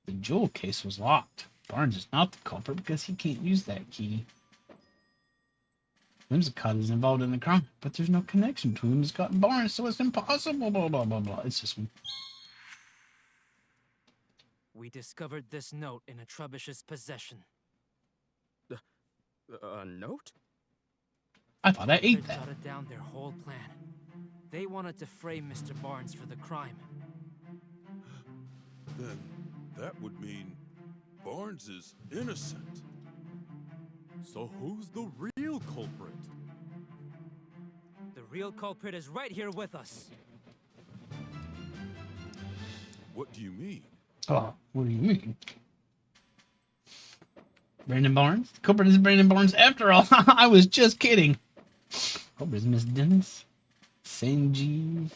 The jewel case was locked. Barnes is not the culprit because he can't use that key. Whimsicott is involved in the crime, but there's no connection between Whimsicott and Barnes, so it's impossible, blah, blah, blah, blah. It's this one.
We discovered this note in a Trubbish's possession.
A note?
I thought I ate
They
that.
jotted down their whole plan. They wanted to frame Mr. Barnes for the crime.
Then that would mean Barnes is innocent.
So who's the real culprit?
The real culprit is right here with us.
What do you mean?
Oh, what do you mean? Brandon Barnes? The culprit is Brandon Barnes after all. I was just kidding. Culprit is Miss Dennis. Sanjeev.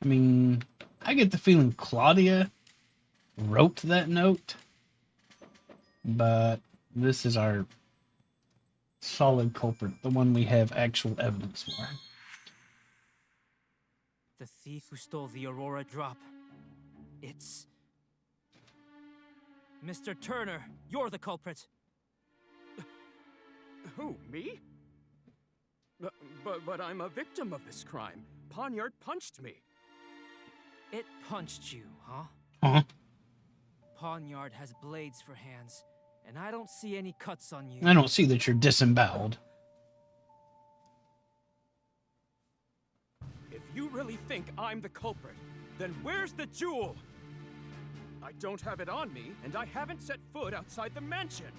I mean, I get the feeling Claudia wrote that note. But this is our solid culprit, the one we have actual evidence for.
The thief who stole the Aurora drop. It's... Mr. Turner, you're the culprit.
Who, me? But I'm a victim of this crime. Pawniard punched me.
It punched you, huh?
Huh?
Pawniard has blades for hands, and I don't see any cuts on you.
I don't see that you're disemboweled.
really think I'm the culprit, then where's the jewel? I don't have it on me, and I haven't set foot outside the mansion.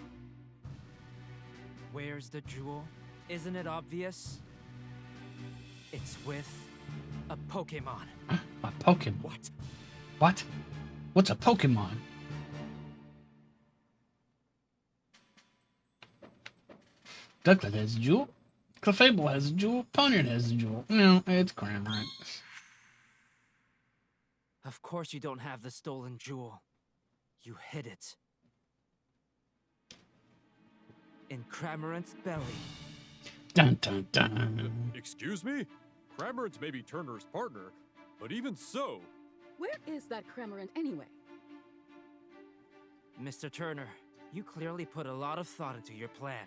Where's the jewel? Isn't it obvious? It's with a Pokemon.
A Pokemon?
What?
What? What's a Pokemon? Ducklet has a jewel. Clefable has a jewel. Poniard has a jewel. No, it's Cramorant.
Of course you don't have the stolen jewel. You hid it. In Cramorant's belly.
Dun dun dun.
Excuse me? Cramorant's may be Turner's partner, but even so...
Where is that Cramorant anyway?
Mr. Turner, you clearly put a lot of thought into your plan.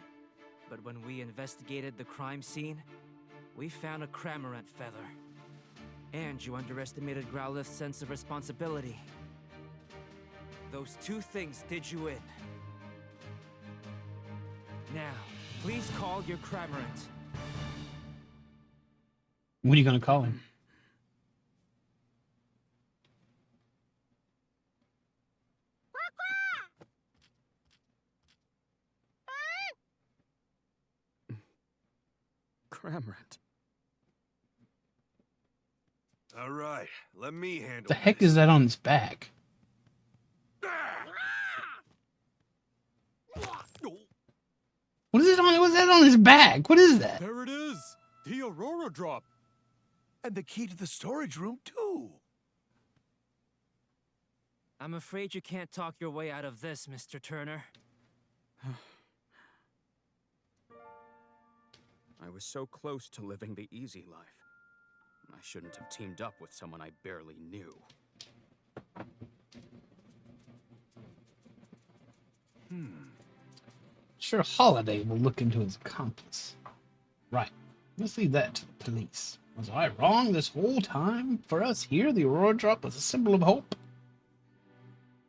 But when we investigated the crime scene, we found a Cramorant feather. And you underestimated Growlith's sense of responsibility. Those two things did you in. Now, please call your Cramorant.
What are you gonna call him?
Cramorant.
All right, let me handle
The heck is that on his back? What is it on? What's that on his back? What is that?
There it is! The Aurora Drop!
And the key to the storage room, too.
I'm afraid you can't talk your way out of this, Mr. Turner.
I was so close to living the easy life. I shouldn't have teamed up with someone I barely knew.
Sure, Holiday will look into his accomplice. Right. Let's leave that to the police. Was I wrong this whole time? For us here, the Aurora Drop was a symbol of hope.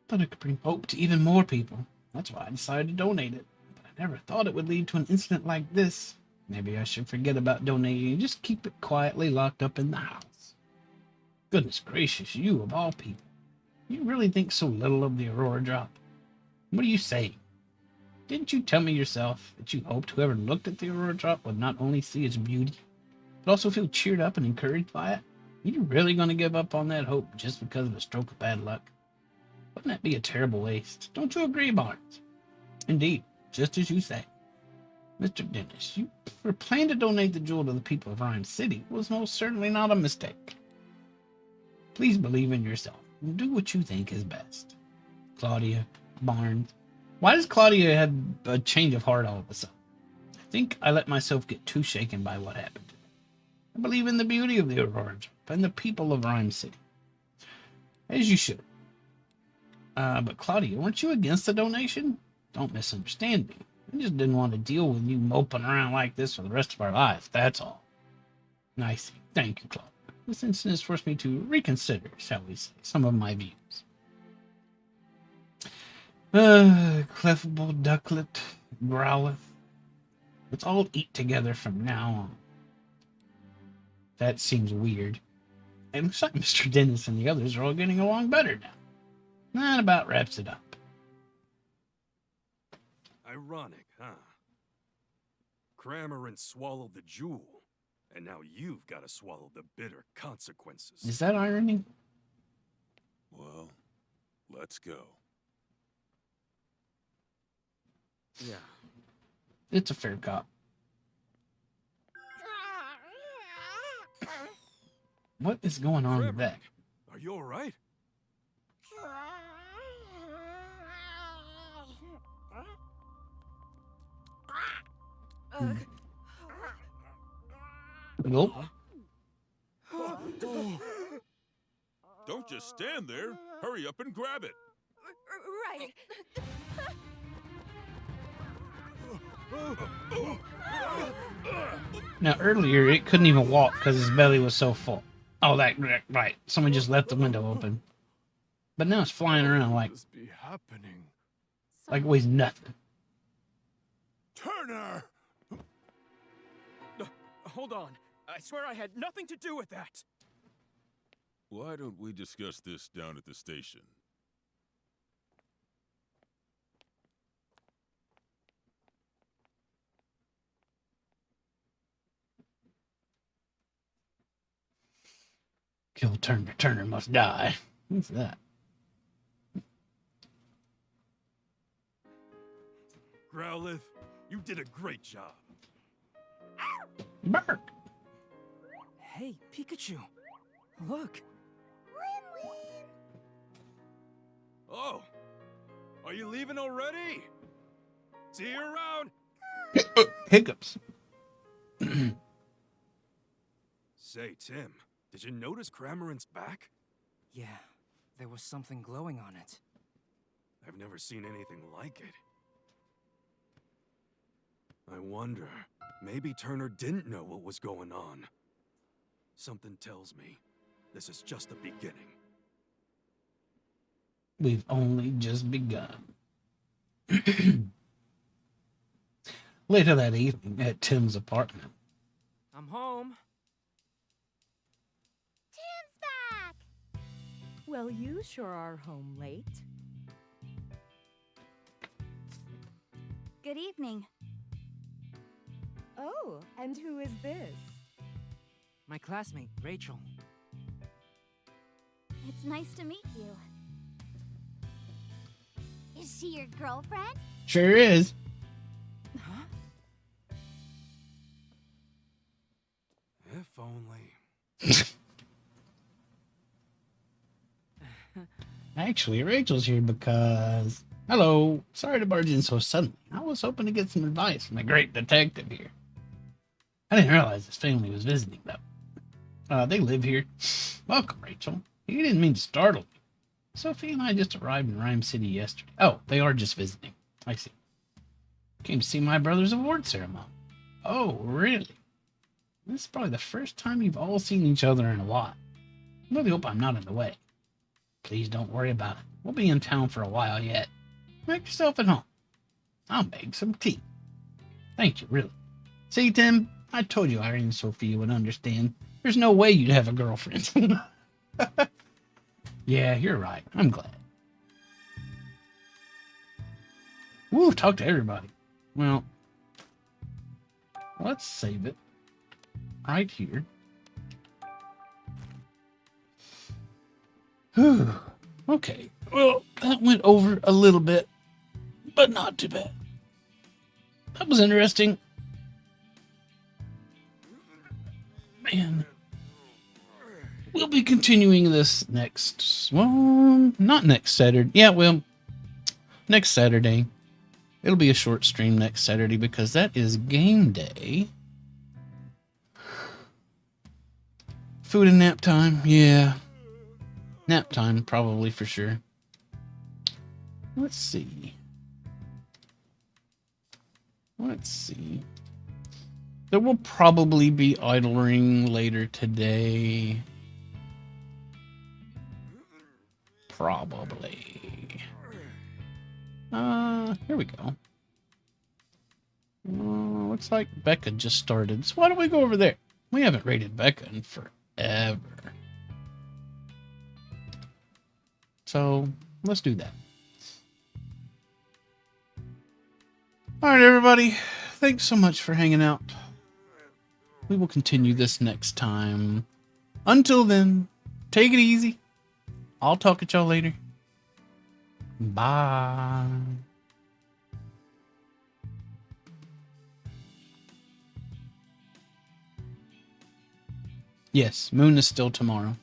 Thought it could bring hope to even more people. That's why I decided to donate it. But I never thought it would lead to an incident like this. Maybe I should forget about donating and just keep it quietly locked up in the house. Goodness gracious, you of all people. You really think so little of the Aurora Drop? What are you saying? Didn't you tell me yourself that you hoped whoever looked at the Aurora Drop would not only see its beauty, but also feel cheered up and encouraged by it? Are you really going to give up on that hope just because of a stroke of bad luck? Wouldn't that be a terrible waste? Don't you agree, Barnes? Indeed, just as you say. Mr. Dennis, your plan to donate the jewel to the people of Rhyme City was most certainly not a mistake. Please believe in yourself and do what you think is best. Claudia, Barnes. Why does Claudia have a change of heart all of a sudden? I think I let myself get too shaken by what happened. I believe in the beauty of the Aurora Drop and the people of Rhyme City. As you should. But Claudia, weren't you against the donation? Don't misunderstand me. I just didn't want to deal with you moping around like this for the rest of our lives, that's all. I see. Thank you, Claudia. This incident has forced me to reconsider, shall we say, some of my views. Clefable, Ducklet, Growlith. Let's all eat together from now on. That seems weird. It looks like Mr. Dennis and the others are all getting along better now. That about wraps it up.
Ironic, huh? Cramorant swallowed the jewel, and now you've got to swallow the bitter consequences.
Is that irony?
Well, let's go.
Yeah.
It's a fair cop. What is going on with that?
Are you all right?
Nope.
Don't just stand there. Hurry up and grab it.
Right.
Now, earlier, it couldn't even walk because his belly was so full. Oh, right. Someone just left the window open. But now it's flying around like it weighs nothing.
Turner!
Hold on. I swear I had nothing to do with that.
Why don't we discuss this down at the station?
Kill Turner, Turner must die. What's that?
Growlithe, you did a great job.
Bark.
Hey, Pikachu. Look.
Oh, are you leaving already? See you around.
Hiccups.
Say, Tim, did you notice Cramorant's back?
Yeah, there was something glowing on it.
I've never seen anything like it. I wonder, maybe Turner didn't know what was going on. Something tells me this is just the beginning.
We've only just begun. Later that evening at Tim's apartment.
I'm home.
Tim's back!
Well, you sure are home late.
Good evening.
Oh, and who is this?
My classmate, Rachel.
It's nice to meet you.
Is she your girlfriend?
Sure is.
Huh?
If only.
Actually, Rachel's here because... Hello. Sorry to barge in so suddenly. I was hoping to get some advice from the great detective here. I didn't realize his family was visiting, though. They live here. Welcome, Rachel. You didn't mean to startle you. Sophie and I just arrived in Rhyme City yesterday. Oh, they are just visiting. I see. Came to see my brother's award ceremony. Oh, really? This is probably the first time you've all seen each other in a while. I really hope I'm not in the way. Please don't worry about it. We'll be in town for a while yet. Make yourself at home. I'll make some tea. Thank you, really. See, Tim, I told you Irene and Sophia would understand. There's no way you'd have a girlfriend. Yeah, you're right. I'm glad. Woo, talk to everybody. Well, let's save it right here. Whew. Okay, well, that went over a little bit, but not too bad. That was interesting. Man. We'll be continuing this next, well, not next Saturday. Yeah, well, next Saturday. It'll be a short stream next Saturday because that is game day. Food and nap time, yeah. Nap time, probably for sure. Let's see. There will probably be idling later today. Probably. Here we go. Looks like Becca just started. So why don't we go over there? We haven't rated Becca in forever. So let's do that. All right, everybody. Thanks so much for hanging out. We will continue this next time. Until then, take it easy. I'll talk at y'all later. Bye. Yes, moon is still tomorrow.